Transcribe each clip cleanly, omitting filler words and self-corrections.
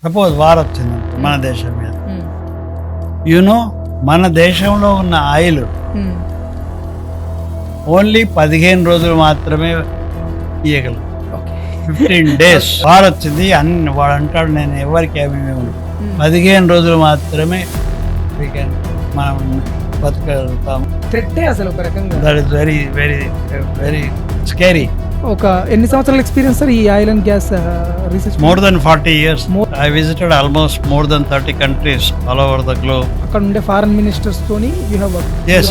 Suppose war వచ్చిందనుకో మన దేశం మీద, హ్మ్. యూనో మన దేశంలో ఉన్న ఆయిల్ హ్మ్. ఓన్లీ 15 రోజులు మాత్రమే ఇయ్యగలరు. ఓకే. 15 డేస్ వార్ వచ్చింది అన్ని వాడు అంటాడు, నేను ఎవరికి ఏమి ఇవ్వను. హ్మ్. 15 రోజులు మాత్రమే we can మనం బతకగలుగుతాం. థ్రెట్టే అసలు ఒక రకంగా. That is very very very scary. ఒక ఎన్ని సంవత్సరాల ఎక్స్పీరియన్స్ సార్ ఈ oil and gas research? More than 40 years. More- I visited almost more than 30 countries all over the globe. అక్కడ ఉండే ఫారెన్ మినిస్టర్స్ తోని యూ హావ్ Yes,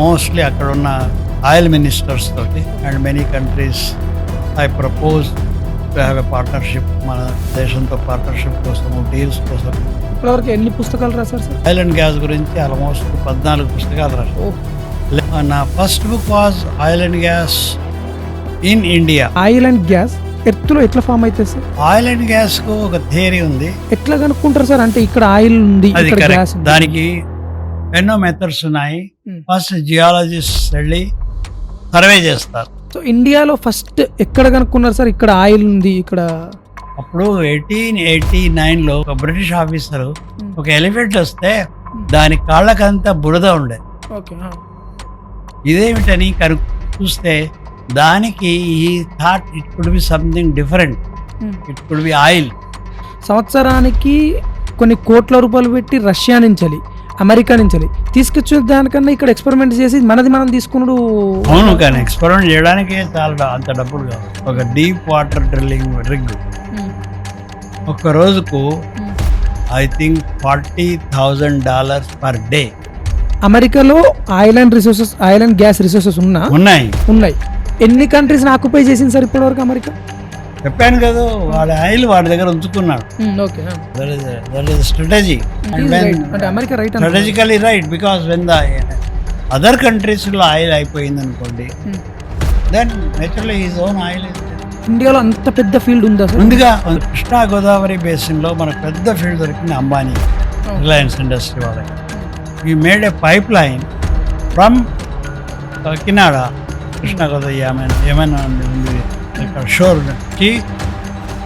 mostly అక్కడ ఉన్న oil ministers తోటి and many countries I propose to have a partnership. మన దేశంతో partnership కోసం, deals కోసం. ఇప్పటివరకు ఎన్ని పుస్తకాలు రాశారు సార్? ఆయిల్ అండ్ గ్యాస్ గురించి ఆల్మోస్ట్ 14 పుస్తకాలు రాశాను. ఓ, నా first book was oil and gas in India. Oil and gas ఎర్త్లో ఎట్లా ఫామ్ అవుతుంది సార్? ఆయిల్ అండ్ గ్యాస్ కు ఒక థియరీ ఉంది, ఎట్లా కనుక్కుంటారు సార్? అంటే ఇక్కడ ఆయిల్ ఉంది, అది ఇక్కడ గ్యాస్ కరెక్ట్. ఉంది. దానికి ఎన్నో మెథడ్స్ ఉన్నాయి. Hmm. ఫస్ట్ జియాలజిస్ట్ వెళ్ళి సర్వే చేస్తారు. సో ఇండియాలో ఫస్ట్ ఎక్కడ కనుక్కున్నారు సార్ ఇక్కడ ఆయిల్ ఉంది ఇక్కడ? అప్పుడు 1889లో ఒక బ్రిటిష్ ఆఫీసరు ఒక ఎలిఫెంట్ వస్తే దాని కాళ్ళకంతా బురద ఉండే. ఓకే. ఇదేమిటని చూస్తే దానికి ఈ thought it could be something different, it could be oil. సంవత్సరానికి కొన్ని కోట్ల రూపాయలు పెట్టి రష్యా నుంచి అమెరికా నుంచి తీసుకొచ్చే దానికన్నా ఇక్కడ ఎక్స్పెరిమెంట్ చేసి మనది మనం తీసుకున్నాడు. అవును, కానీ ఎక్స్పెరిమెంట్ చేయడానికే చాలా అంత డబ్బులు కావాలి. ఒక డీప్ వాటర్ డ్రిల్లింగ్ రిగ్ ఒక్క రోజుకు ఐ థింక్ $40,000 పర్ డే. అమెరికాలో oil and resources, oil and gas resources ఉన్నాయి. ఎన్ని కంట్రీస్ ఆక్యుపై చేసింది సార్ ఇప్పటివరకు అమెరికా? చెప్పాను కదా, వాడి ఆయిల్ వాడి దగ్గర ఉంచుకున్నాడు. ఓకే. That is strategy. అంటే America right strategically right, because when the other కంట్రీస్లో ఆయిల్ అయిపోయింది అనుకోండి, then naturally his own oil. ఇండియాలో అంత పెద్ద ఫీల్డ్ ఉందా సార్? ముందుగా కృష్ణా గోదావరి బేసిన్లో మనకు పెద్ద ఫీల్డ్ దొరికింది అంబానీ రిలయన్స్ ఇండస్ట్రీ వాళ్ళకి. We made a pipe line from Kakinada, Krishna Godavari ఏమైనా ఉంది ఇక్కడ షోర్కి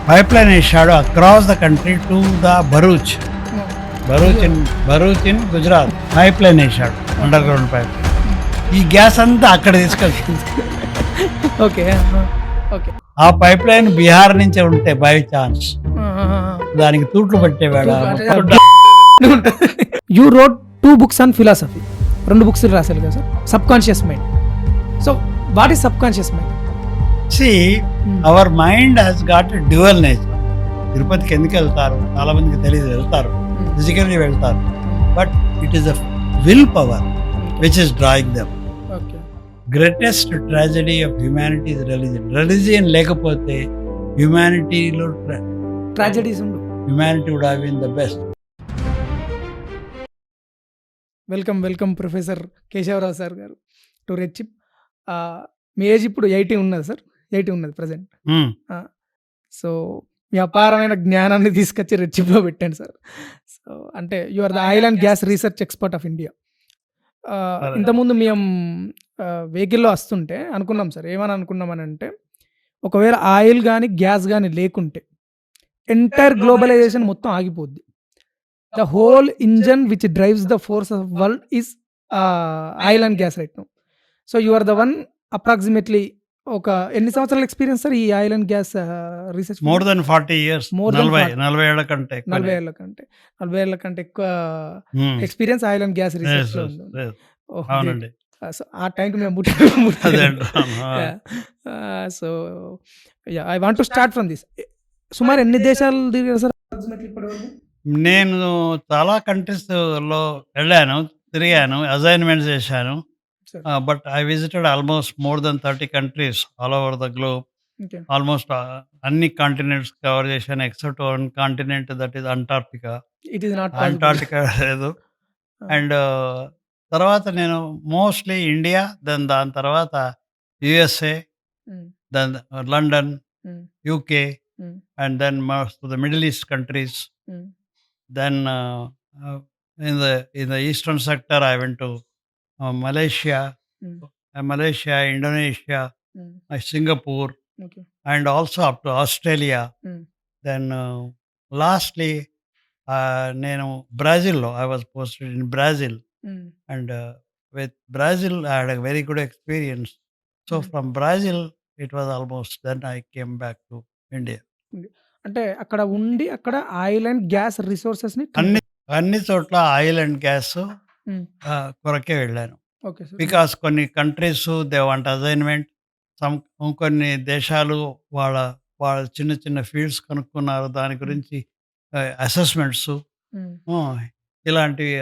పైప్ లైన్ వేసాడు across the country to the Bharuch in Gujarat. Pipe line వేసాడు, అండర్ గ్రౌండ్ పైప్. ఈ గ్యాస్ అంతా అక్కడ తీసుకెళ్తుంది. ఓకే. ఓకే. ఆ పైప్ లైన్ బీహార్ నుంచే ఉంటే బై ఛాన్స్ దానికి తూట్లు పట్టేవాడు. You wrote 2 books on philosophy, 2 books రాశారు కదా సార్. Subconscious mind. So what is sub conscious mind? See, our mind has got a dual nature. తిరుపతికి ఎందుకు వెళ్తారు? చాలా మందికి తెలియదు, వెళ్తారు, ఫిజికల్లీ వెళ్తారు, but it is a will power which is drawing them. Okay. Greatest tragedy of humanity is religion. Religion లేకపోతే హ్యుమానిటీలో ట్రాజడీస్ ఉండు. Humanity would have been the best. Welcome professor Keshavarao sir గారు టు రెడ్ చిప్. మీ age ఇప్పుడు 80 ఉన్నది sir? 80 ఉన్నది present. So మీ అపారమైన జ్ఞానాన్ని తీసుకొచ్చి రెడ్ చిప్లో పెట్టండి సార్. సో అంటే you are the oil and gas research expert of India. ఇంతకుముందు మేము వెహికల్లో వస్తుంటే అనుకున్నాం సార్, ఏమని అనుకున్నామని అంటే, ఒకవేళ ఆయిల్ కానీ గ్యాస్ కానీ లేకుంటే ఎంటైర్ గ్లోబలైజేషన్ మొత్తం ఆగిపోద్ది. The whole engine which drives the force of world is oil and gas right now. So you are the one. Approximately ఒక ఎన్ని సంవత్సరాల ఎక్స్పీరియన్స్ సార్ ఈ oil and gas research? More than 40 years. More than 40 ఏళ్ల కంటే ఎక్కువ. 40 ఏళ్ల కంటే ఎక్కువ experience oil and gas research లో ఉంది. అవునండి. సో ఆ టైంకి మేము అదే అంటున్నాను. So I want to start from this. సుమారు ఎన్ని దేశాలు తిరిగారు సార్ అప్రాక్సిమేట్లీ ఇప్పటివరకు? నేను చాలా కంట్రీస్లో వెళ్ళాను, తిరిగాను, అసైన్మెంట్స్ చేశాను. But I visited almost more than 30 countries all over the globe. Okay. Almost అన్ని కాంటినెంట్స్ కవర్ చేశాను except one continent, that is Antarctica. It is not Antarctica లేదు. అండ్ తర్వాత నేను మోస్ట్లీ ఇండియా, దాని తర్వాత USA, then London, UK, and then most the middle east countries. Then in the eastern sector I went to Malaysia, Indonesia, Singapore, okay. and also up to Australia. Mm. Then lastly నేను బ్రెజిల్‌లో I was posted in Brazil hmm. And with Brazil I had a very good experience. So, hmm. From Brazil it was almost then I came back to India. ఉంది. అంటే అక్కడ ఉండి అక్కడ oil and gas రిసోర్సెస్‌ని అన్ని కనుగొ అన్ని చోట్ల oil and gas హ్మ్. కొరకే వెళ్ళాను. Okay sir. హ్మ్. బికాస్ కొన్ని కంట్రీస్ దే వాంట్ అసైన్‌మెంట్. ఇంకొన్ని దేశాలు వాళ్ళ వాళ్ళ చిన్న చిన్న ఫీల్డ్స్ కనుక్కున్నారు. దాని హ్మ్. గురించి అసెస్‌మెంట్సు హ్మ్. హ్మ్. ఇలాంటివి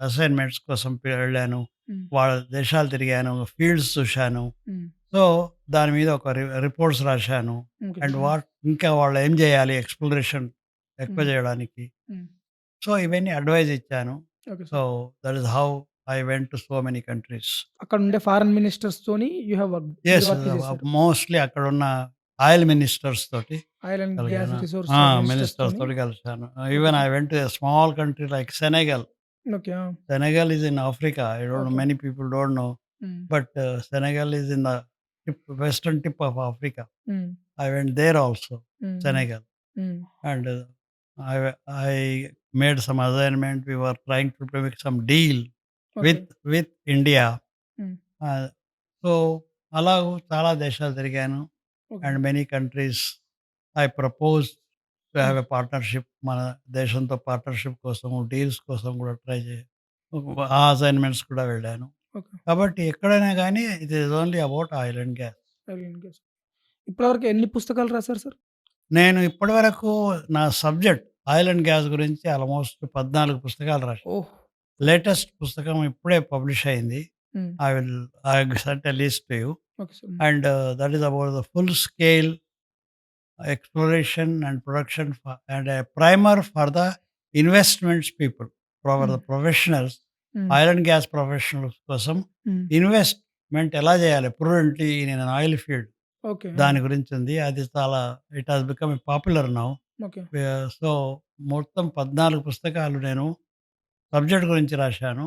అసైన్‌మెంట్స్ కోసం వెళ్ళాను. హ్మ్. వాళ్ళ దేశాలు తిరిగాను. ఫీల్డ్స్ చూశాను. హ్మ్. సో, దాని మీద ఒక రిపోర్ట్స్ రాశాను. Okay and sir. హ్మ్. ఇంకా వాళ్ళు ఏం చేయాలి ఎక్స్‌ప్లోరేషన్ ఎక్కువ హ్మ్. చేయడానికి. హ్మ్. సో, ఇవన్నీ అడ్వైస్ ఇచ్చాను. Okay so, sir. That is how I went to so many countries. అక్కడ ఉండే ఫారెన్ మినిస్టర్స్‌తోని యూ హావ్ వర్క్డ్. మీరు యెస్. వర్క్ చేసారు. మోస్ట్‌లీ అక్కడున్న ఆయిల్ మినిస్టర్స్ తోటి ఆయిల్ అండ్ గ్యాస్ కలిగాను. రిసోర్స్ మినిస్టర్స్ మినిస్టర్స్‌తోని. తోటి కలిసాను. Okay even I sir. Went to a small country like Senegal. Okay. Ah! Senegal is in Africa. I don't know. ఓకే. Many people don't know, హ్మ్. but Senegal is in the western tip of Africa. హ్మ్. I went there also, హ్మ్. హ్మ్. Senegal, హ్మ్. and I made some assignment. We were trying to make some deal okay. with India. హ్మ్. Uh, so అలాగూ చాలా దేశాలు తిరిగాను. Okay. And many countries I propose to hmm. Have a partnership. మన దేశంతో పార్ట్నర్‌షిప్ కోసం, డీల్స్ కోసం కూడా ట్రై ఆ అసైన్‌మెంట్స్ కూడా వెళ్ళాను. ఓకే. కాబట్టి ఎక్కడైనా గానీ it is only about oil and gas. Oil and gas. ఇప్పటివరకు ఎన్ని పుస్తకాలు రాసారు సార్? నేను ఇప్పటివరకు నా సబ్జెక్ట్ ఆయిల్ అండ్ గ్యాస్ గురించి ఆల్‌మోస్ట్ 14 పుస్తకాలు రాశాను. ఓహ్! లేటెస్ట్ పుస్తకం ఇప్పుడే పబ్లిష్ అయింది. హ్మ్. I will I send a list to you. Okay sir. And that is about the full scale exploration and production and a primer for the investments people, for హ్మ్. the professionals, hmm. Oil and gas professionals కోసం hmm. Investment ఎలా చేయాలి prudently in an oil field, okay. Ah! దాని గురించి ఉంది. అది చాలా it has become popular now. Okay. So మొత్తం 14 పుస్తకాలు నేను సబ్జెక్ట్ గురించి రాశాను.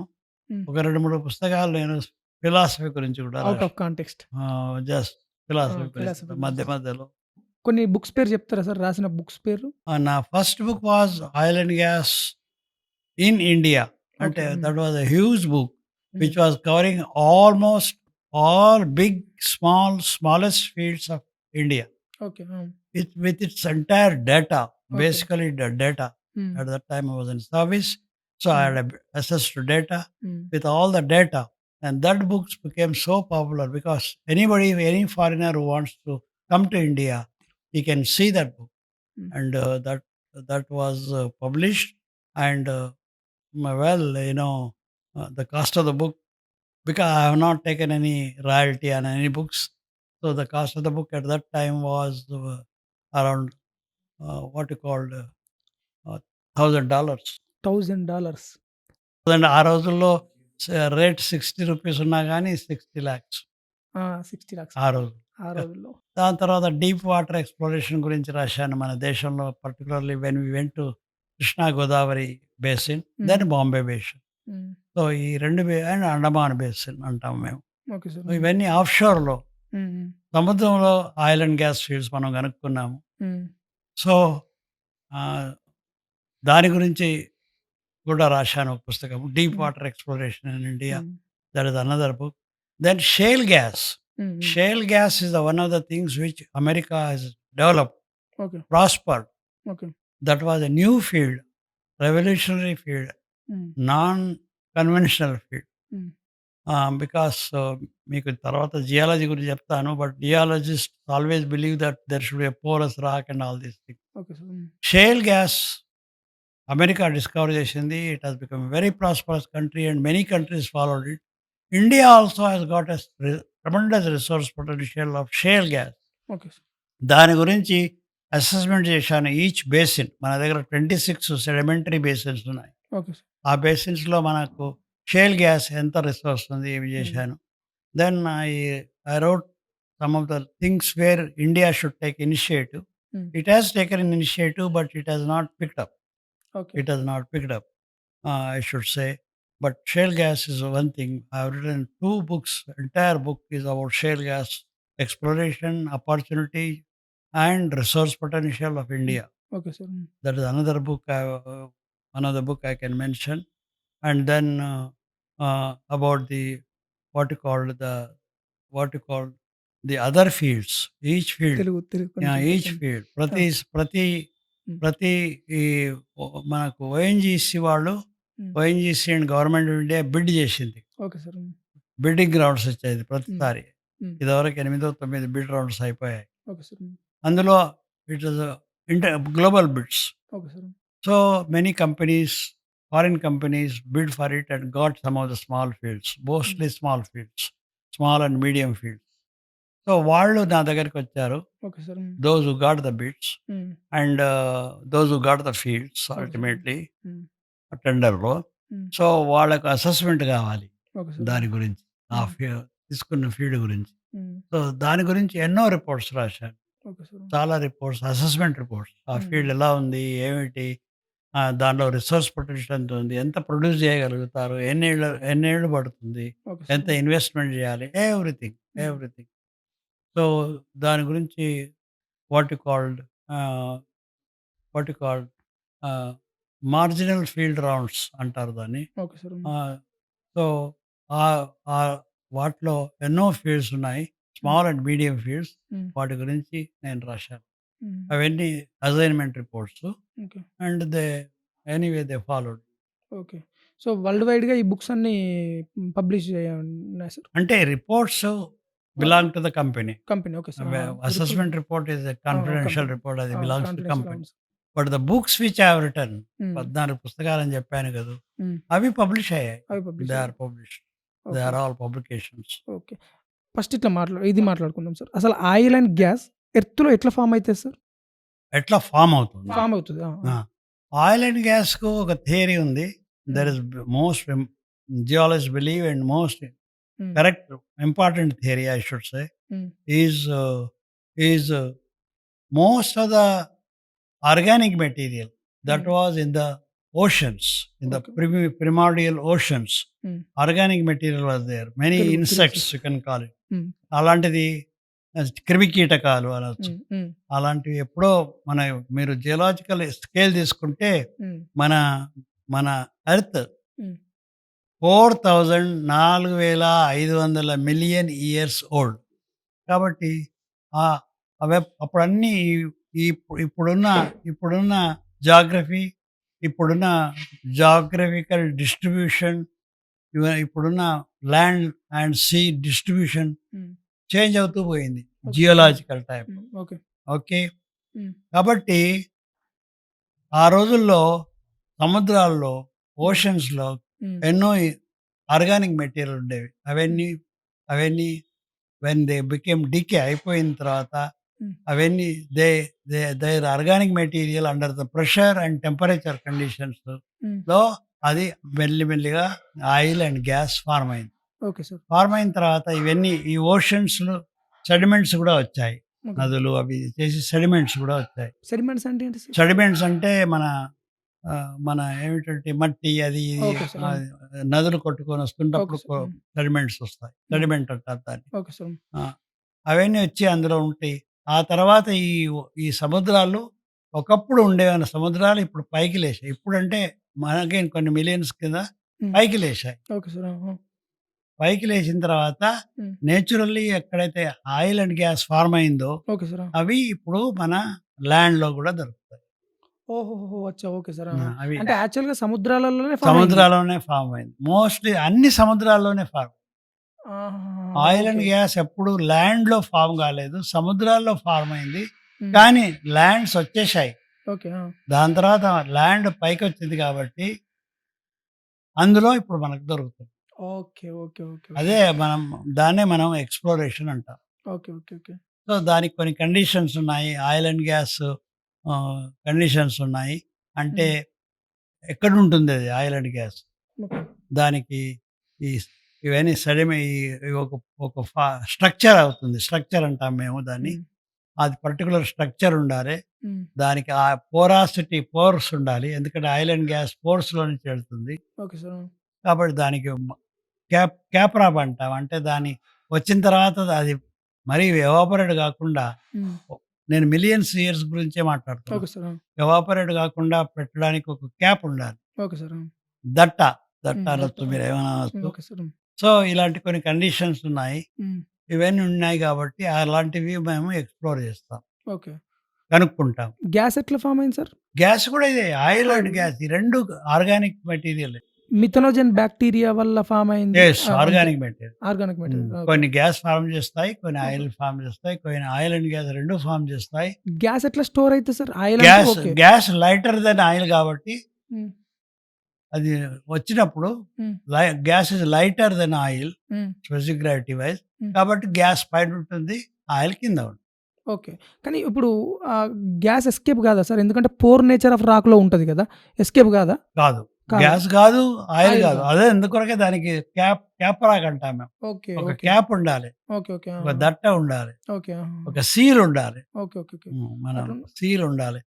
హ్మ్. ఒక 2, 3 పుస్తకాలు నేను ఫిలాసఫీ గురించి కూడా ఔట్ ఆఫ్ రాశాను. కాంటెక్స్ట్. జస్ట్ ఆ! ఫిలాసఫీ గురించి ఫిలాసఫీ మధ్య గురించి. మధ్యలో. కొన్ని బుక్స్ పేరు చెప్తారా సార్? రాసిన బుక్స్ పేర్లు? నా first book was oil and gas in India. అంటే okay. Hmm. That was a huge book hmm. Which was covering almost all big, smallest fields of India. Okay. Ah! With its entire data, okay. basically the data. హ్మ్. At that time I was in service, so I హ్మ్. had access to data. హ్మ్. With all the data, and that books became so popular because any foreigner who wants to come to India, he can see that book. హ్మ్. And that was published. And the cost of the book, because I have not taken any royalty on any books, so the cost of the book at that time was around what you called $1,000. $1000. And ఆ రోజుల్లో rate ₹60 ఉన్నా గానీ 60 లాక్స్ ఆ! 60 లాక్స్ ఆ రోజు. ఆ రోజుల్లో. దాని తర్వాత డీప్ వాటర్ ఎక్స్‌ప్లోరేషన్ గురించి రాశాను. మన దేశంలో particularly when we went to Krishna Godavari basin, hmm. Then Bombay basin. Hmm. So, ఈ 2 అండ్ అండమాన్ బేసిన్ అంటాం మేము. Okay sir. సో, హ్మ్. ఇవన్నీ ఆఫ్‌షోర్‌లో హ్మ్. హ్మ్. సముద్రంలో ఆయిల్ అండ్ గ్యాస్ ఫీల్డ్స్ మనం కనుక్కున్నాము. హ్మ్. సో, ఆహ్, దాని గురించి కూడా రాశాను ఒక పుస్తకం. 'డీప్ హ్మ్. Water exploration in India'. హ్మ్. That is another book. Then shale gas. హ్మ్. హ్మ్. Shale gas is one of the things which America has developed, okay. prospered. Okay. That was a new field, revolutionary field, హ్మ్. non-conventional field. హ్మ్. Because మీకు తర్వాత geology గురించి చెప్తాను. But geologist always believe that there should be a porous rock and all these things. Okay sir. Hmm. Shale gas America discover చేసింది. It has become a very prosperous country and many countries followed it. India also has got a tremendous resource potential of shale gas. Okay sir. దాని గురించి assessment చేశాను. Each basin మన దగ్గర 26 sedimentary basins ఉన్నాయి. Okay sir. ఆ బేసిన్స్‌లో మనకు shale gas ఎంత resource ఉంది ఇవి హ్మ్. చేశాను. Then I wrote some of the things where India should take initiative. Hmm. It has taken an initiative but it has not picked up. Okay. It has not picked up, I should say. But shale gas is one thing. I've written 2 books. Entire book is about shale gas exploration, opportunity, and resource potential of హ్మ్. India. Okay sir. That is another book I can mention. And then about the what you call what you call the other fields. Each field, Telugu కొంచెం each చెప్పండి. field. ఆ! ప్రతి హ్మ్. ప్రతి ఈ మనకు ONGC వాళ్ళు హ్మ్. ONGC and government of India bid చేసింది. Okay sir. బిడ్డింగ్ రౌండ్స్ వచ్చేది హ్మ్. ప్రతిసారి. హ్మ్. ఇదివరకు 8, 9 బిడ్ రౌండ్స్ అయిపోయాయి. Okay sir. అందులో it is global bids. Okay sir. So many companies, foreign companies bid for it and got some of the small fields, హ్మ్. mostly small fields, small and medium fields. So వాళ్ళు నా దగ్గరికొచ్చారు. Okay sir. Those who got the bids హ్మ్. and those who got the fields okay sir. ultimately హ్మ్. టెండర్‌లో. హ్మ్. So వాళ్ళకి assessment కావాలి okay sir. దాని గురించి. ఆ హ్మ్. తీసుకున్న ఫీల్డ్ గురించి. హ్మ్. సో దాని గురించి ఎన్నో రిపోర్ట్స్ రాశాను. Okay sir. చాలా రిపోర్ట్స్, అసెస్మెంట్ రిపోర్ట్స్. ఆ హ్మ్. ఫీల్డ్ ఎలా ఉంది? ఏమిటి? దాంట్లో రిసోర్స్ పొటెన్షియల్ ఎంత ఉంది? ఎంత ప్రొడ్యూస్ చేయగలుగుతారు? ఎన్నేళ్ళు పడుతుంది? ఓకే ఎంత సార్. ఇన్వెస్ట్‌మెంట్ చేయాలి? ఎవ్రీథింగ్, హ్మ్. ఎవ్రీథింగ్. సో దాని గురించి వాట్ యు కాల్డ్ ఆహ్, వాట్ యు కాల్డ్ ఆహ్, మార్జినల్ ఫీల్డ్ రౌండ్స్ అంటారు దాన్ని. Okay sir. ఆహ్, సో ఆహ్, ఆహ్, వాటిలో ఎన్నో ఫీల్డ్స్ ఉన్నాయి. హ్మ్. Small and medium fields. హ్మ్. వాటి గురించి నేను రాశాను. హ్మ్. అవన్నీ assignment reports. Okay. And they followed. Okay. So, world వైడ్‌గా ఈ బుక్స్ అన్నీ పబ్లిష్ ఉన్నాయా సార్? అంటే reports ah, belong to the company. Company. Okay sir. Aha! Report assessment report is a ah! Ah! Confidential company. Report. అది ah! Belongs to confidential company. అవును sir. But the books which I have written hmm. 14 పుస్తకాలని చెప్పాను కదూ! హ్మ్. అవి publish అయ్యాయి. అవి publish they are అయ్యాయి. Published. They okay. Are all publications. Okay. First ఇట్లా ఇది మాట్లాడుకుందాం సార్. అసలు ఆయిల్ అండ్ గ్యాస్ ఎర్త్‌లో ఎట్లా ఫార్మ్ అయితది సార్? ఎట్లా ఫార్మ్ అవుతుంది? ఫార్మ్ అవుతది. ఆ! ఆ! ఆ! ఆయిల్ అండ్ గ్యాస్‌కు ఒక థియరీ ఉంది. There hmm. Is most geologists believe and most hmm. Correct important theory I should say hmm. Is is most of the organic material that హ్మ్. was in the oceans, in the okay. primordial oceans, హ్మ్. organic material was there. Many తెలుసు insects sir. you can call it. హ్మ్. అలాంటిది క్రిమికీటకాలు అనొచ్చు. హ్మ్. హ్మ్. అలాంటివి ఎప్పుడో మీరు జియోలాజికల్ స్కేల్ తీసుకుంటే హ్మ్. మన మన ఎర్త్ హ్మ్. 4,500 మిలియన్ ఇయర్స్ ఓల్డ్. కాబట్టి ఆహ్, అప్పుడన్నీ ఈ ఇప్పుడున్న ఇప్పుడున్న జాగ్రఫీ, ఇప్పుడున్న జాగ్రఫికల్ డిస్ట్రిబ్యూషన్, ఇప్పుడున్న ల్యాండ్ అండ్ సీ డిస్ట్రిబ్యూషన్ హ్మ్. చేంజ్ అవుతూ పోయింది. Okay sir. Geological type. హ్మ్. ఓకే. ఓకే. హ్మ్. కాబట్టి ఆ రోజుల్లో సముద్రాల్లో, హ్మ్. ఓషన్స్‌లో హ్మ్. ఎన్నో ఆర్గానిక్ మెటీరియల్ ఉండేవి. హ్మ్. అవన్నీ వెన్ దే బికేమ్ డీకే అయిపోయిన తర్వాత హ్మ్. అవన్నీ they there organic material under the pressure and temperature hmm. కండిషన్స్‌లో అది మెల్లిమెల్లిగా ఆయిల్ అండ్ గ్యాస్ ఫార్మ్ అయింది. Okay sir. ఫార్మ్ అయిన తర్వాత ఇవన్నీ ఈ ఓషన్స్‌లో సెడిమెంట్స్ కూడా వచ్చాయి. ఓకే. నదులు అవి చేసి సెడిమెంట్స్ కూడా వచ్చాయి. సెడిమెంట్స్ అంటే ఏంటి సార్? సెడిమెంట్స్ అంటే మన ఏమిటంటే మట్టి అది ఇది ఓకే సార్. ఆ! నదులు కొట్టుకొని ఓకే వస్తుంటప్పుడు సార్. హ్మ్. సెడిమెంట్స్ వస్తాయి. హ్మ్. సెడిమెంట్ అంటారు దాన్ని. Okay sir. ఆ! అవన్నీ వచ్చి అందులో ఉంటాయి. ఆ తర్వాత ఈ సముద్రాలు ఒకప్పుడు ఉండేవన్న సముద్రాలు ఇప్పుడు పైకి లేచాయి. ఇప్పుడంటే మనకే కొన్ని మిలియన్స్ కింద హ్మ్. పైకి లేచాయి. Okay sir. ఆ! ఆ! పైకి లేచిన తర్వాత హ్మ్. నేచురల్లీ ఎక్కడైతే ఆయిల్ అండ్ గ్యాస్ ఫార్మ్ అయిందో ఓకే సార్. ఆ! అవి ఇప్పుడు మన ల్యాండ్‌లో కూడా దొరుకుతాయి. ఓహోహోహో! అచ్చా! Okay sir. ఆ! ఆహా! అవి అంటే యాక్చువల్‌గా సముద్రాలలోనే ఫార్మ్ అయింది. సముద్రాల్లోనే ఫార్మ్ అయింది. మోస్ట్‌లీ అన్ని సముద్రాల్లోనే ఫార్మ్. ఆహాహాహా! Oil and okay. గ్యాస్ ఎప్పుడు ల్యాండ్‌లో ఫార్మ్ కాలేదు. సముద్రాల్లో ఫార్మ్ అయింది. హ్మ్. కానీ ల్యాండ్స్ వచ్చేశాయి. ఓకే. ఆ! దాని తర్వాత ల్యాండ్ పైకొచ్చింది కాబట్టి అందులో ఇప్పుడు మనకు దొరుకుతుంది. ఓకే. ఓకే. ఓకే. ఓకే. అదే దాన్నే మనం ఎక్స్‌ప్లోరేషన్ అంటాం. ఓకే. ఓకే. ఓకే. సో, దానికి కొన్ని కండిషన్స్ ఉన్నాయి. ఆయిల్ అండ్ గ్యాస్ కండిషన్స్ ఉన్నాయి. అంటే హ్మ్. ఎక్కడుంటుందది ఆయిల్ అండ్ గ్యాస్? ఓకే. దానికి ఈ ఇవన్నీ ఈ ఒక ఒక స్ట్రక్చర్ అవుతుంది. స్ట్రక్చర్ అంటాం మేము దాన్ని. హ్మ్. అది పర్టిక్యులర్ స్ట్రక్చర్ ఉండాలి. హ్మ్. దానికి ఆ పోర్స్ ఉండాలి. ఎందుకంటే ఆయిల్ అండ్ గ్యాస్ పోర్స్‌లో నుంచి వెళ్తుంది. Okay sir. ఆ! కాబట్టి దానికి క్యాప్రాబ్ అంటాం. అంటే దాని వచ్చిన తర్వాత అది మరీ ఎవాపరేట్ గాకుండా హ్మ్. నేను మిలియన్స్ ఇయర్స్ గురించే మాట్లాడుతున్నాను. Okay sir. ఎవాపరేట్ కాకుండా పెట్టడానికి ఒక క్యాప్ ఉండాలి. Okay sir. దట్ట హ్మ్. అనొచ్చు, దట్ట. మీరేమైనా అనొచ్చు. Okay sir. సో, ఇలాంటి కొన్ని కండిషన్స్ ఉన్నాయి. హ్మ్. ఇవన్నీ ఉన్నాయి కాబట్టి అలాంటివి మేము ఎక్స్‌ప్లోర్ చేస్తాం. ఓకే. కనుక్కుంటాం. గ్యాస్ ఎట్లా ఫార్మ్ అయింది సార్? గ్యాస్ కూడా ఇదే. Oil and oil. గ్యాస్ ఈ 2 ఆర్గానిక్ మెటీరియలే. మిథనోజన్ బ్యాక్టీరియా వల్ల ఫార్మ్ అయింది. యెస్. అంతే. Organic material. Organic material. Okay. కొన్ని గ్యాస్ ఫార్మ్ చేస్తాయి. కొన్ని ఓకే. ఆయిల్ ఫార్మ్ చేస్తాయి. కొన్ని ఆయిల్ అండ్ గ్యాస్ 2 ఫార్మ్ చేస్తాయి. గ్యాస్ ఎట్లా స్టోర్ అయితది సార్? ఆయిల్ అంటే gas okay. Gas lighter than oil కాబట్టి హ్మ్. అది వచ్చినప్పుడు hmm. Gas is lighter than oil hmm. Specific gravity wise. Hmm. కాబట్టి గ్యాస్ పైన ఉంటుంది, ఆయిల్ కింద ఉంటుంది. ఓకే. కానీ ఇప్పుడు గ్యాస్ ఎస్కేప్ కాదా సార్? ఎందుకంటే పోర్ నేచర్ ఆఫ్ రాక్‌లో ఉంటది కదా! ఎస్కేప్ కాదా? కాదు. కాదా? గ్యాస్ కాదు, ఆయిల్ ఆయిల్ కాదు. కాదు. అదే అందుకొరకే దానికి క్యాప్ రాక్ అంటాం మేము. ఓకే. ఒక ఓకే. క్యాప్ ఉండాలి. ఓకే. ఓకే. ఒక దట్ట ఉండాలి. ఓకే. ఒక సీల్ ఉండాలి. ఓకే. ఓకే. ఓకే. మనం అట్లా సీల్ ఉండాలి.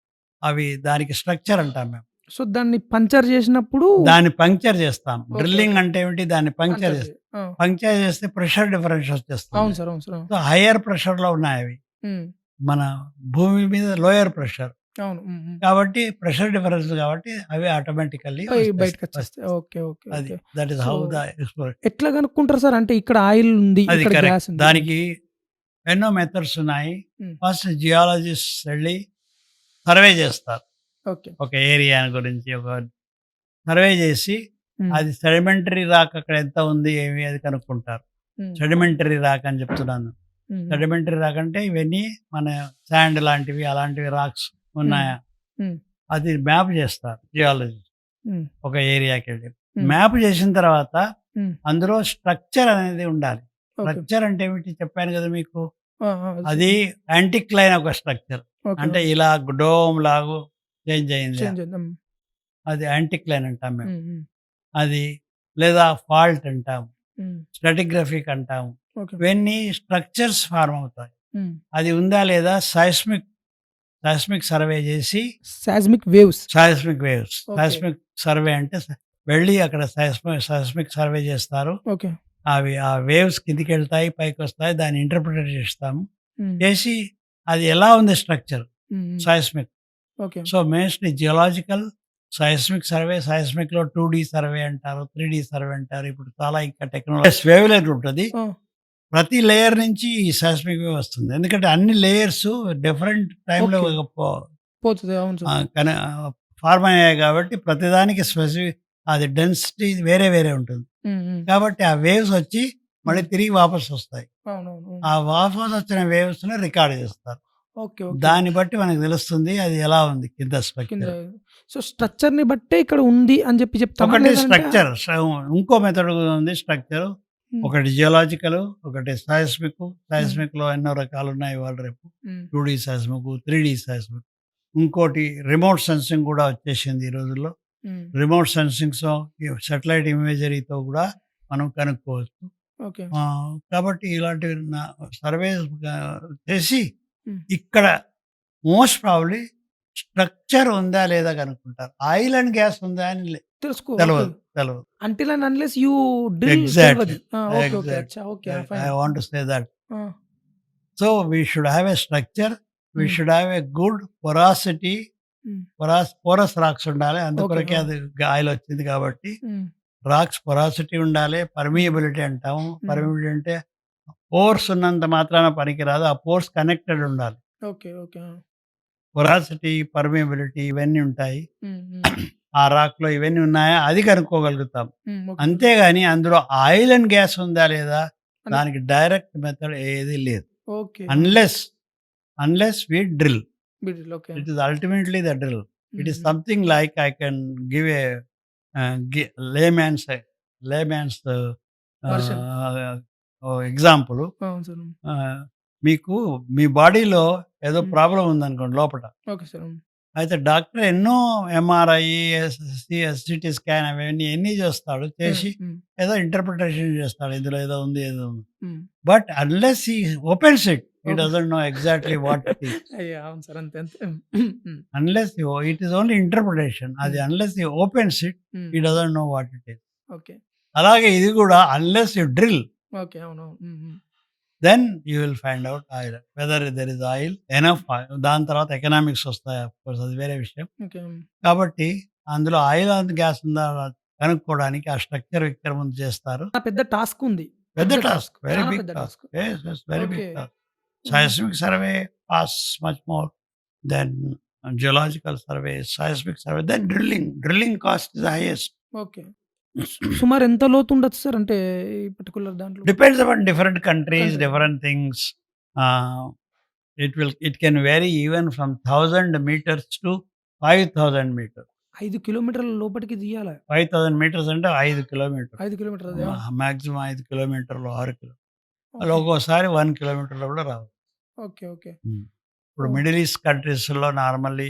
అవి దానికి స్ట్రక్చర్ అంటాం మేము. సో, దాన్ని పంక్చర్ చేసినప్పుడు దాన్ని పంక్చర్ చేస్తాం. ఓకే. Drilling okay. అంటే ఏమిటి? దాన్ని పంక్చర్ పంక్చర్ చేస్తాం. ఆ! పంక్చర్ చేస్తే ప్రెషర్ డిఫరెన్స్ వచ్చేస్తుంది. అవును సార్. అవును సార్. సో, హైయర్ ప్రెషర్‌లో ఉన్నాయి అవి. హ్మ్. మన భూమి మీద లోయర్ ప్రెషర్. అవును. హ్మ్. హ్మ్. కాబట్టి ప్రెషర్ డిఫరెన్స్ కాబట్టి అవి ఆటోమేటికల్లీ బయటకొచ్చేస్తాయి. ఓకే. ఓకే. అది. Okay. That is so, how the explore. ఎట్లా కనుక్కుంటారు సార్? అంటే ఇక్కడ ఆయిల్ ఉంది. అది ఇక్కడ కరెక్ట్. గ్యాస్ ఉంది. దానికి ఎన్నో మెథడ్స్ ఉన్నాయి. హ్మ్. ఫస్ట్ జియాలజిస్ట్స్ వెళ్లి సర్వే చేస్తారు. ఓకే. ఒక ఏరియా గురించి ఒక సర్వే చేసి హ్మ్. అది సెడిమెంటరీ రాక్ అక్కడ ఎంత ఉంది, ఏమి అది కనుక్కుంటారు. హ్మ్. సెడిమెంటరీ రాక్ అని చెప్తున్నాను. హ్మ్. సెడిమెంటరీ రాక్ అంటే ఇవన్నీ మన శాండ్ లాంటివి, అలాంటివి రాక్స్ ఉన్నాయా? హ్మ్. అది మ్యాప్ చేస్తారు జియాలజిస్ట్ హ్మ్. ఒక ఏరియాకెళ్ళి. హ్మ్. మ్యాప్ చేసిన తర్వాత హ్మ్. అందులో స్ట్రక్చర్ అనేది ఉండాలి. ఓకే. స్ట్రక్చర్ అంటే ఏమిటి చెప్పాను కదా మీకు. ఆ! ఆ! అది యాంటిక్లైన్ ఒక స్ట్రక్చర్. ఓకే. అంటే ఇలా డోమ్ లాగు చేంజ్ అయింది. చేంజ్ చేద్దాం. అది యాంటిక్లైన్ అంటాం మేము. హ్మ్. హ్మ్. అది లేదా ఫాల్ట్ అంటాం. హ్మ్. స్ట్రాటిగ్రఫిక్ అంటాం. ఓకే. ఇవన్నీ స్ట్రక్చర్స్ ఫార్మ్ అవుతాయి. హ్మ్. అది ఉందా లేదా సైస్మిక్ సర్వే చేసి seismic waves. Seismic waves. Okay. Seismic survey అంటే వెళ్ళి అక్కడ సైస్మిక్ సర్వే చేస్తారు. ఓకే. అవి ఆ వేవ్స్ కిందకెళ్తాయి, పైకొస్తాయి. దాన్ని ఇంటర్ప్రిటేట్ చేస్తాము. హ్మ్. చేసి అది ఎలా ఉంది structure hmm. Hmm. Seismic. Okay. So, mostly geological, seismic survey, సైస్మిక్‌లో 2 సర్వే అంటారు, 3 సర్వే అంటారు. ఇప్పుడు చాలా ఇంకా టెక్నాలజీ వేవ్ లెంత్ ఉంటది. ఆ! ప్రతి లేయర్ నుంచి ఈ సైస్మిక్ వేవ్ వస్తుంది. ఎందుకంటే అన్ని లేయర్స్ డిఫరెంట్ టైమ్‌లో ఓకే. పోతది. అవును సార్. ఫార్మ్ అయ్యాయి కాబట్టి ప్రతిదానికి అది డెన్సిటీ వేరే వేరే ఉంటుంది. హ్మ్. హ్మ్. కాబట్టి ఆ వేవ్స్ వచ్చి మళ్ళీ హ్మ్. తిరిగి వాపస్ వస్తాయి. అవునవును. హ్మ్. ఆ వాపస్ వచ్చిన వేవ్స్‌ని రికార్డ్ చేస్తారు. ఓకే. ఓకే. దాన్ని బట్టి మనకు తెలుస్తుంది అది ఎలా ఉంది కింద కింద స్ట్రక్చర్. సో, స్ట్రక్చర్‌ని బట్టే ఇక్కడ ఉంది అని చెప్పి చెప్తామా? ఒకటి లేదంటే స్ట్రక్చర్. ఇంకో మెథడ్ ఉంది స్ట్రక్చర్. హ్మ్. ఒకటి జియోలాజికల్, ఒకటి సైస్మిక్. హ్మ్. సైస్మిక్‌లో ఎన్నో రకాలున్నాయి ఇవాళ రేపు. హ్మ్. 2 సైస్మిక్, 3 సైస్మిక్. ఇంకోటి రిమోట్ సెన్సింగ్ కూడా వచ్చేసింది ఈ రోజుల్లో. హ్మ్. రిమోట్ సెన్సింగ్‌తో సాటిలైట్ ఇమేజరీతో కూడా మనం కనుక్కోవచ్చు. ఓకే. కాబట్టి ఇలాంటివి సర్వేస్ చేసి హ్మ్. ఇక్కడ మోస్ట్ ప్రాబబ్లీ స్ట్రక్చర్ ఉందా లేదా కనుక్కుంటారు. ఆయిల్ అండ్ గ్యాస్ ఉందా అని ఓకే. తెలవదు. Until and unless you drill exactly. తెల్వది. ఆ! ఓకే. ఓకే. ఎగ్జాక్ట్‌లీ. అచ్చా! Okay. I fine. Want to say that. Ah! So, we should have a structure. We hmm. Should have a good porosity. Hmm. Porous rocks ఉండాలి. Okay. అందుకొరకే ఆ! అది oil వచ్చింది కాబట్టి. హ్మ్. Racks పొరాసిటీ ఉండాలి. హ్మ్. పర్మియబిలిటీ అంటాము. హ్మ్. పర్మియబిలిటీ అంటే పోర్స్ ఉన్నంత మాత్రాన పనికిరాదు. ఆ పోర్స్ కనెక్టెడ్ ఉండాలి. ఓకే. ఓకే. ఆ! పొరాసిటీ, పర్మియబిలిటీ ఇవన్నీ ఉంటాయి. హ్మ్. హ్మ్. ఆ రాక్‌లో ఇవన్నీ ఉన్నాయా? అది కనుక్కోగలుగుతాం. హ్మ్. Okay sir. అంతేగాని అందులో ఆయిల్ అండ్ గ్యాస్ ఉందా లేదా? అని దానికి డైరెక్ట్ మెథడ్ ఏది లేదు. Okay. Ah! Unless we drill. Middle okay. It is ultimately the drill. It hmm. Is hmm. Something like I can give a layman's layman's version. Example. అవును sir. మీకు మీ బాడీలో ఏదో హ్మ్. ప్రాబ్లమ్ ఉందనుకోండి లోపట. Okay sir. హ్మ్. అయితే డాక్టర్ ఎన్నో ఎంఆర్ఐ, సిటీ స్కాన్ అవన్నీ ఎన్ని చేస్తాడు. హ్మ్. చేసి హ్మ్. ఏదో ఇంటర్ప్రిటేషన్ చేస్తాడు. ఇందులో ఏదో ఉంది, ఏదో ఉంది. హ్మ్. But unless he opens it, he okay. Doesn't know exactly what it is. అయ్యో! అవును సార్. అంతే. అంతే. హ్మ్. Unless it is only interpretation. అది హ్మ్. అన్‌లెస్ హి ఓపెన్స్ ఇట్, హ్మ్. హి doesn't know what it is. Okay. అలాగే ఇది కూడా అన్‌లెస్ యు డ్రిల్. ఓకే. అవునవును. Hmm. Hmm. Then you will find out oil whether there is oil enough. దాని తర్వాత economics వస్తాయి, ఆఫ్ కోర్స్ అది వేరే విషయం. ఓకే. కాబట్టి అందులో ఆయిల్ అండ్ గ్యాస్ ఉందా కనుక్కోవడానికి ఆ స్ట్రక్చర్ విక్టర్ ముందు చేస్తారు. ఆ పెద్ద టాస్క్ ఉంది. పెద్ద టాస్క్, వెరీ చాలా బిగ్ పెద్ద task. Task. Very okay. Big task. Seismic survey costs much more than geological survey, seismic survey, then drilling. Drilling cost is the highest. Okay. సుమారు ఎంత లోతు ఉండొచ్చు సార్? అంటే ఈ పర్టిక్యులర్ దాంట్లో? Depends upon different countries, Country. different things. Uh, it can vary even from 1000 meters to 5000 meters. 5 కిలోమీటర్ల లోపటికి తీయాలా? 5000 meters అంటే 5 కిలోమీటర్లు. 5 కిలోమీటర్లు అదా? మాక్సిమం 5 కిలోమీటర్లు, 6 కిలో. ఓకే. ఒక్కోసారి 1 కిలోమీటర్లో కూడా రావచ్చు. ఓకే. ఓకే. ఇప్పుడు ఓహ్! మిడిల్ ఈస్ట్ కంట్రీస్‌లో నార్మల్లీ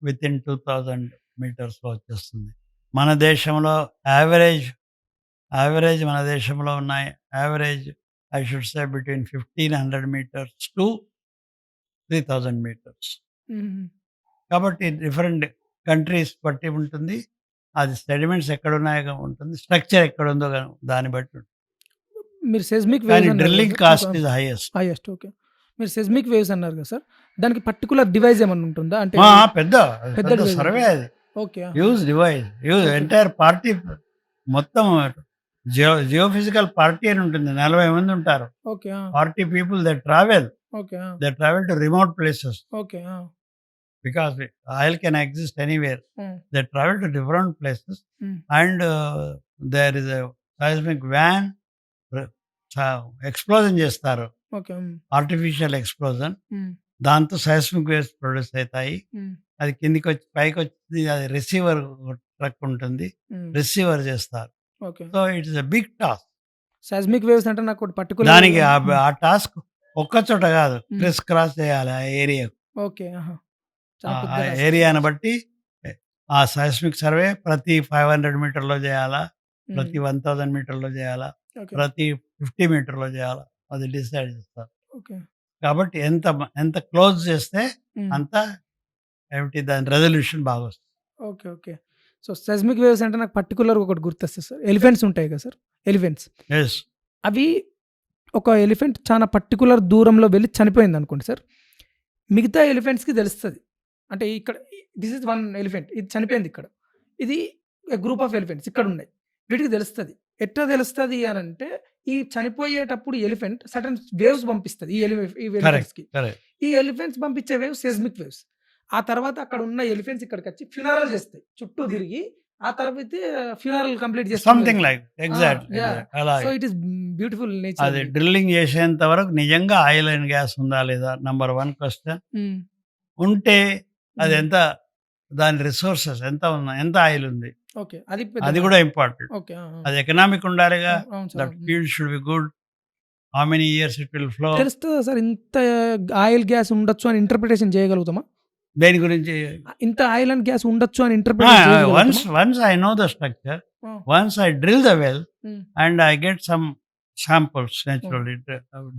వితిన్ 2000 మీటర్స్‌లో వచ్చేస్తుంది. మన దేశంలో యావరేజ్ మన దేశంలో ఉన్నాయి. Average I should say between 1500 meters to 3000 meters. హుహు. కాబట్టి డిఫరెంట్ కంట్రీస్ బట్టి ఉంటుంది. అది సెడిమెంట్స్ ఎక్కడున్నాయో ఉంటుంది. స్ట్రక్చర్ ఎక్కడుందో దాన్ని బట్టి ఉంటుంది. మీరు సెస్మిక్ కానీ వేవ్స్ అన్నారు డ్రిల్లింగ్ కదా cost sir? Is highest. Highest. Okay. మీరు సెస్మిక్ వేవ్స్ అన్నారు కదా సార్? దానికి పర్టిక్యులర్ డివైస్ ఏమన్నా ఉంటుందా? అంటే పెద్ద పెద్ద పెద్ద డివైస్ సర్వే ఉంటుందా? అది. Okay. Huge device, huge okay. Entire party మొత్తం జియోఫిజికల్ పార్టీ అని ఉంటుంది. 40 మంది ఉంటారు. Okay. 40 people they travel okay. To remote places okay. Because oil can exist anywhere. They travel to different places and there is a seismic van. Explosion చేస్తారు, okay. Artificial explosion. దాంతో seismic waves produce అవుతాయి. అది కిందికి వచ్చి పైకి వచ్చి అది receiver truck ఉంటుంది, రిసీవర్ చేస్తారు. Okay. So it's a big task. Seismic waves అంటే నాకు ఒకటి పర్టిక్యులర్ దానికి ఆ టాస్క్ ఒక్క చోట కాదు, క్రిస్ క్రాస్ చేయాలి ఆ ఏరియా. ఓకే. చాలా పెద్ద ఆ టాస్క్. ఏరియాని బట్టి ఆ సైస్మిక్ సర్వే ప్రతి 500 మీటర్లో చేయాలా, ప్రతి 1000 మీటర్లో చేయాలా, ఓకే. ప్రతి 50 మీటర్లో చేయాలా, అది డిసైడ్ చేస్తారు. ఓకే. కాబట్టి ఎంత క్లోజ్ చేస్తే అంత ఏమిటి దాని రెజల్యూషన్ బాగా వస్తుంది. Okay. Okay. So seismic waves అంటే నాకు పర్టిక్యులర్ ఒకటి గుర్తొస్తుంది సార్. ఎలిఫెంట్స్ ఉంటాయి కదా సార్? Elephants yes. అవి ఒక ఎలిఫెంట్ చాలా పర్టిక్యులర్ దూరంలో వెళ్ళి చనిపోయింది అనుకోండి సార్, మిగతా ఎలిఫెంట్స్కి తెలుస్తుంది. అంటే ఇక్కడ దిస్ ఇస్ వన్ ఎలిఫెంట్, ఇది చనిపోయింది ఇక్కడ, ఇది గ్రూప్ ఆఫ్ ఎలిఫెంట్స్ ఇక్కడ ఉన్నాయి, వీటికి తెలుస్తుంది. ఎట్లా తెలుస్తుంది అని అంటే ఈ చనిపోయేటప్పుడు ఎలిఫెంట్ సడన్ వేవ్స్ పంపిస్తుంది ఈ ఎలిఫెంట్స్కి. ఈ ఎలిఫెంట్స్ పంపించే వేవ్స్ సెస్మిక్ వేవ్స్. ఆ తర్వాత అక్కడ ఉన్న ఎలిఫెంట్స్ ఇక్కడికి వచ్చి ఫ్యూనరల్ చేస్తాయి, చుట్టూ తిరిగి ఆ తర్వాత ఫ్యూనరల్ కంప్లీట్ చేస్తాయి. సంథింగ్ లైక్ ఎగ్జాక్ట్లీ అలా. సో ఇట్ ఇస్ బ్యూటిఫుల్ అది నేచర్. డ్రిల్లింగ్ చేసేంత వరకు నిజంగా ఆయిల్ అండ్ గ్యాస్ ఉందా లేదా నంబర్ 1 క్వశ్చన్. ఉంటే అది ఎంత, దాని రిసోర్సెస్ ఎంత ఆయిల్ ఉంది, ఓకే. అది కూడా ఇంపార్టెంట్. ఓకే. అది ఎకనామిక్ ఉండాలిగా. అవును sir. That field should be good. How many years it will flow. తెలుస్తుందా సార్ ఇంత ఆయిల్ గ్యాస్ ఉండొచ్చు అని ఇంటర్ప్రిటేషన్ చేయగలుగుతామా? దేని గురించి? ఇంత ఆయిల్ అండ్ గ్యాస్ ఉండొచ్చు అని interpretation once I know the structure, once I drill the well and I get some samples naturally.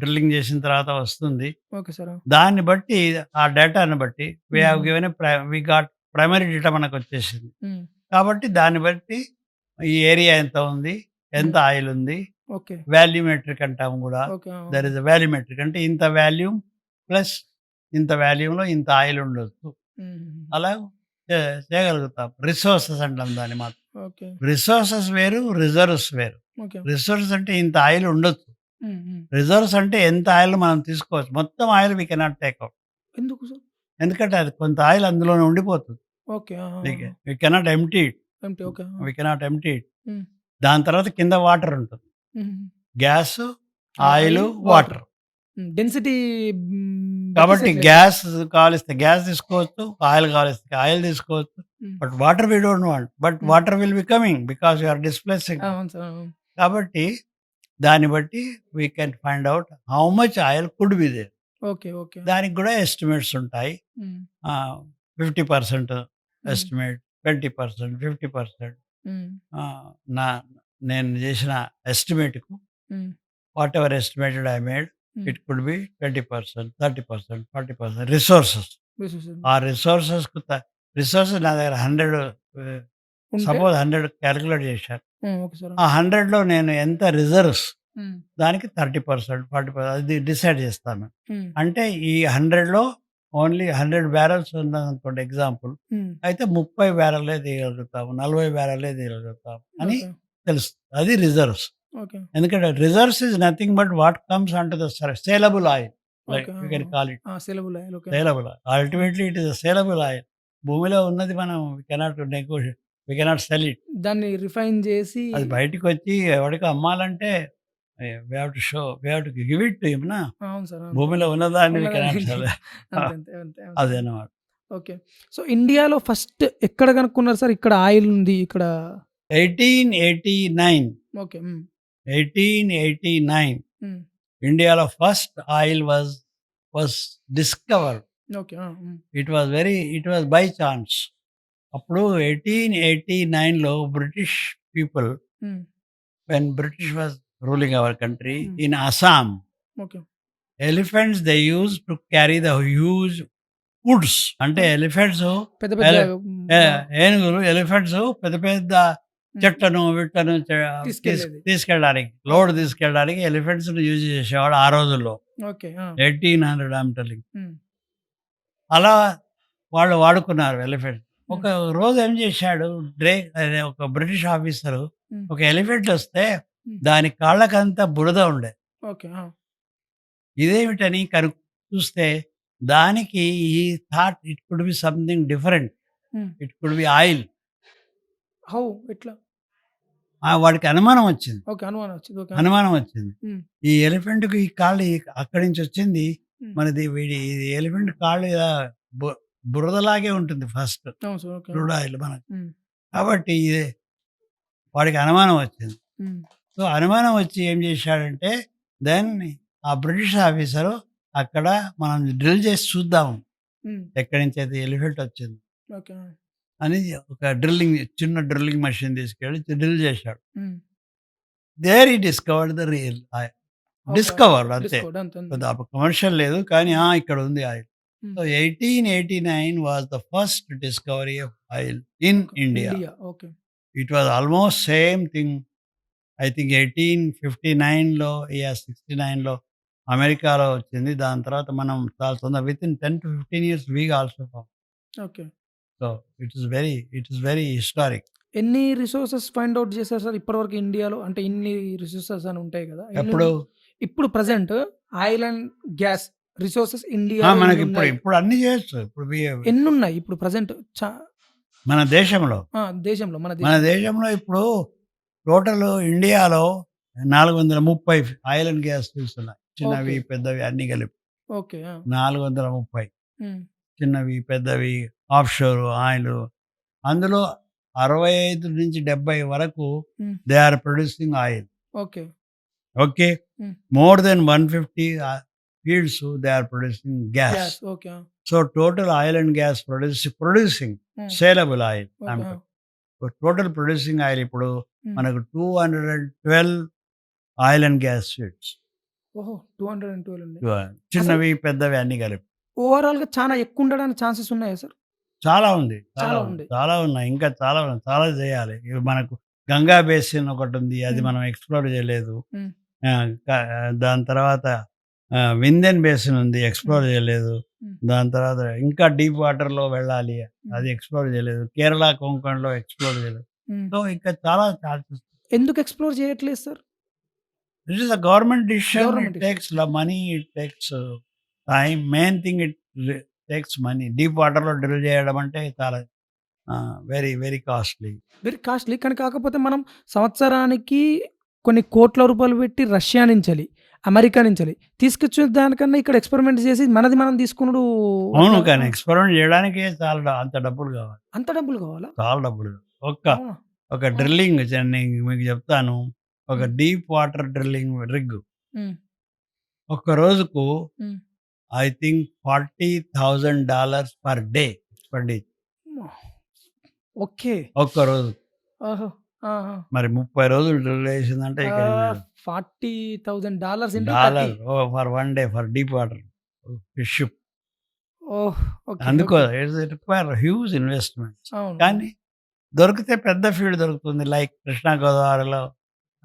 Drilling చేసిన తర్వాత వస్తుంది. Okay sir. దాన్ని బట్టి ఆ డేటాని బట్టి we have given we got primary data మనకు వచ్చేసింది. కాబట్టి దాన్ని బట్టి ఈ ఏరియా ఎంత ఉంది, ఎంత ఆయిల్ ఉంది, ఓకే. వాల్యూమెట్రిక్ అంటాము కూడా. ఓకే. దర్ ఇస్ వాల్యూమెట్రిక్ అంటే ఇంత వాల్యూమ్ ప్లస్ ఇంత వాల్యూమ్లో ఇంత ఆయిల్ ఉండొచ్చు, అలా చేయగలుగుతాం. రిసోర్సెస్ అంటాం దాన్ని మాత్రం. ఓకే. రిసోర్సెస్ వేరు, రిజర్వ్స్ వేరు. ఓకే. రిసోర్సెస్ అంటే ఇంత ఆయిల్ ఉండొచ్చు, రిజర్వ్స్ అంటే ఎంత ఆయిల్ మనం తీసుకోవచ్చు. మొత్తం oil we cannot take out. ఎందుకు సార్? ఎందుకంటే అది కొంత ఆయిల్ అందులోనే ఉండిపోతుంది. Okay. We cannot empty it. Okay. We cannot empty it. దాని తర్వాత కింద వాటర్ ఉంటుంది, గ్యాస్, ఆయిల్, వాటర్. డెన్సిటీ కాబట్టి గ్యాస్ కావాలిస్తే గ్యాస్ తీసుకోవచ్చు, ఆయిల్ కావాలిస్తే ఆయిల్ తీసుకోవచ్చు. But water we don't want, but water will be coming because you are displacing. కాబట్టి దాన్ని బట్టి we can find out how much oil could be there. Okay. Okay. దానికి కూడా ఎస్టిమేట్స్ ఉంటాయి. 50% ఎస్టిమేట్, 20%, 50%. నేను చేసిన ఎస్టిమేట్కు whatever estimated I made, it could be 20%, 30%, 40% resources. ఆ రిసోర్సెస్ నా దగ్గర 100, సపోజ్ 100 క్యాలిక్యులేట్ చేశాను. ఆ 100లో నేను ఎంత రిజర్వ్స్ దానికి 30%, 40% అది డిసైడ్ చేస్తాను. హ్మ్. అంటే ఈ 100లో ఓన్లీ 100 బ్యారెల్స్ ఉన్నదనుకోండి ఎగ్జాంపుల్. హ్మ్. అయితే 30 బ్యారెల్లే తీయగలుగుతాము. 40 బ్యారెల్లే తీయగలుగుతాము అని ఓకే. తెలుస్తుంది. అది రిజర్వ్స్. ఓకే. ఎందుకంటే reserves is nothing but what comes unto the saleable oil. Like okay. You can call it saleable oil. Okay. Saleable oil. Ultimately it is saleable oil. భూమిలో ఉన్నది మనం we cannot sell it. దాన్ని refine చేసి అది బయటికొచ్చి ఎవడికి అమ్మాలంటే we have to give it to him నా. అవును సార్. అవును. భూమిలో ఉన్నదాన్ని వి కెనాట్ ఉన్నదాన్ని సెల్. అంతే. అంతే. అంతే. అవును సార్. అదనమాట. ఓకే. సో, ఇండియాలో ఫస్ట్ ఎక్కడ కనుక్కున్నారు సార్? ఇక్కడ ఆయిల్ ఉంది. ఇక్కడ 1889, ఓకే. హ్మ్. 1889 హ్మ్. ఇండియాలో first oil was discovered. Okay. Hmm. It was by chance. అప్పుడు 1889లో British people hmm. When British was ruling our country Hmm. In Assam, okay. Elephants they use to carry the huge woods. అంటే elephants పెద్ద పెద్ద ఏనుగులు elephants పెద్ద పెద్ద చెట్లను విట్లను తీసుకెళ్ళేది. తీసుకెళ్ళడానికి లోడ్ తీసుకెళ్ళడానికి ఎలిఫెంట్స్ యూజ్ చేసేవాడు ఆ రోజుల్లో. ఓకే. 1800 I'm telling. హ్మ్. అలా వాళ్ళు వాడుకున్నారు ఎలిఫెంట్. ఒక రోజు ఏం చేశాడు అనే ఒక బ్రిటిష్ ఆఫీసరు హ్మ్. ఒక ఎలిఫెంట్ వస్తే హ్మ్. దాని కాళ్ళకంతా బురద ఉండే. ఓకే. ఇదేమిటని చూస్తే దానికి ఈ thought it could be something different. Hmm. It could be oil. How? ఎట్లా? వాడికి అనుమానం వచ్చింది. ఓకే. అనుమానం వచ్చింది. ఓకే. అనుమానం వచ్చింది. హ్మ్. ఈ ఎలిఫెంట్‌కి ఈ కాళ్ళు అక్కడి నుంచి వచ్చింది. హ్మ్. మనది ఇది ఎలిఫెంట్ కాళ్ళు ఇలా బు బురదలాగే ఉంటుంది ఫస్ట్. అవును సార్. ఓకే. క్రూడ్ ఆయిల్ మనకు. హ్మ్. కాబట్టి వాడికి అనుమానం వచ్చింది. హ్మ్. సో, అనుమానం వచ్చి ఏం చేశాడంటే దాన్ని ఆ బ్రిటిష్ ఆఫీసరు అక్కడ మనం డ్రిల్ చేసి చూద్దాం హ్మ్. ఎక్కడి నుంచి అయితే ఎలిఫెంట్ వచ్చింది ఓకే. అని ఒక చిన్న డ్రిల్లింగ్ మెషిన్ తీసుకెళ్ళి డ్రిల్ చేశాడు. హ్మ్. There he discovered the real oil. Discovered అంతే. డిస్కౌంట్ అంతే. పెద్ద కమర్షియల్ లేదు కానీ ఇక్కడ ఉంది oil. Hmm. So 1889 was the first discovery of oil in India. India. Okay. It was almost same thing. I think 1859లో 69లో అమెరికాలో వచ్చింది. దాని తర్వాత మనం చాలా తొందర within 10-15 years we also found. Okay. So it is very historic. ఎన్ని రిసోర్సెస్ ఫైండ్ ఔట్ చేశారు సార్ ఇప్పటివరకు ఇండియాలో? అంటే ఇన్ని రిసోర్సెస్ అని ఉంటాయి కదా! ఎప్పుడు ఇప్పుడు present oil and gas resources ఇండియాలో మనకి ఎన్నున్నాయి? ఇప్పుడు అన్ని చేయొచ్చు. ఇప్పుడు ఎన్నున్నాయి ఇప్పుడు ప్రెజెంట్ మన దేశంలో దేశంలో మన మన దేశం? దేశంలో ఇప్పుడు టోటల్ ఇండియాలో 430 ఆయిల్ అండ్ గ్యాస్ ఫీల్డ్స్ ఉన్నాయి. చిన్నవి ఓకే. పెద్దవి అన్నీ కలిపి ఓకే. 430. హ్మ్. చిన్నవి పెద్దవి ఆఫ్‌షోర్ ఆయిల్. అందులో 65-70 వరకు hmm. They are producing oil. Okay. Okay. Hmm. More than 150 fields they are producing gas. Gas. Okay. So total oil and gas producing hmm. Saleable oil. Okay. Total producing oil ఇప్పుడు హ్మ్. మనకు 212 oil and gas fields. ఓహో! 212 ఉంది. చిన్నవి పెద్దవి అన్నీ కలిపి. ఓవరాల్‌గా చాలా ఎక్కువ ఉండడానికి ఛాన్సెస్ ఉన్నాయా సార్? చాలా ఉంది. చాలా ఉంది. చాలా ఉన్నాయి. ఇంకా చాలా ఉన్నాయి. చాలా చేయాలి. ఇవి మనకు గంగా బేసిన్ ఒకటుంది. అది హ్మ్. మనం ఎక్స్‌ప్లోర్ చేయలేదు. హ్మ్. దాని తర్వాత వింధ్యన్ బేసిన్ ఉంది. ఎక్స్‌ప్లోర్ హ్మ్. చేయలేదు. హ్మ్. దాని తర్వాత ఇంకా డీప్ వాటర్‌లో వెళ్ళాలి. అది హ్మ్. ఎక్స్‌ప్లోర్ చేయలేదు. కేరళ కొంకణ్‌లో ఎక్స్‌ప్లోర్ చేయలేదు. హ్మ్. సో, ఇంకా చాలా ఛాన్సెస్. ఎందుకు ఎక్స్‌ప్లోర్ చేయట్లేదు sir? This is a government decision. Government it decision. Takes money. It takes time. Main thing it takes money. Deep వాటర్‌లో డ్రిల్ చేయడం అంటే చాలా very, very costly. Very costly. కానీ కాకపోతే మనం సంవత్సరానికి కొన్ని కోట్ల రూపాయలు పెట్టి రష్యా నుంచెలి, అమెరికా నుంచెలి తీసుకొచ్చే దానికన్నా ఇక్కడ ఎక్స్‌పెరిమెంట్ చేసి మనది మనం తీసుకునుడు అవును. అట్లా కానీ ఎక్స్‌పెరిమెంట్ చేయడానికే చాలా అంత డబ్బులు కావాలి. అంత డబ్బులు కావాలా? చాలా డబ్బులు. అవునా? ఒక ఆ! డ్రిల్లింగ్ నేను మీకు చెప్తాను. ఒక హ్మ్. డీప్ వాటర్ డ్రిల్లింగ్ రిగ్ హ్మ్. ఒక్క రోజుకు హ్మ్. I think $40,000 per day expenditure. అమ్మా! ఓకే. ఒక్క రోజు. ఓహో! ఆహా! మరి 30 రోజులు డ్రిల్ చేసిందంటే ఇక $40,000 into 30. Dollar for 1 day for deep water ship. Oh! Okay. అందుకో okay. It's require huge investments. అవును. కానీ దొరికితే పెద్ద ఫీల్డ్ దొరుకుతుంది. లైక్ కృష్ణా గోదావరిలో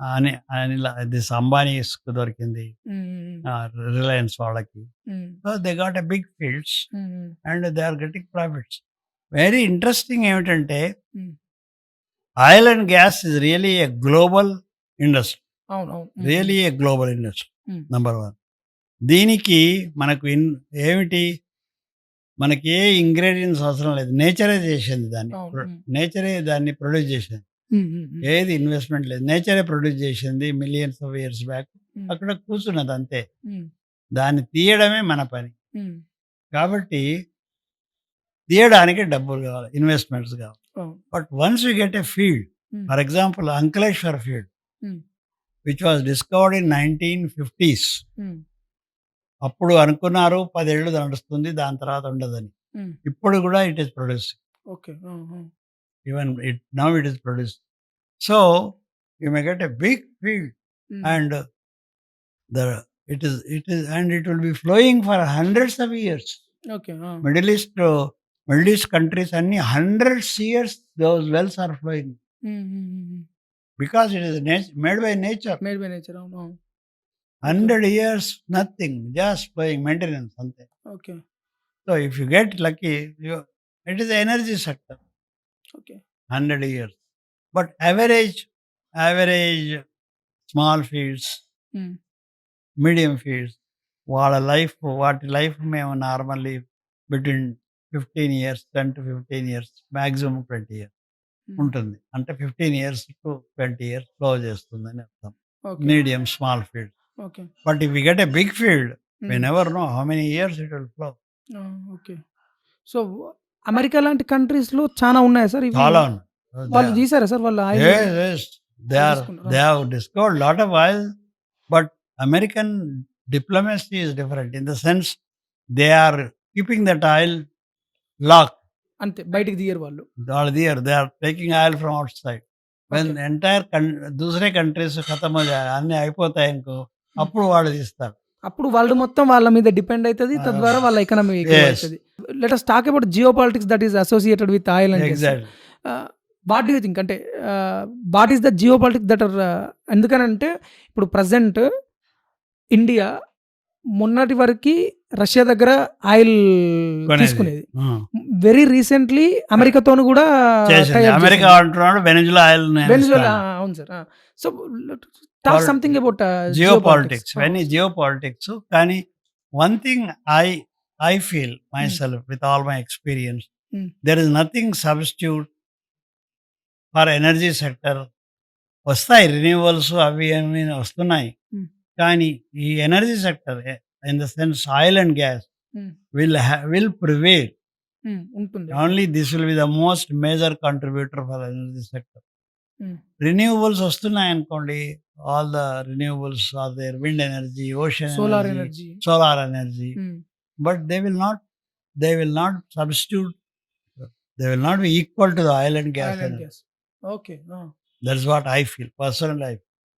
అని అనిల్ దిస్ అంబానీస్‌కి దొరికింది. హ్మ్. హ్మ్. రిలయన్స్ వాళ్ళకి. Hmm. So, they got a big fields hmm. And they are getting profits. Very interesting ఏమిటంటే hmm. Oil and gas is really a global industry. అవునవును. Really a global industry. Hmm. Number 1. దీనికి మనకు ఏమిటి మనకి ఏ ఇంగ్రీడియెంట్స్ అవసరం లేదు. నేచరే చేసింది దాన్ని. అవును. హ్మ్. నేచరే దాన్ని ప్రొడ్యూస్ చేసింది. హ్మ్. హ్మ్. ఏది ఇన్వెస్ట్‌మెంట్ లేదు. నేచరే ప్రొడ్యూస్ చేసింది మిలియన్స్ ఆఫ్ ఇయర్స్ బ్యాక్. హ్మ్. అక్కడ కూర్చున్నది అంతే. హ్మ్. దాన్ని తీయడమే మన పని. హ్మ్. కాబట్టి తీయడానికి డబ్బులు కావాలి. ఇన్వెస్ట్‌మెంట్స్ కావాలి. అవును. But once you get a field, హ్మ్. ఫర్ ఎగ్జాంపుల్ అంకలేశ్వర్ ఫీల్డ్ హ్మ్. Which was discovered in 1950s. హ్మ్. అప్పుడు అనుకున్నారు 10 ఏళ్ళు నడుస్తుంది. దాని తర్వాత ఉండదని. హ్మ్. ఇప్పుడు కూడా ఇట్ ఈస్ ప్రొడ్యూసింగ్. ఓకే. ఆ! Ah! Even now it is producing. So, you may get a big field hmm. And the it is and it will be flowing for hundreds of years. Okay. Ah! Middle East Middle east countries అన్నీ hundreds years those wells are flowing hmm. హ్మ్. Hmm. Because it is made by nature. Made by nature. అవును. అవును. Okay. 100 years nothing just flowing maintenance అంతే. Okay. So if you get lucky it is energy sector okay. 100 years. But average small fields, hmm. Medium fields వాటి life మేము normally between 15 years 10-15 years maximum 20 years హ్మ్. ఉంటుంది. అంటే 15 years to 20 years flow చేస్తుందని అర్థం. Okay. Medium small field. Okay. But if you get a big field we hmm. Never know how many years it will flow. Ah! Okay. So, America లాంటి కంట్రీస్‌లో చానా ఉన్నాయా sir ఇవి? చాలా ఉన్నాయి. వాళ్ళు తీసారా సార్ వాళ్ళు ఆయిల్ yes, yes. ఆయిల్ తీసుకున్నారా? They have discovered lot of oil, but American diplomacy is different in the sense they are keeping that oil locked. అంతే బయటికి తీయరు వాళ్ళు. They are taking oil from outside. When okay. entire दूसरे कंट्रीస్ ఖతం అన్నీ అయిపోతాయనుకో హ్మ్. అప్పుడు వాళ్ళు తీస్తారు. అప్పుడు వరల్డ్ మొత్తం వాళ్ళ మీద డిపెండ్ అయితది. తద్వారా వాళ్ళ ఎకానమీ గ్రో Yes, అయితది. Let us talk about geopolitics that is associated with oil and gas. exactly. What do you think అంటే what is the geopolitics that are ఎందుకనంటే ఇప్పుడు ప్రెజెంట్ ఇండియా మొన్నటి వరకి Russia దగ్గర oil కొనేది. తీసుకునేది. ఆ. వెరీ రీసెంట్‌లీ అమెరికాతోను కూడా చేసింది. టై అప్ అమెరికా చేసింది. అంటున్నాడు వెనెజులా ఆయిల్ వెనిజులా అవును sir. So talk something about geo geopolitics. Politics ఇవన్నీ జియో పాలిటిక్స్. కానీ one thing I feel my hmm. Self with all my experience hmm. There is nothing substitute for energy sector. వస్తాయి renewals అవి అవి వస్తున్నాయి. హ్మ్. కానీ ఈ energy sector in the sense oil and gas hmm. Will prevail. Hmm. ఉంటుంది. Only this will be the most major contributor for energy sector. Hmm. Renewables వస్తున్నాయనుకోండి. All the renewables are there. Wind energy, ocean solar energy, energy. Solar energy. Hmm. But they will not substitute. They will not be equal to the oil and gas oil and energy. Gas. Okay. ఆ! That is what I feel. Personal I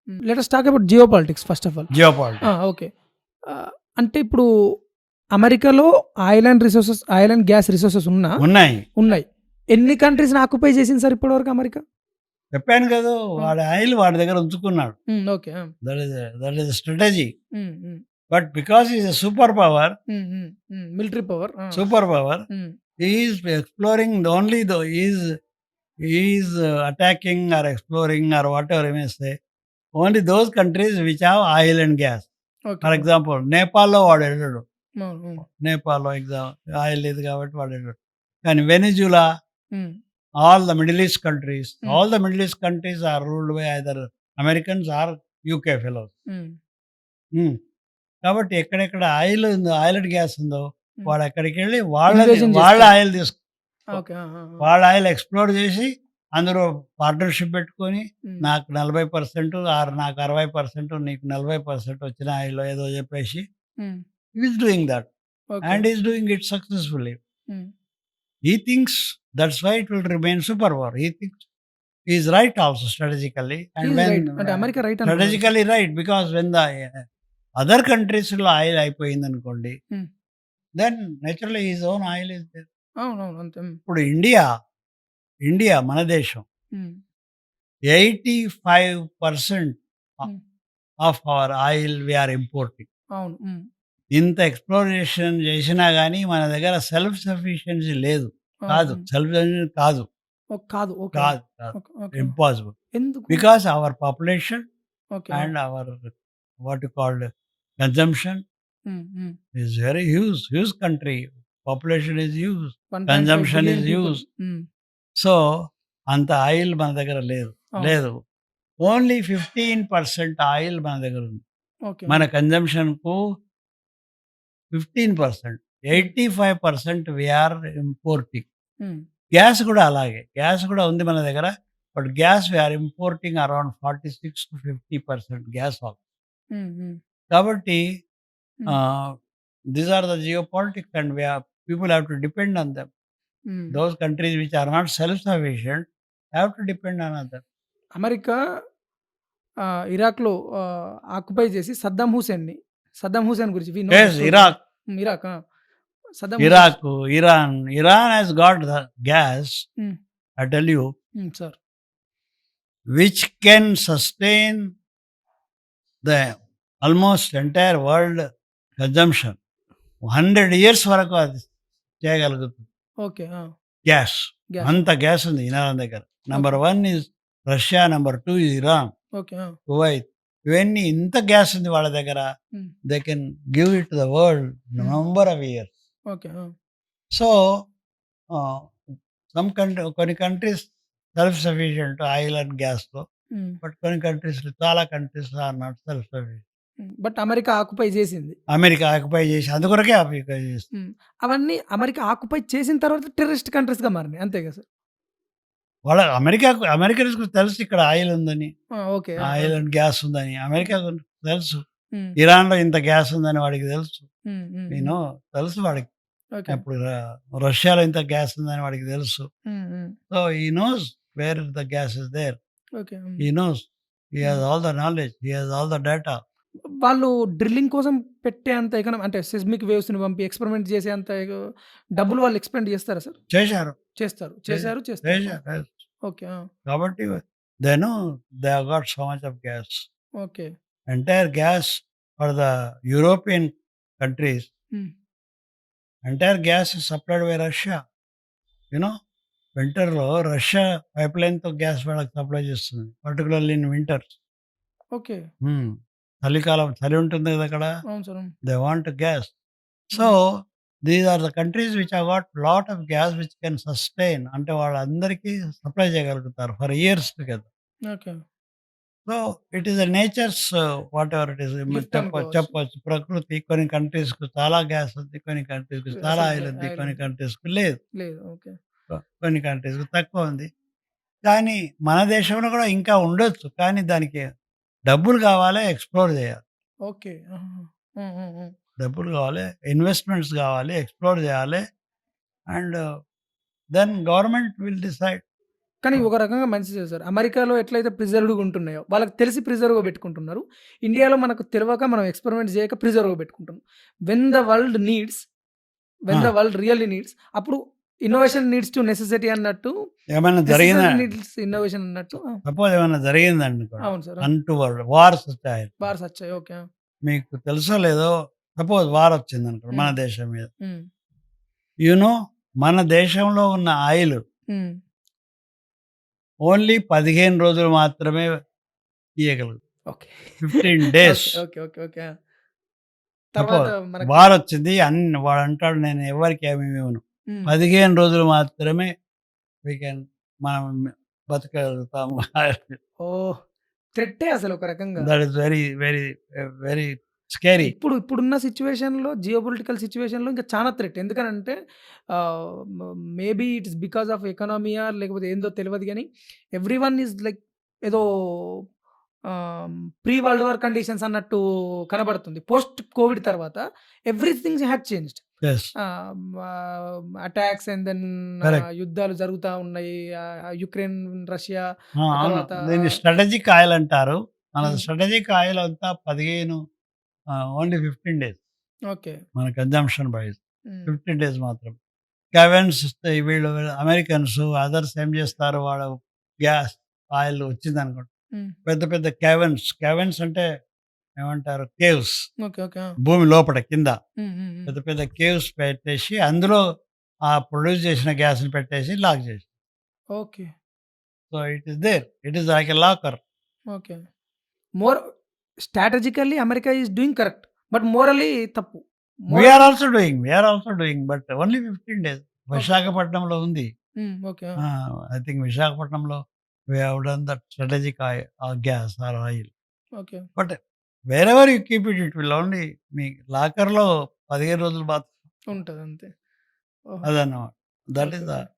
let us talk about geopolitics first of all. Geopolitics. Okay. అంటే ఇప్పుడు అమెరికాలో oil and gas resources ఉన్నాయి. ఉన్నాయి. ఎన్ని కంట్రీస్‌ని occupy చేసింది sir ఇప్పటివరకు America? చెప్పాను కదా! వాడి ఆయిల్ వాడి దగ్గర ఉంచుకున్నాడు. హ్మ్. ఓకే. ఆ! That is strategy. హ్మ్. హ్మ్. But because he is a super power, హ్మ్. హ్మ్. హ్మ్. Military power. ఆ! హ్మ్. He is exploring he is attacking or exploring or whatever you may say only those countries which have oil and gas. Okay. For example నేపాల్‌లో వాడు వెళ్ళడు. అవును. హ్మ్. నేపాల్‌లో ఆయిల్ లేదు కాబట్టి వాడు వెళ్ళడు. కానీ Venezuela, hmm. All the middle east countries, hmm. All the middle east countries are ruled by either Americans or UK fellows. Hmm. హ్మ్. కాబట్టి ఎక్కడెక్కడ ఆయిల్ అండ్ గ్యాస్ ఉందో హ్మ్. వాడు అక్కడికెళ్ళి ఇన్వేషన్ వాళ్ళ చేస్తాడు. Oil okay. ఆ! ఆ! ఆ! వాళ్ళ ఆయిల్ ఎక్స్‌ప్లోర్ చేసి అందులో పార్ట్నర్‌షిప్ పెట్టుకొని హ్మ్. నాకు 40% ఆర్ నాకు 60% నీకు 40% వచ్చిన ఆయిల్ ఏదో చెప్పేసి hmm. He is doing that okay. And he is doing it successfully. Hmm. He thinks that's why it will remain super power. He thinks he is right also strategically he and is when right. అంటే America right అనుకున్నారు sir? Strategically right because when the other కంట్రీస్‌లో oil అయిపోయిందనుకోండి hmm. Then naturally his own oil is there. అవునవును. అంతే. హ్మ్. ఇప్పుడు India మన దేశం hmm. 85% hmm. Of our oil we are importing. అవును. హ్మ్. ఇంత ఎక్స్‌ప్లోరేషన్ చేసినా గానీ మన దగ్గర సెల్ఫ్ సఫిషియన్సీ లేదు. అవును. కాదు. హ్మ్. సెల్ఫ్ సఫిషియన్సీ కాదు. ఓహ్! కాదు. ఓకే. కాదు. కాదు. ఓకే. ఓకే. ఇంపాసిబుల్. ఎందుకు? Because our population okay. And hour what you called consumption హ్మ్. హ్మ్. Is very huge. Huge country. Population is huge. 1.5 consumption billion is people. Huge. హ్మ్. సో, అంత ఆయిల్ మన దగ్గర లేదు. అవును. లేదు. ఓన్లీ 15% ఆయిల్ మన దగ్గరుంది. ఓకే. మన కన్జంప్షన్‌కు 15%. Hmm. 85% we are importing. Hmm. Gas గూడా అలాగే. గ్యాస్ గూడా ఉంది మన దగ్గర. But gas we are importing around 46-50% gas all. Hmm. హ్మ్. కాబట్టి hmm. These are the geopolitics and we have people have to depend on them. Hmm. Those countries which are not self-sufficient have to depend on others. America ఇరాక్‌లో occupy చేసి Saddam Hussein గురించి we know the Yes, story. Iraq, Iraq. Saddam Hussein. Iraq, Iran. Iran has got the gas, హ్మ్. I tell you, హ్మ్. Sir. which can sustain the almost entire world consumption. 100 years వరకు అది చేయగలుగుతుంది. Okay. ఆ! Gas. Gas. అంత gas ఉంది Iran దగ్గర. Number okay. 1 is Russia, number 2 is Iran, okay. ఆ! కువైత్. ఇవన్నీ ఇంత గ్యాస్ ఉంది వాళ్ళ దగ్గర. హ్మ్. They can give it to the world హ్మ్. number of years. ఓకే. ఆ! So, uh, కొన్ని countries self sufficient oil and గ్యాస్‌లో. హ్మ్. బట్ కొన్ని కంట్రీస్‌లో చాలా countries are not self sufficient. Hmm. But America occupy చేసింది. అమెరికా ఆక్యుపై చేసి అందుకొరకే ఆక్యుపై చేసింది. హ్మ్. అవన్నీ అమెరికా ఆక్యుపై చేసిన తర్వాత టెర్రరిస్ట్ కంట్రీస్‌గా మారినాయి. అంతే కదా సార్? అమెరికన్స్‌కి తెలుసు ఇక్కడ ఆయిల్ ఉందని. ఆ! ఓకే. ఆ! ఆ! ఆయిల్ అండ్ గ్యాస్ ఉందని. అమెరికాకు తెలుసు. హ్మ్. ఇరాన్‌లో ఇంత గ్యాస్ ఉందని వాడికి తెలుసు. హ్మ్. హ్మ్. యూ హ్మ్. నో తెలుసు వాడికి. ఓకే. ఇప్పుడు రష్యాలో ఇంత గ్యాస్ ఉందని వాడికి తెలుసు. Hmm. Hmm. So, he knows where the gas is there. Okay. Hmm. He knows. He hmm. Has all the knowledge. He has all the data. వాళ్ళు డ్రిల్లింగ్ కోసం పెట్టే అంత అంటే సెస్మిక్ వేవ్స్‌ని పంపి ఎక్స్‌పెరిమెంట్ చేసే అంత డబ్బులు వాళ్ళు ఎక్స్‌పెండ్ చేస్తారా సార్? చేశారు. చేస్తారు. చేశారు. చేస్తారు. చేశారు. yes. ఓకే. ఆ! కాబట్టి they know they have got so much of gas. Okay. Entire gas for the European countries, hmm. Entire gas is supplied by Russia. You know వింటర్‌లో రష్యా పైప్‌లైన్‌తో గ్యాస్ వాళ్ళకి సప్లై చేస్తుంది. Particularly in winters. Okay. Hmm. చలికాలం చలి ఉంటుంది కదా అక్కడ. అవును సార్. అవును. They want gas. So, hmm. These are the countries which have got lot of gas which can sustain అంటే వాళ్ళందరికీ సప్లై చేయగలుగుతారు for years together. Okay. So, it is a nature's whatever it is gift అనుకోవచ్చు. చెప్పొచ్చు. ప్రకృతి కొన్ని కంట్రీస్‌కి చాలా gas ఉంది. కొన్ని కంట్రీస్‌కి చాలా అసలు ఆయిల్ ఉంది. ఆయిల్ కొన్ని ఉంది. కంట్రీస్‌కి లేదు. లేదు. ఓకే. కొన్ని కంట్రీస్‌కి తక్కువ ఉంది. కానీ మన దేశంలో కూడా ఇంకా ఉండొచ్చు. కానీ దానికి డబ్బులు కావాలి, ఎక్స్‌ప్లోర్ చేయాలి. ఓకే. ఆహాహా! హ్మ్. హ్మ్. హ్మ్. డబ్బులు కావాలి, ఇన్వెస్ట్‌మెంట్స్ కావాలి, ఎక్స్‌ప్లోర్ చేయాలి. And then government will decide. కానీ ఒక రకంగా మంచిదే సార్. అమెరికాలో ఎట్లయితే ప్రిజర్వ్డ్‌గా ఉంటున్నాయో, వాళ్ళకి తెలిసి ప్రిజర్వ్‌గా పెట్టుకుంటున్నారు. ఇండియాలో మనకు తెలవక మనం ఎక్స్‌పెరిమెంట్ చేయక ప్రిజర్వ్‌గా పెట్టుకుంటున్నాం. When the world needs when the ఆ! వరల్డ్ రియల్లీ నీడ్స్ అప్పుడు ఇన్నోవేషన్ నీడ్స్ టు నెసెసిటీ అన్నట్టు, ఏమైనా జరిగిందా? నెసెసిటీ నీడ్స్ ఇన్నోవేషన్ అన్నట్టు. ఆ! సపోజ్ ఏమైనా జరిగిందనుకోండి. అవును సార్. ఆ! అన్‌టువర్డ్ వార్స్ వచ్చాయి. బార్స్ వచ్చాయి. ఓకే. ఆ! మీకు తెలుసో లేదో సపోజ్ వార్ వచ్చిందనుకోండి మన హ్మ్. దేశం మీద. హ్మ్. యూ నో మన దేశంలో ఉన్న ఆయిల్ హ్మ్. ఓన్లీ 15 రోజులు మాత్రమే ఇయ్యగలదు. Okay. 15 days. Okay. Okay. Okay. Okay. ఆ! తర్వాత సపోజ్ మనకి వార్ వచ్చింది వాడంటాడు నేను ఎవరికీ ఏమి ఇవ్వను. హ్మ్. 15 రోజులు మాత్రమే వి కెన్ మనం బతకగలుగుతాము. ఓహ్! థ్రెట్టే అసలు ఒక రకంగా. That is very, very, very scary. ఇప్పుడున్న సిట్యుయేషన్‌లో జియోపొలిటికల్ సిట్యుయేషన్‌లో ఇంకా చానా థ్రెట్. ఎందుకనంటే మేబీ ఇట్స్ బికాస్ ఆఫ్ ఎకానమీయా లేకపోతే ఏందో తెలవదు గానీ ఎవ్రీవన్ ఈస్ లైక్ ఏదో ప్రీ వరల్డ్ వార్ కండిషన్స్ అన్నట్టు కనబడుతుంది. పోస్ట్ కోవిడ్ తర్వాత everything had changed. Yes. Attacks and then correct. యుద్ధాలు జరుగుతా ఉన్నాయి. యుక్రెయిన్, రష్యా ఆ అవును. తర్వాత దీన్ని స్ట్రాటజిక్ ఆయిల్ అంటారు. మనది హ్మ్. స్ట్రాటజిక్ ఆయిల్ అంతా 15 ఓన్లీ 15 డేస్. ఓకే. మన కన్జంప్షన్ ప్రైస్ హ్మ్. 15 డేస్ మాత్రమే. గవర్నమెంట్స్ వీళ్ళు అమెరికన్స్ అదర్స్ ఏం చేస్తారు? వాడు గ్యాస్, ఆయిల్ వచ్చిందనుకోండి. హ్మ్. పెద్ద పెద్ద క్యావెన్స్ అంటే ఏమంటారు? కేవ్స్. ఓకే. ఓకే. ఆ! భూమి లోపట కింద హ్మ్. హ్మ్. హ్మ్. పెద్ద పెద్ద కేవ్స్ పెట్టేసి అందులో ఆ ప్రొడ్యూస్ చేసిన గ్యాస్‌ని పెట్టేసి లాక్ చేసి. Okay. So, it is there. It is like a locker. Okay. More strategically America is doing correct. But morally తప్పు. We moral are also doing. But only 15 days. Okay. విశాఖపట్నంలో ఉంది. ఓకే. ఆ! ఆ! I think విశాఖపట్నంలో we have done that strategic gas or oil. Okay. But wherever you keep it, it will only మీ లాకర్‌లో 15 రోజులు ఉంటది అంతే. ఓహో! అదన్నమాట. That okay. Is the okay.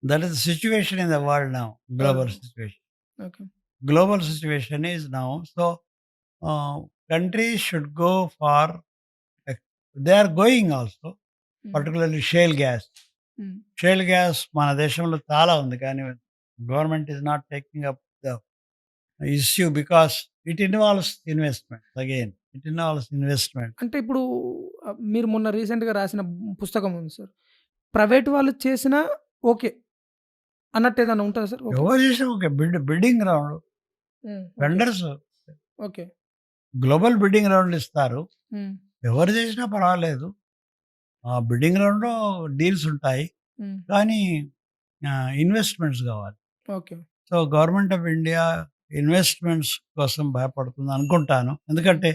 That is the situation in the world now. Global world situation. Okay. Global situation is now. So, countries should go for, they are going also, హ్మ్. particularly shale gas. హ్మ్. Shale gas మన దేశంలో చాలా ఉంది. కానీ government is not taking up the issue because it involves investment again. It involves investment. అంటే ఇప్పుడు మీరు మొన్న రీసెంట్‌గా రాసిన పుస్తకం ఉంది సార్. ప్రైవేట్ వాళ్ళు చేసినా ఓకే. అన్నట్టు ఏదైనా ఉంటదా సార్? ఓకే. ఎవరు చేసినా okay. Bidding round okay. Vendors okay. Global bidding రౌండ్‌లు ఇస్తారు. హ్మ్. ఎవరు చేసినా పర్వాలేదు. ఆ బిడ్డింగ్ రౌండ్‌లో డీల్స్ ఉంటాయి. హ్మ్. కానీ ఇన్వెస్ట్‌మెంట్స్ కావాలి. Okay. So, government of India investments కోసం భయపడుతుంది అనుకుంటాను. హ్మ్. ఎందుకంటే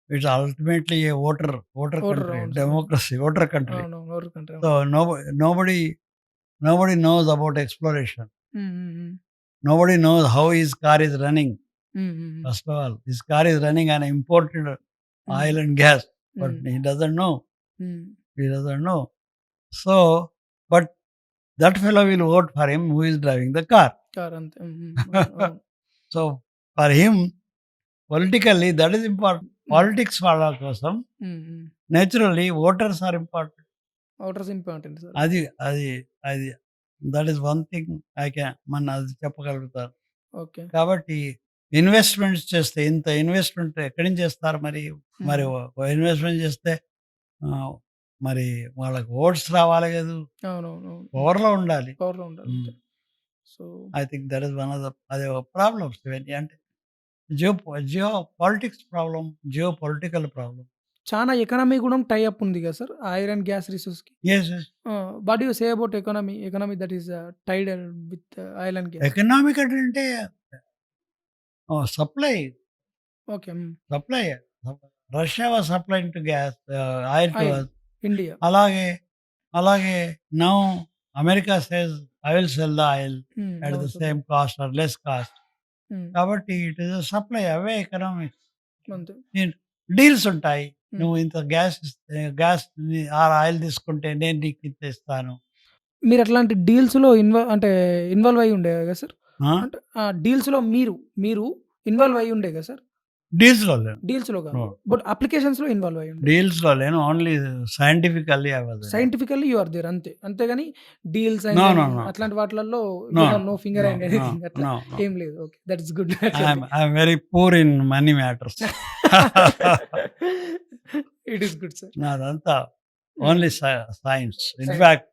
it's ultimately A voter voter country, అవును సార్. Democracy, voter country. అవునవును. ఓటర్ కంట్రీ సో, అవును. Nobody nobody knows about exploration. హ్మ్. హ్మ్. హ్మ్. Nobody knows how his car is running. హ్మ్. హ్మ్. హ్మ్. First of all, his car is running on imported హ్మ్. oil and gas, but హ్మ్. he doesn't know. హ్మ్. He doesn't know. So, but that fellow will vote for him who is driving the car. Car అంతే. హ్మ్. హ్మ్. అవును. అవును. So, for him, politically, that is important. హ్మ్. Politics వాళ్ళ కోసం హ్మ్. హ్మ్. naturally voters are important. Voters important sir. అది అది అది దట్ ఈస్ వన్ థింగ్ అది చెప్పగలుగుతాను. ఓకే. కాబట్టి ఇన్వెస్ట్‌మెంట్స్ చేస్తే ఇంత ఇన్వెస్ట్‌మెంట్ ఎక్కడి నుంచి చేస్తారు మరి? మరి హ్మ్. ఇన్వెస్ట్‌మెంట్ చేస్తే ఆహ్, మరి వాళ్ళకి ఓట్స్ రావాలి గదు. అవునవునవును. హ్మ్. పవర్‌లో ఉండాలి. పవర్‌లో ఉండాలి హ్మ్. అంతే. So, I think that is one of the అది ఒక ప్రాబ్లమ్స్ ఇవన్నీ. అంటే geo geopolitics problem, geopolitical problem. చానా ఎకానమీ గూడా టై అప్ ఉంది గదా సార్! ఐరన్ అండ్ గ్యాస్ రిసోర్స్‌కి. Yes. Yes. What do you say about economy? Economy that is tied with oil and gas. Economic అంటే supply, okay. Hmm. Supply. Russia was supplying to oil to oil. Us. India. అలాగే, అలాగే now America says I will sell the oil hmm. At the అవును sir. Same cost or less cost. Hmm. కాబట్టి it is a supply అవే economics. అంతే. Deals ఉంటాయి. హ్మ్. నువ్వు ఇంత గ్యాస్ ఆయిల్ తీసుకుంటే నేను నీకు ఇంత ఇస్తాను. మీరట్లాంటి డీల్స్‌లో అంటే ఇన్వాల్వ్ అయ్యి ఉండే గదా సార్? ఆ! అంటే డీల్స్‌లో మీరు ఇన్వాల్వ్ అయ్యి ఉండే గదా సార్? డీల్స్‌లో లేను. డీల్స్‌లో నో. గాదు. బట్ అప్లికేషన్స్‌లో ఇన్వాల్వ్ అయ్యి ఉండే. డీల్స్‌లో లేను. Only scientifically I was there. Scientifically you are there అంతే. అంతేగాని deals no. And no. No. అట్లాంటి వాటిలల్లో no. You have no finger no. And no. Anything అట్లా నో. నో. ఏం లేదు. ఓకే. దట్ ఇస్ గుడ్ అట్లయితే. I am very poor in money matters. It is good sir. నాదంతా hmm. Only science. Science. In fact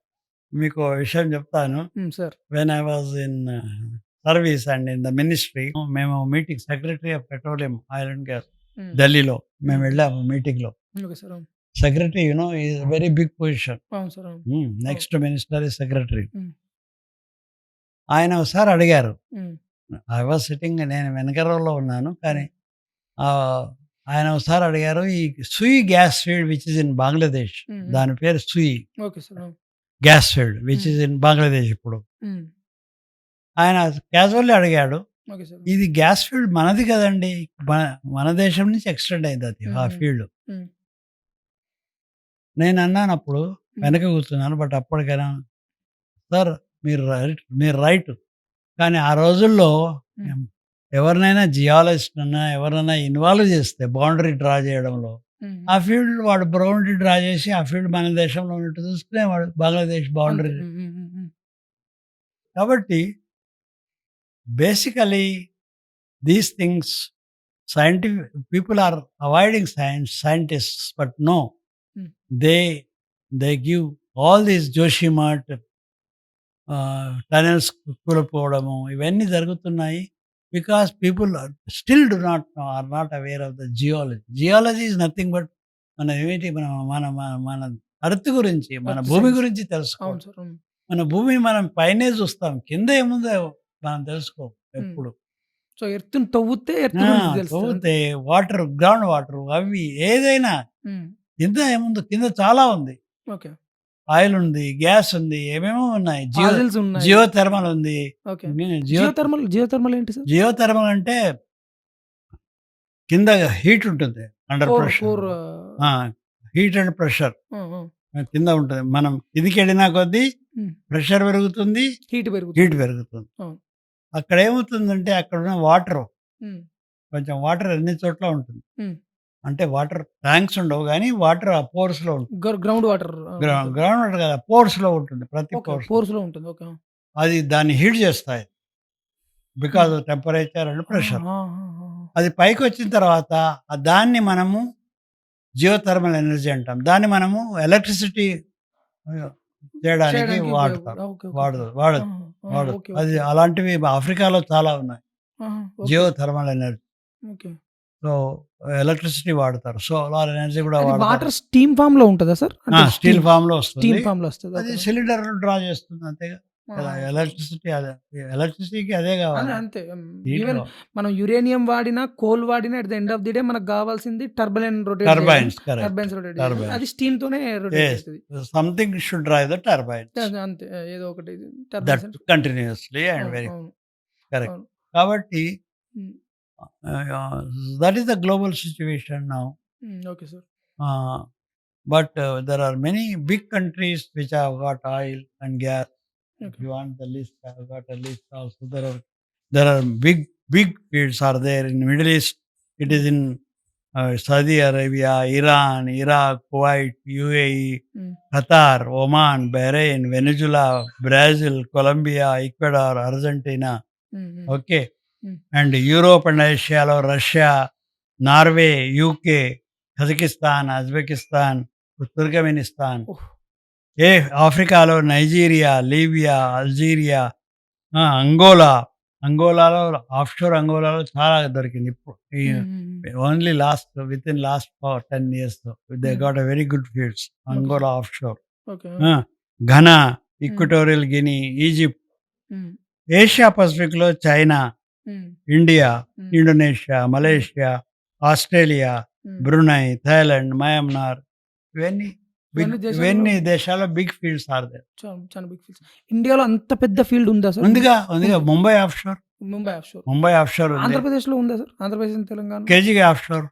మీకో విషయం చెప్తాను. Sir. When I was in service and in the ministry, మేము meeting secretary of petroleum oil and gas hmm. ఢిల్లీలో మేము హ్మ్. వెళ్ళాము మీటింగ్‌లో. Okay sir. అవును. Secretary is very big position. అవును సార్. అవును. అవును. Next minister is secretary. Hmm. ఆయన ఒకసారి అడిగారు. హ్మ్. ఐ వాస్ సిట్టింగ్, నేను వెనక రోలో ఉన్నాను. కానీ హ్మ్. ఆహ్, ఆయన ఒకసారి అడిగారు, ఈ Sui gas field which is in Bangladesh, hmm. దాని పేరు సూయి ఓకే సార్. అవును. Gas field which hmm. Is in Bangladesh ఇప్పుడు. హ్మ్. ఆయన క్యాజువల్లీ అడిగాడు, ఓకే సార్. ఇది గ్యాస్ ఫీల్డ్ మనది కదండీ! మన మన దేశం నుంచి ఎక్స్టెండ్ అయింది అది హ్మ్. ఆ హ్మ్. ఫీల్డ్. హ్మ్. నేనన్నానప్పుడు, హ్మ్. వెనక కూర్చున్నాను. బట్ అప్పటికైనా సార్ మీరు రైట్. కానీ ఆ రోజుల్లో హ్మ్. ఎం ఎవరినైనా జియాలజిస్ట్‌నన్నా ఎవరినైనా ఇన్వాల్వ్ చేస్తే బౌండరీ డ్రా చేయడంలో, హ్మ్. ఆ ఫీల్డ్ వాడు బౌండరీ డ్రా చేసి ఆ ఫీల్డ్ మన దేశంలో ఉన్నట్టు చూసుకునేవాడు. బంగ్లాదేశ్ అంతే. బౌండరీ. హ్మ్. హ్మ్. హ్మ్. హ్మ్. కాబట్టి basically these things people are avoiding scientists but no, hmm. They they give all these Joshimath tunnels కూలిపోవడము ఇవన్నీ జరుగుతున్నాయి. because people still do not know, are not aware of the geology. Geology is nothing but మన ఏమిటి మన మన మన- మన earth గురించి, మన Earth భూమి science. గురించి అవును తెలుసుకోవడం. సార్. మన భూమిని మనం పైనే చూస్తాం, కింద ఏముందో మనం తెలుసుకో ఎప్పుడు. సో ఎర్త్ని తవ్వుతే ఎర్త్ గురించి తెలుస్తుంది తవ్వుతే వాటర్, గ్రౌండ్ వాటర్, అవి ఏదైనా కింద ఏముందో, కింద చాలా ఉంది. ఓకే. ఆయిల్ ఉంది, గ్యాస్ ఉంది, ఏమేమో ఉన్నాయి. ఆయిల్స్ ఉన్నాయి. జియో థర్మల్ ఉంది. ఓకే. జియో జియోథర్మల్ ఏంటి సార్? జియో థర్మల్ అంటే కింద హీట్ ఉంటుంది, under pressure, heat and pressure కింద ఉంటుంది. మనం కిందికి వెళ్ళినా కొద్దీ ప్రెషర్ పెరుగుతుంది, హీట్ పెరుగుతుంది. హీట్ పెరుగుతుంది. అవును. అక్కడ ఏమవుతుందంటే అక్కడ ఉన్న వాటర్, కొంచెం వాటర్ అన్ని చోట్ల ఉంటుంది. అంటే వాటర్ ట్యాంక్స్ ఉండవు కానీ వాటర్ ఆ పోర్స్ లో ఉంటుంది. Ground water. గ్రౌండ్ వాటర్ కదా, పోర్స్ లో ఉంటుంది, ప్రతి పోర్స్. పోర్స్ లో ఉంటుంది. ఓకే. అది దాన్ని హీట్ చేస్తాయి because of temperature and pressure. అది పైకి వచ్చిన తర్వాత దాన్ని మనము జియోథర్మల్ ఎనర్జీ అంటాం. దాన్ని మనము ఎలక్ట్రిసిటీ చేయడానికి వాడదు. అది అలాంటివి ఆఫ్రికాలో చాలా ఉన్నాయి, జియోథర్మల్ ఎనర్జీ. సో ఎలక్ట్రిసిటీ వాడతారు. సోలార్ ఎనర్జీ కూడా వాడతారు. వాటర్ స్టీమ్ ఫామ్ లో ఉంటుందా సార్? స్టీల్ ఫామ్ లో వస్తుంది. స్టీమ్ ఫామ్ లో వస్తుంది. అది సిలిండర్ డ్రా చేస్తుంది అంతేగా. ఎలక్ట్రిసిటీకి అదే కావాలి. అంతే. ఈవెన్ మనం యురేనియం వాడినా, కోల్ వాడినా, at the end of the day మనకు కావాల్సింది టర్బైన్స్ రొటేట్. అది స్టీమ్ తోనే రొటేట్ చేస్తుంది. Something should drive the turbines. అంతే, ఏదో ఒకటి that continuously and very correct. కాబట్టి that is the global situation now. Okay sir. But there are many big countries which have got oil and gas. Okay. If you want the list, I have got a list also. There are big fields are there in Middle East. It is in Saudi Arabia, Iran, Iraq, Kuwait, UAE, Qatar, Oman, Bahrain, Venezuela, Brazil, Colombia, Ecuador, Argentina. Okay. And Europe and ఏషియాలో Russia, Norway, UK, Kazakhstan, Uzbekistan, Turkmenistan. ఆఫ్రికాలో Nigeria, Libya, Algeria, అంగోలాలో offshore అంగోలాలో చాలా దొరికింది. ఇప్పుడు only with in last 10 years they got a very good fields Angola offshore. Ghana, Equatorial Guinea, Egypt. Asia Pacific లో China, India, Indonesia, Malaysia, Australia, Brunei, Thailand, Myanmar, ఇవన్నీ దేశాల్లో big fields are there. చాలా big fields. ఇండియాలో అంత పెద్ద field ఉందా sir? ఉందిగా. Mumbai offshore ఉంది. ఆంధ్రప్రదేశ్ లో ఉందా sir? Andhra Pradesh, Telangana. KG offshore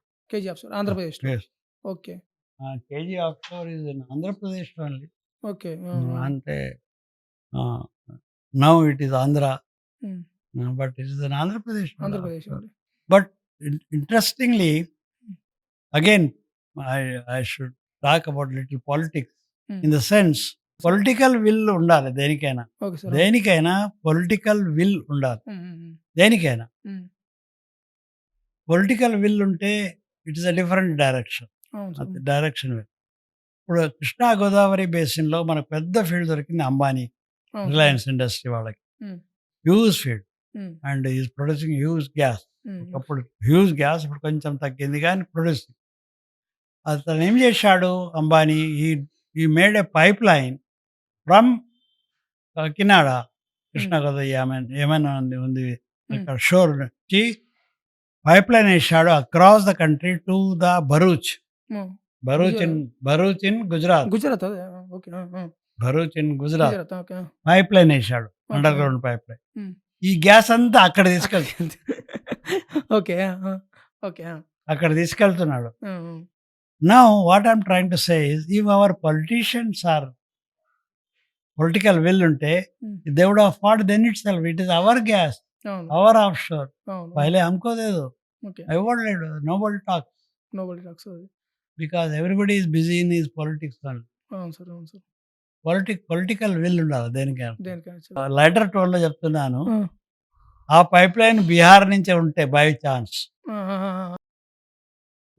Andhra Pradesh లో. Okay. KG offshore is in Andhra Pradesh only. Okay. అంటే now it is Andhra. But it is in Andhra Pradesh. But interestingly, again, I should talk about little politics in the sense, political will undali denikayina. Okay sir. Denikayina political will undali. Denikayina. Political will unte it is a different direction. Direction will. ఇప్పుడు Krishna Godavari basin లో మనకు పెద్ద field దొరికింది Ambani, Reliance Industry వాళ్ళకి. Huge field and is producing huge gas. అప్పుడు huge gas ఇప్పుడు కొంచెం తగ్గింది కానీ ప్రొడ్యూసింగ్. అతను ఏం చేశాడు అంబానీ, ఈ made a pipe line from Kakinada, Krishna Godavari ఏమైనా ఉంది అక్కడ షోర్ నుంచి పైప్ లైన్ వేసాడు across the country to the Bharuch in Gujarat. Bharuch in Gujarat pipe line వేసాడు, అండర్ గ్రౌండ్ పైప్ లైన్. ఈ గ్యాస్ అంతా అక్కడ తీసుకెళ్తుంది. అక్కడ తీసుకెళ్తున్నాడు. Now what I'm trying to say is, if our politicians are political will ఉంటే they would have fought then itself. It is our gas, hour offshore. పहले हमको दे दो. Nobody talks because everybody is busy in his politics only. Political will ఉండాలి దేనికైనా. Lighter tone లో చెప్తున్నాను, ఆ పైప్ లైన్ బీహార్ నుంచే ఉంటే బై ఛాన్స్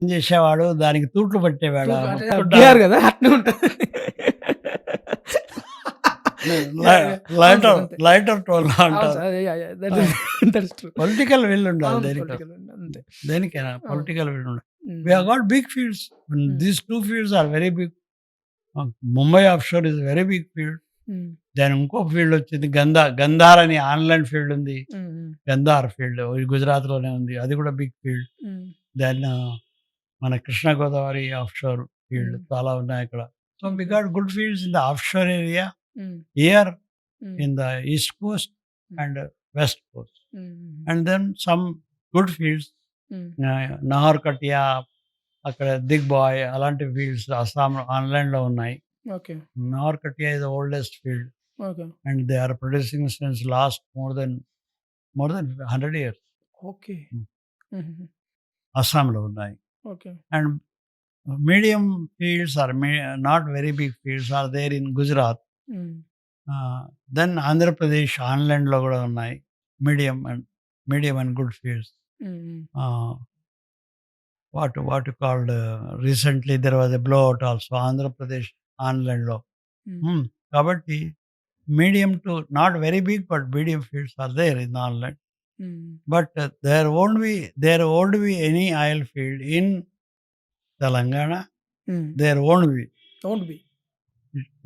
ఏం చేసేవాడు, దానికి తూట్లు పట్టేవాడు. లైటర్ అంతే. లైటర్ టోన్ అవును అంటారు. Sir. That is true. Political will ఉండాలి అవును. దేనికి పొలిటికల్ అంతే. దేనికైనా పొలిటికల్ విల్ ఉండాలి. హ్మ్. We have got big fields. These two fields are very big. Mumbai offshore is a very big field. హ్మ్. దాని ఇంకో ఫీల్డ్ వచ్చింది గంధార్ అని ఆన్లైన్ ఫీల్డ్ ఉంది. హ్మ్. హ్మ్. గంధార్ ఫీల్డ్ గుజరాత్‌లోనే ఉంది. అది కూడా బిగ్ ఫీల్డ్. హ్మ్. దెన్ మన కృష్ణా గోదావరి ఆఫ్‌షోర్ ఫీల్డ్ చాలా ఉన్నాయి అక్కడ. So we got good fields in the offshore area hmm. Here hmm. In the east coast and west coast. Hmm. And then some good fields hmm. Nahar Katiya అక్కడ దిగ్బాయ్ అలాంటి fields Assam ఆన్లైన్‌లో ఉన్నాయి. Okay. Nahar Katiya is the oldest field okay. And they are producing since last more than 100 years. Okay. హ్మ్. హుహుహు. అస్సాంలో ఉన్నాయి. Okay. And medium fields are not very big fields are there in Gujarat. హ్మ్. Then Andhra Pradesh ఆన్‌లైన్‌లో గూడా ఉన్నాయి. Medium and good fields. హ్మ్. Hmm. What you called recently there was a blowout also Andhra Pradesh ఆన్‌లైన్‌లో. హ్మ్. కాబట్టి medium to not very big but medium fields are there in online. Hmm. But there won't be any oil field in Telangana. హ్మ్. There won't be won't be.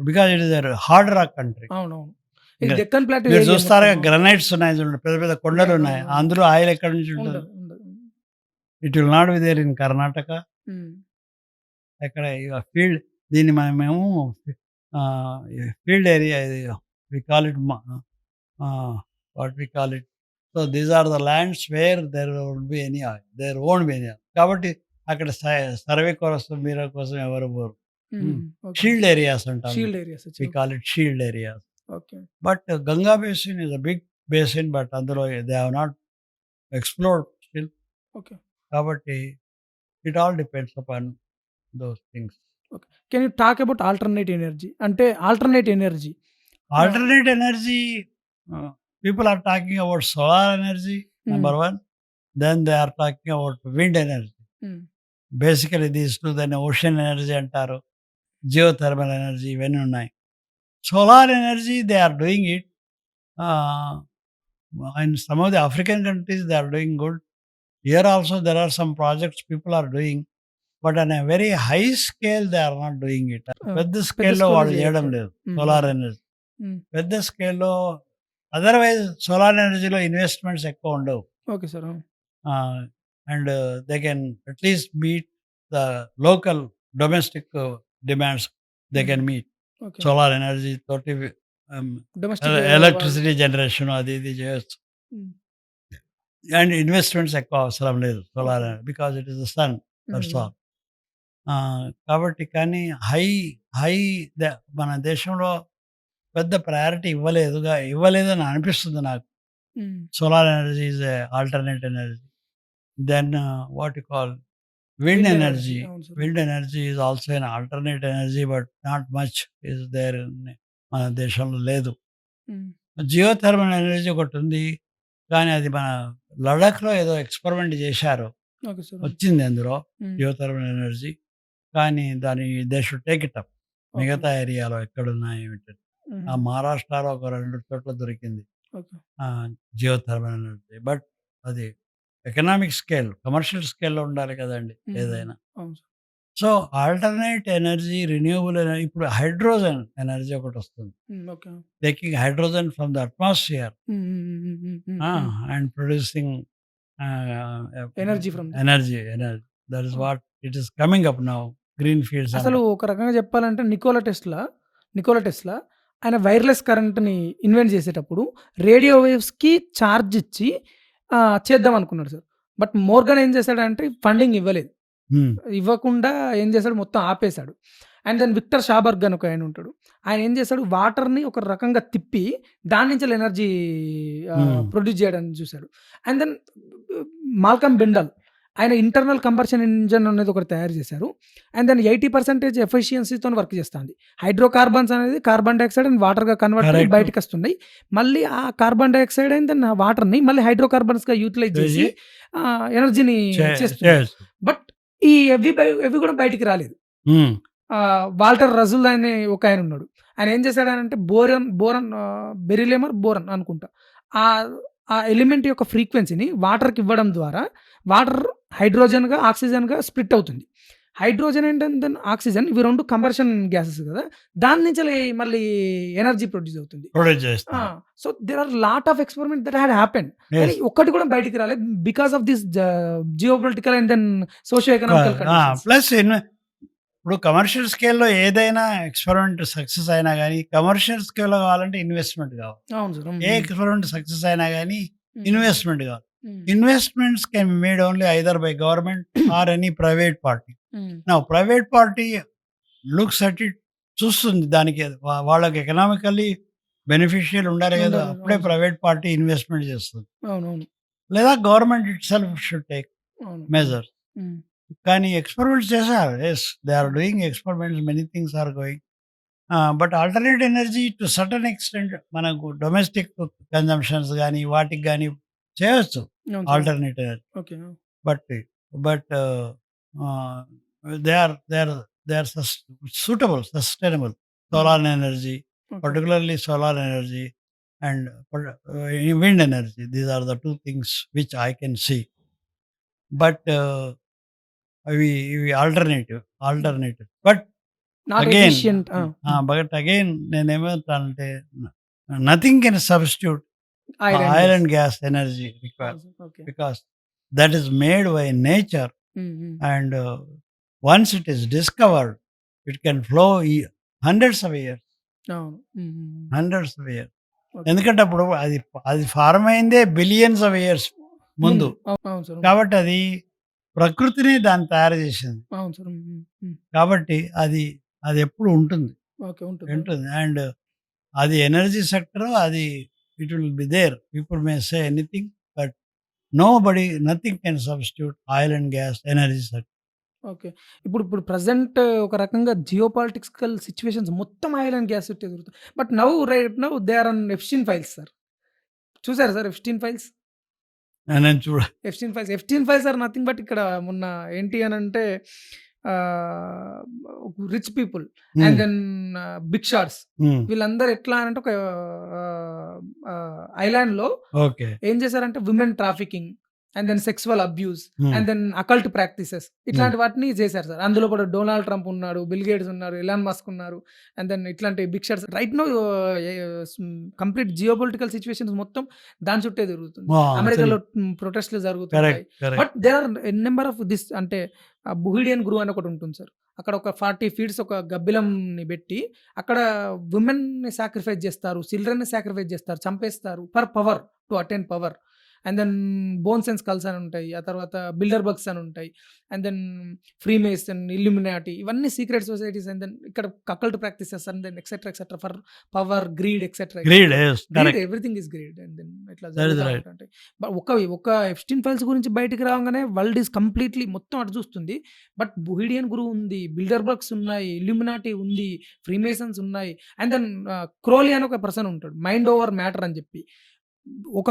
because it is a hard rock country. అవునవును. ఇది గ Deccan plateau మీరు area చూస్తారుగా మొత్తం. Granites ఉన్నాయి చూడండి. పెద్ద పెద్ద కొండలు ఉన్నాయి. అవునవును. అందులో ఆయిల్ ఎక్కడి నుంచి ఉంటుంది? ఉండదు. ఉండదు. It will not be there in Karnataka. Hmm. ఎక్కడ ఇగ ఫీల్డ్ దీన్ని మేము ఫీల్డ్ ఏరియా ఇది we call it what we call it. So these are the lands where there will be any oil. There won't be any oil. కాబట్టి అక్కడ survey కోసం కోసం ఎవరు పోరు. హ్మ్. ఓకే. షీల్డ్ ఏరియాస్ అంటాం. షీల్డ్ ఏరియాస్ వి వచ్చాయి. Call it shield areas. Okay. But Ganga basin is a big basin. But అందులో they have not explored still. Okay. కాబట్టి it all depends upon those things. Okay. Can you talk about alternate energy? అంటే alternate energy. Alternate energy, people are talking about solar energy, number హ్మ్. one. Then they are talking about wind energy. హ్మ్. Basically these two, then ocean energy అంటారు. Geothermal energy ఇవన్నీ ఉన్నాయి. Solar energy they are doing it. Uh, in some of the African countries they are doing good. Here also there are some projects people are doing. But on a very high scale they are not doing it. ఆ! పెద్ద పెద్ద స్కేల్‌లో స్కేల్‌లో వాళ్ళు చేయడం చేయట్లేదు. లేదు హ్మ్. సోలార్ హ్మ్. ఎనర్జీ. హ్మ్. పెద్ద స్కేల్‌లో అదర్‌వైజ్ సోలార్ ఎనర్జీలో ఇన్వెస్ట్‌మెంట్స్ ఎక్కువ ఉండవు. Okay sir. అవును. And they can at least meet the local domestic demands they hmm. Can meet. Okay. Solar energy తోటి డొమెస్టిక్ ఎలక్ట్రిసిటీ జనరేషన్ అది ఇది చేయొచ్చు. హ్మ్. అండ్ ఇన్వెస్ట్‌మెంట్స్ ఎక్కువ అవసరం లేదు solar okay. Energy because it is the sun hmm. That's hmm. All. కాబట్టి కానీ హై హై మన దేశంలో పెద్ద ప్రయారిటీ ఇవ్వలేదని అనిపిస్తుంది నాకు. హ్మ్. Solar energy is a alternate energy. Then what you call wind wind energy. energy. అవును sir. Wind energy is also an alternate energy, but not much is there in మన దేశంలో లేదు. హ్మ్. జియోథర్మల్ ఎనర్జీ ఒకటుంది. కానీ అది మన లడఖ్‌లో ఏదో ఎక్స్‌పెరిమెంట్ చేశారు. Okay sir. వచ్చింది అందులో హ్మ్. Geothermal energy. కానీ దాన్ని they should take it up. Okay. మిగతా ఏరియాలో ఎక్కడున్నాయి ఏమిటని. హుహు. మహారాష్ట్రలో ఒక 2 చోట్ల దొరికింది. ఓకే. Geothermal energy. బట్ అది ఎకనామిక్ స్కేల్, కమర్షియల్ స్కేల్‌లో ఉండాలి కదండీ హ్మ్. ఏదైనా. అవును sir. So, alternate energy, renewable ఇప్పుడు హైడ్రోజన్ ఎనర్జీ ఒకటొస్తుంది. హ్మ్. Okay. Taking hydrogen from the atmosphere హ్మ్. హ్మ్. హ్మ్. హ్మ్. హ్మ్. Hmm. And producing energy from that. Energy. That is okay. What it is coming up now. Green fields అసలు ఒక రకంగా చెప్పాలంటే నికోలా టెస్లా ఆయన వైర్‌లెస్ కరెంట్‌ని ఇన్వెంట్ చేసేటప్పుడు రేడియో వేవ్స్‌కి చార్జ్ ఇచ్చి చేద్దాం అనుకున్నాడు సార్. బట్ మోర్గాన్ ఏం చేశాడంటే ఫండింగ్ ఇవ్వలేదు. హ్మ్. ఇవ్వకుండా ఏం చేశాడు మొత్తం ఆపేశాడు. అండ్ దెన్ విక్టర్ షాబర్గ్ అని ఒక ఆయన ఉంటాడు. ఆయన ఏం చేశాడు వాటర్‌ని ఒక రకంగా తిప్పి దాని నుంచెల్లి ఎనర్జీ హ్మ్. ప్రొడ్యూస్ చేయడానికి చూసాడు. అండ్ దెన్ మాల్కమ్ బెండల్ ఆయన ఇంటర్నల్ కంబషన్ ఇంజిన్ అనేది ఒకటి తయారు చేశారు. అండ్ దెన్ 80% ఎఫిషియన్సీతోని వర్క్ చేస్తాంది. హైడ్రోకార్బన్స్ అనేది కార్బన్ డయాక్సైడ్ అండ్ వాటర్‌గా కన్వర్ట్ అయ్యి కరెక్ట్. బయటకొస్తున్నాయి. మళ్ళీ ఆ కార్బన్ డయాక్సైడ్ అండ్ దెన్ వాటర్‌ని మళ్ళీ హైడ్రోకార్బన్స్‌గా యూటిలైజ్ చేసి చేసి ఎనర్జీని చేస్తున్నారు. చేయొచ్చు. బట్ ఈ ఎవి కూడా బయటికి రాలేదు. హ్మ్. వాల్టర్ రజుల్ అనే ఒక ఆయన ఉన్నాడు. ఆయన ఏం చేశాడనంటే బోరన్ బెరిలియం బోరన్ అనుకుంటా. ఆ ఆ ఎలిమెంట్ యొక్క ఫ్రీక్వెన్సీని వాటర్‌కి ఇవ్వడం ద్వారా వాటర్ హైడ్రోజన్‌గా, ఆక్సిజన్‌గా స్ప్లిట్ అవుతుంది. హైడ్రోజన్ అండ్ దెన్ ఆక్సిజన్ ఇవి 2 కంబషన్ గ్యాసెస్ గదా! దాని నుంచెల్లి మళ్ళీ ఎనర్జీ ప్రొడ్యూస్ అవుతుంది. ప్రొడ్యూస్ ఆ! చేస్తుంది. So, there are lot of experiment that had happened. కానీ యెస్. ఒక్కటి కూడా బయటికి రాలేదు. Because of this geopolitical and then socio economical conditions. Plus ఇప్పుడు కమర్షియల్ స్కేల్‌లో ఏదైనా ఎక్స్‌పెరిమెంట్ సక్సెస్ అయినా గానీ, కమర్షియల్ స్కేల్‌లో కావాలంటే ఇన్వెస్ట్‌మెంట్ కావాలి. అవును సార్. ఏ ఎక్స్‌పెరిమెంట్ సక్సెస్ అయినా గానీ ఇన్వెస్ట్‌మెంట్ కావాలి. హ్మ్. Investments can be made only either by government or any private party. Now, private party looks at it, చూస్తుంది దానికి వాళ్ళకి ఎకనామికల్లీ బెనిఫిషియల్ ఉండాలి కదా! ఉండాలి. అప్పుడే అవును సార్. ప్రైవేట్ పార్టీ ఇన్వెస్ట్‌మెంట్ చేస్తుంది. అవునవును. లేదా government itself should take అవును. మెజర్స్. హ్మ్. కానీ ఎక్స్‌పెరిమెంట్స్ చేశారు. Yes, they are doing experiments, many things are going. But alternate energy to certain extent మనకు డొమెస్టిక్ కన్జంప్షన్స్ గానీ, వాటికి గానీ చేయొచ్చు అవును sir. Alternate energy. Okay. But but they are suitable, sustainable. Solar energy, okay. particularly solar energy, and wind energy. These are the two things which I can see. But we alternative. But not again, efficient. but again, నేనేమంటానంటే nothing can substitute oil and gas energy required, okay. because that is made by nature, హ్మ్. హ్మ్. and once it is discovered, it can flow hundreds of years. అవును. Hmm. హ్మ్. Hundreds of years. Okay. ఎందుకంటే అప్పుడు అది form అయిందే billions of years ముందు. అవును సార్. కాబట్టి అది ప్రకృతిని దాన్ని తయారు చేసింది. అవును సార్. హ్మ్. హ్మ్. హ్మ్. కాబట్టి అది ఎప్పుడు ఉంటుంది. ఓకే. ఉంటుంది. ఉంటుంది. అండ్ అది ఎనర్జీ సెక్టర్, అది it will be there. People may say anything, but nothing can substitute oil and gas energy sector. Okay. ఇప్పుడు ప్రెజెంట్ ఒక రకంగా జియోపాలిటిక్స్‌కల్ సిట్యుయేషన్స్ మొత్తం ఆయిల్ అండ్ గ్యాస్ చుట్టే తిరుగుతాయి. But right now they are on Epstein files sir. చూసారా sir Epstein files? నేను Epstein files are nothing but ఇక్కడ మొన్న ఏంటి అనంటే rich people and then big shots వీళ్ళందరూ ఎట్లా అనంటే ఒక ఐలాండ్‌లో ఓకే. ఏం చేశారంటే women trafficking and then sexual abuse and then occult practices ఇట్లాంటి వాటిని చేశారు సార్. అందులో కూడా డొనాల్డ్ ట్రంప్ ఉన్నాడు, బిల్ గేట్స్ ఉన్నారు, ఎలాన్ మస్క్ ఉన్నారు, అండ్ దెన్ ఇట్లాంటి big shots right now complete geopolitical situations మొత్తం దాని చుట్టే తిరుగుతుంది. అమెరికాలో ప్రొటెస్ట్లు జరుగుతున్నాయి. But there are number of this అంటే బుహిడియన్ గ్రూ అని ఒకటి ఉంటుంది సార్. అక్కడ ఒక 40 ఫీట్స్ ఒక గబ్బిలంని పెట్టి అక్కడ విమెన్‌ని సాక్రిఫైస్ చేస్తారు, చిల్డ్రన్‌ని సాక్రిఫైస్ చేస్తారు, చంపేస్తారు for power, to attain power. And then bones and skulls అని ఉంటాయి. ఆ తర్వాత బిల్డర్ బగ్స్ అని ఉంటాయి. అండ్ దెన్ ఫ్రీమేసన్, ఇల్యూమినాటి ఇవన్నీ సీక్రెట్ సొసైటీస్. అండ్ దెన్ ఇక్కడ occult practices and then etcetera for power, greed etcetera. Everything is greed. And then ఇట్లా జరుగుతా ఉంటాయి. బట్ ఒక ఎప్‌స్టీన్ ఫైల్స్ గురించి బయటికి రాగానే వరల్డ్ ఈస్ కంప్లీట్లీ మొత్తం అటు చూస్తుంది. బట్ బుహిడియన్ గురు ఉంది, బిల్డర్ బగ్స్ ఉన్నాయి, ఇల్యూమినాటి ఉంది, ఫ్రీమేసన్స్ ఉన్నాయి. అండ్ దెన్ క్రోలీ అని ఒక పర్సన్ ఉంటాడు. మైండ్ ఓవర్ మ్యాటర్ అని చెప్పి ఒక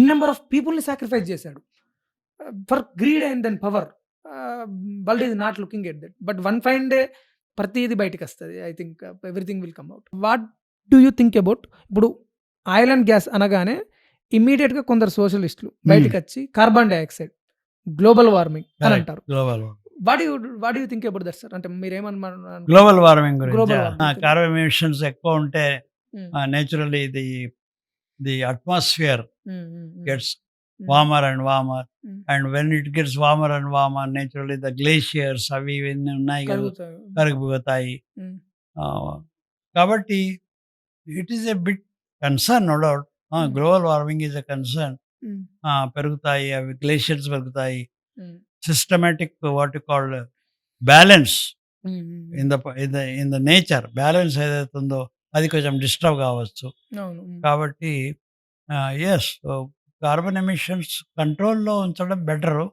నెంబర్ ఆఫ్ పీపుల్‌ని సాక్రిఫైస్ చేశాడు for greed and then power. World is not looking at that. But one fine day ప్రతిది బయటికొస్తది. I think everything will come out. What do you think about ఇప్పుడు oil and gas అనగానే ఇమ్మీడియేట్‌గా కొందరు సోషలిస్టులు బయటికొచ్చి carbon dioxide, global warming అని అంటారు. What do you think about that sir? అంటే మీరేమనుకుంటున్నారు? గ్లోబల్ వార్మింగ్ గురించి. Global warming. కార్బన్ ఎమిషన్స్ ఎక్కువ ఉంటే naturally the atmosphere gets warmer and warmer, and when it gets warmer and warmer, naturally the glaciers అవి ఇవన్నీ ఉన్నాయి కదా, కరిగిపోతాయి. కాబట్టి it is a bit concern, no doubt. Global warming is a concern. పెరుగుతాయి, అవి గ్లేషియర్స్ పెరుగుతాయి. Systematic what you called balance in the nature, balance ఏదైతే ఉందో అది కొంచెం డిస్టర్బ్ కావచ్చు. కాబట్టి ఎస్, కార్బన్ ఎమిషన్స్ కంట్రోల్‌లో ఉంచడం బెటరు.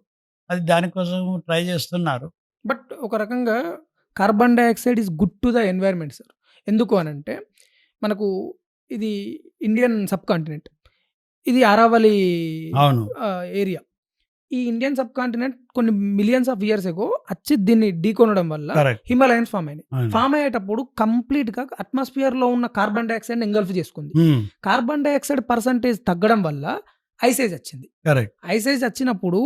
అది దానికోసం ట్రై చేస్తున్నారు. బట్ ఒక రకంగా carbon dioxide is good to the environment sir. ఎందుకు అనంటే మనకు ఇది ఇండియన్ సబ్ కాంటినెంట్. ఇది అరావళి అవును. ఏరియా. ఈ ఇండియన్ సబ్ కాంటినెంట్ కొన్ని మిలియన్స్ ఆఫ్ ఇయర్స్ ఎగో వచ్చి దీన్ని ఢీకొనడం వల్ల కరెక్ట్. హిమాలయన్స్ ఫామ్ అయినాయి. ఫామ్ అయ్యేటప్పుడు కంప్లీట్ గా అట్మాస్ఫియర్ లో ఉన్న కార్బన్ డైఆక్సైడ్ ఎంగల్ఫ్ చేసుకుంది. కార్బన్ డైఆక్సైడ్ పర్సంటేజ్ తగ్గడం వల్ల ఐసేజ్ వచ్చింది. కరెక్ట్. ఐసేజ్ వచ్చినప్పుడు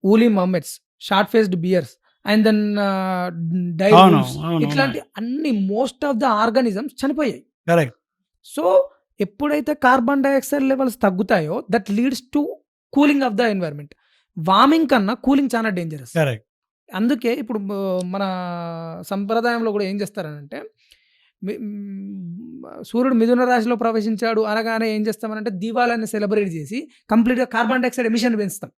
woolly mammoths, short faced bears and then అవును డైవూల్వ్స్ అవును ఇట్లాంటి అన్ని మోస్ట్ ఆఫ్ ద ఆర్గానిజమ్స్ చనిపోయాయి. కరెక్ట్. సో ఎప్పుడైతే కార్బన్ డైఆక్సైడ్ లెవెల్స్ తగ్గుతాయో that leads to cooling of the environment. Warming కన్నా కూలింగ్ చాలా డేంజరస్. కరెక్ట్. అందుకే ఇప్పుడు మన సంప్రదాయంలో కూడా ఏం చేస్తారనంటే సూర్యుడు మిథున రాశిలో ప్రవేశించాడు అనగానే ఏం చేస్తామనంటే దీవాళిని సెలబ్రేట్ చేసి కంప్లీట్గా కార్బన్ డైఆక్సైడ్ ఎమిషన్ పెంచుతాం.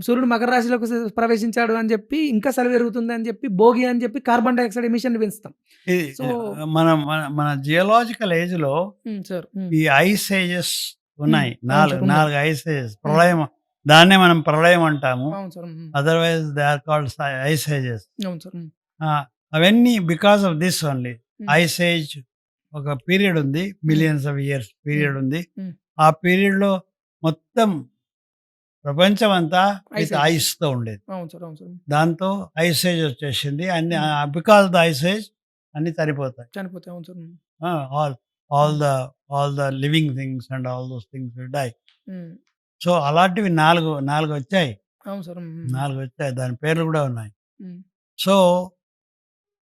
సూర్యుడు మకర రాశిలోకి ప్రవేశించాడు అని చెప్పి ఇంకా చలి పెరుగుతుంది అని చెప్పి భోగి అని చెప్పి కార్బన్ డైఆక్సైడ్ ఎమిషన్ పెంచుతాం. ఇది సో మన మన మన జియోలాజికల్ ఏజ్ లో సార్ ఈ ఐస్ ఏజెస్ ఉన్నాయి. అవును నాలుగు సార్, ఉన్నాయి. నాలుగు ఐస్ ఏజెస్. ప్రళయం, దాన్నే మనం ప్రళయం అంటాము. అవును sir, otherwise they are called ice ages. అవును సార్, అవన్నీ because of this only. Ice age ఒక పీరియడ్ ఉంది, మిలియన్స్ ఆఫ్ ఇయర్స్ పీరియడ్ ఉంది. ఆ పీరియడ్ లో మొత్తం ప్రపంచం అంతా Ice విత్ age. ఐస్ తో ఉండేది. అవును సార్, అవును సార్, దాంతో ఐస్ ఏజ్ వచ్చేసింది. అన్ని బికాస్ ద ఐస్ ఏజ్ అన్ని చనిపోతాయి. చనిపోతాయి. అవును sir, all the living things and all those things die. So అలాంటివి నాలుగు వచ్చాయి. అవును సార్, నాలుగు వచ్చాయి, దాని పేర్లు కూడా ఉన్నాయి. Mm. So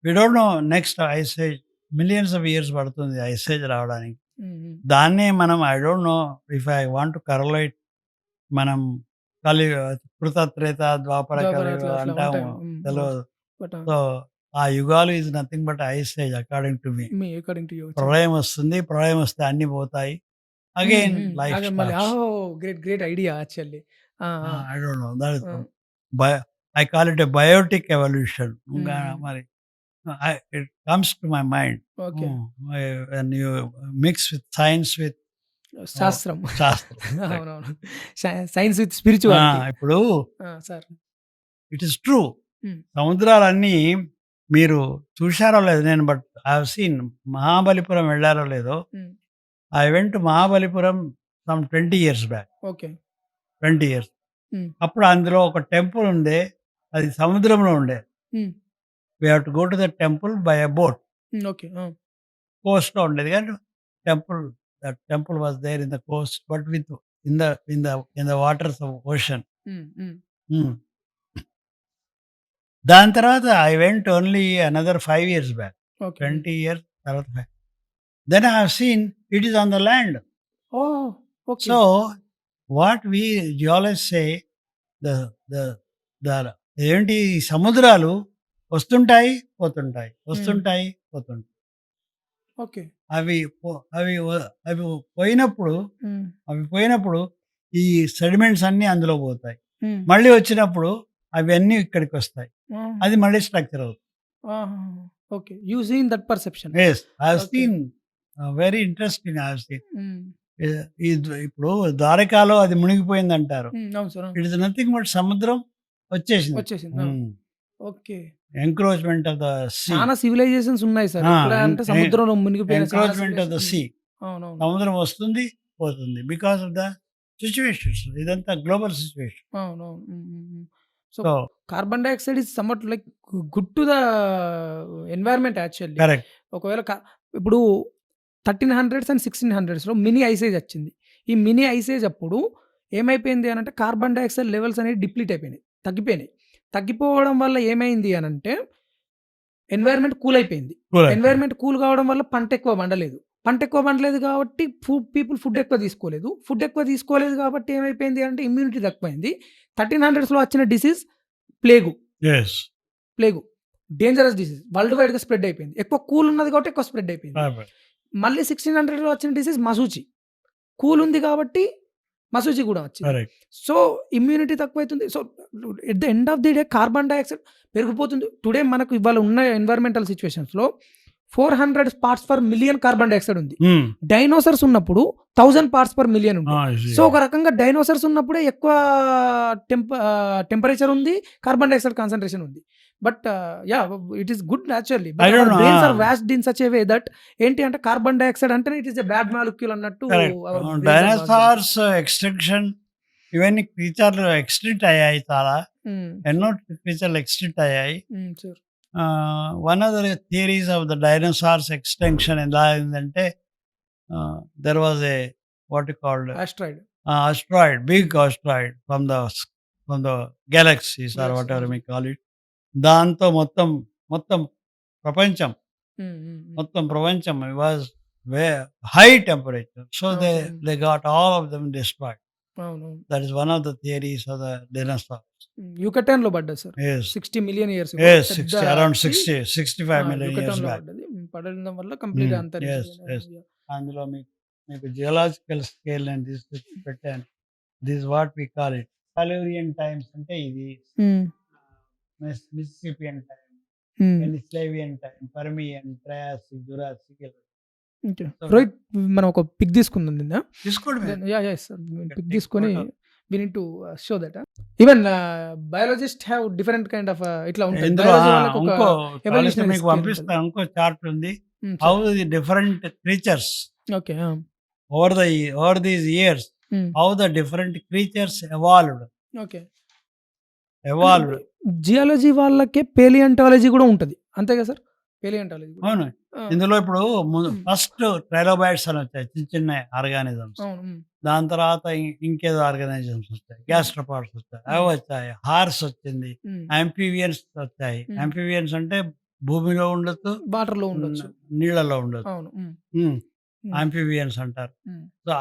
we don't know next ice age millions of years పడుతుంది ఐస్ ఏజ్ రావడానికి. దాన్నే మనం I don't know if I want to correlate, మనం కలి కృతత్రేత ద్వాపర కలియుగ అంటాము, తెలియదు. సో ఆ యుగాలు is nothing but ice age according to me. ప్రళయం వస్తుంది, ప్రళయం వస్తే అన్ని పోతాయి. Again life great great idea actually. I don't know, that is I call it a biotic evolution. మరి it comes to my mind. Okay, When you mix with science with శాస్త్రం. శాస్త్రం. అవునవును, సైన్స్ విత్ స్పిరిచువాలిటీ. ఇప్పుడు sir it is true. Mm. సముద్రాలన్నీ మీరు చూశారో లేదో, నేను but I have seen. Mahabalipuram వెళ్ళారో లేదో, I went Mahabalipuram some 20 years back. Okay, 20 years. అప్పుడు అందులో ఒక టెంపుల్ ఉండే, అది సముద్రంలో ఉండే. We have to go to the temple by a boat. Okay, coast లో ఉండేది కానీ temple was there in the coast but with in the waters of ocean. దాని తర్వాత I went only another 5 years back. 20 years తర్వాత then I have seen it is on the land. So what we geologists say, ఏంటి, ఈ సముద్రాలు వస్తుంటాయి పోతుంటాయి, వస్తుంటాయి పోతుంటాయి. ఓకే, అవి పోయినప్పుడు ఈ సెడిమెంట్స్ అన్ని అందులో పోతాయి. మళ్ళీ వచ్చినప్పుడు అవన్నీ ఇక్కడికి వస్తాయి. అది మళ్ళీ స్ట్రక్చర్ అవుతుంది. Okay, you seen that perception. Yes, I have Okay. Seen, very interesting. I have seen. ఇప్పుడు ద్వారకాలో అది మునిగిపోయింది అంటారు. అవును sir, it is nothing but సముద్రం వచ్చేసింది. వచ్చేసింది. Okay, encroachment of the sea. చాలా సివిలైజేషన్స్ ఉన్నాయి సార్. ఎక్కడ అంటే సముద్రంలో మునిగిపోయిన చాలా ఎంక్రోచ్మెంట్ ఆఫ్ ద సీ. అవునవును, సముద్రం వస్తుంది పోతుంది బికాస్ ఆఫ్ ద సిచ్యువేషన్స్. ఇదంతా గ్లోబల్ సిచ్యువేషన్. అవునవును. So so carbon dioxide is somewhat like good to the environment actually. Correct. ఒకవేళ ఇప్పుడు 1300s అండ్ 1600sలో మినీ ఐసేజ్ వచ్చింది. ఈ మినీ ఐసేజ్ అప్పుడు ఏమైపోయింది అని అంటే కార్బన్ డైఆక్సైడ్ లెవెల్స్ అనేవి డిప్లీట్ అయిపోయినాయి, తగ్గిపోయినాయి. తగ్గిపోవడం వల్ల ఏమైంది అని అంటే ఎన్వైరన్మెంట్ కూల్ అయిపోయింది. ఎన్వైరన్మెంట్ కూల్ కావడం వల్ల పంట ఎక్కువ పండలేదు కాబట్టి పీపుల్ ఫుడ్ ఎక్కువ తీసుకోలేదు కాబట్టి ఏమైపోయింది అంటే ఇమ్యూనిటీ తక్కువైంది. 1300sలో వచ్చిన disease plague dangerous disease, world వైడ్గా స్ప్రెడ్ అయిపోయింది. ఎక్కువ కూల్ ఉన్నది కాబట్టి ఎక్కువ స్ప్రెడ్ అయిపోయింది. మళ్ళీ 1600లో వచ్చిన డిసీజ్ మసూచి, కూల్ ఉంది కాబట్టి మసూచి కూడా వచ్చింది. సో ఇమ్యూనిటీ తక్కువైతుంది. So at the end of the day carbon dioxide పెరిగిపోతుంది. టుడే మనకు ఇవాళ ఉన్న ఎన్వైరన్మెంటల్ సిచ్యువేషన్స్లో 400 parts per million carbon dioxide ఉంది. డైనోసర్స్ ఉన్నప్పుడు 1000 parts per million ఉంది. సో ఒక రకంగా డైనోసర్స్ ఉన్నప్పుడే ఎక్కువ టెంపరేచర్ ఉంది, కార్బన్ డైఆక్సైడ్ కాన్సన్ట్రేషన్ ఉంది. But yeah, it is good actually. Brains are washed in such a way that ఏంటి అంటే కార్బన్ డైఆక్సైడ్ అంటే it is a bad molecule అన్నట్టు. డైనోసార్స్ ఎక్స్టెన్షన్ ఇవన్నీ క్రీచర్లు ఎక్స్టింక్ట్ అయ్యాయి చాలా. హ్మ్. ఎన్నో క్రీచర్లు ఎక్స్టింక్ట్ అయ్యాయి. Sure. One of the theories of the dinosaurs extension ఎలా అయిందంటే there was a what you called asteroid. asteroid, big asteroid from the galaxies or Yes, whatever yes. we call it. దాంతో మొత్తం ప్రపంచం హ్మ్. హ్మ్. హ్మ్. మొత్తం ప్రపంచం వాజ్ హై టెంపరేచర్. సో అవును. They got all of them destroyed. అవును. That is one of the theories of the dinosaur. యుకటాన్‌లో పడ్డది sir. Yes, 60 million years yes, పెద్ద 60, around అచ్చి 65 million years యుకటాన్‌లో back. పడ్డది. పడడం వల్ల కంప్లీట్‌గా Yes, అంతరించిపోయింది. yes. అందులో మీకు జియోలాజికల్ స్కేల్ నేను తీసుకొచ్చి పెట్టాను. This what we call it Silurian times, అంటే ఇది hmm. Mississippian time, hmm. Pennsylvanian time, Permian, Triassic, Jurassic. Okay. Rohit, మనం ఒక పిక్ తీసుకుందాం నిన్న. తీసుకోండి. Yes sir. పిక్ తీసుకొని we need to show that even biologist have different kind of ఇట్లా ఉంటుంది. ఇందులో బయాలజీ వాళ్ళకి ఒక ఇంకో ఎవల్యూషనరీ మీకు స్కేల్ పంపిస్తాను. ఇంకో చార్ట్ ఉంది. ఉంటుంది. How the different creatures okay. Over these years, how the different creatures okay. Evolved. Geology వాళ్ళకే పేలియంటాలజీ కూడా ఉంటది. అంతే కదా సార్? పేలియంటాలజీ కూడా. అవును. ఇందులో ఇప్పుడు ఫస్ట్ ట్రైలోబైట్స్ అని వచ్చాయి, చిన్న చిన్న ఆర్గానిజమ్స్. అవును. దాని తర్వాత ఇంకేదో ఆర్గానిజమ్స్ వచ్చాయి, గ్యాస్ట్రోపాడ్స్ వచ్చాయి, అవి వచ్చాయి, హార్స్ వచ్చింది, యాంఫీవియన్స్ వచ్చాయి. యాంఫీవియన్స్ అంటే భూమిలో ఉండొచ్చు, వాటర్‌లో ఉండొచ్చు. నీళ్ళలో ఉండొచ్చు. అవును. యాంఫీవియన్స్ అంటారు. సో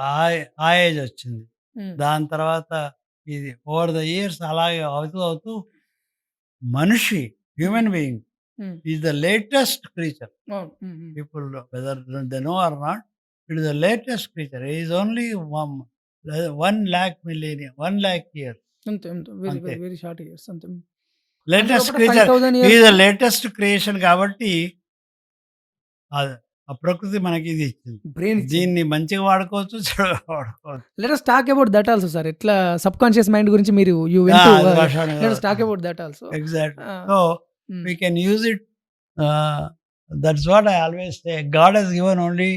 ఆ ఏజ్ వచ్చింది. దాని తర్వాత ఇది ఓవర్ ద ఇయర్స్ అలాగే అవుతూ మనిషి, human being is the latest creature. People whether they know or not, it is the latest creature. Is only 1 lakh millennium, 1 lakh years. అంతే. వెరీ షార్ట్ ఇయర్స్ అంతే. Latest creature is the latest creation. కాబట్టి ఆ ప్రకృతి మనకి ఇది ఇచ్చింది. Brain దీన్ని మంచిగా వాడుకోవచ్చు, చెడుగా వాడుకోవచ్చు. Let us talk about that also sir. ఎట్లా సబ్ కాన్షియస్ మైండ్ గురించి మీరు let us talk about that also. Exactly. So we can use it. That's what I always say. God has given only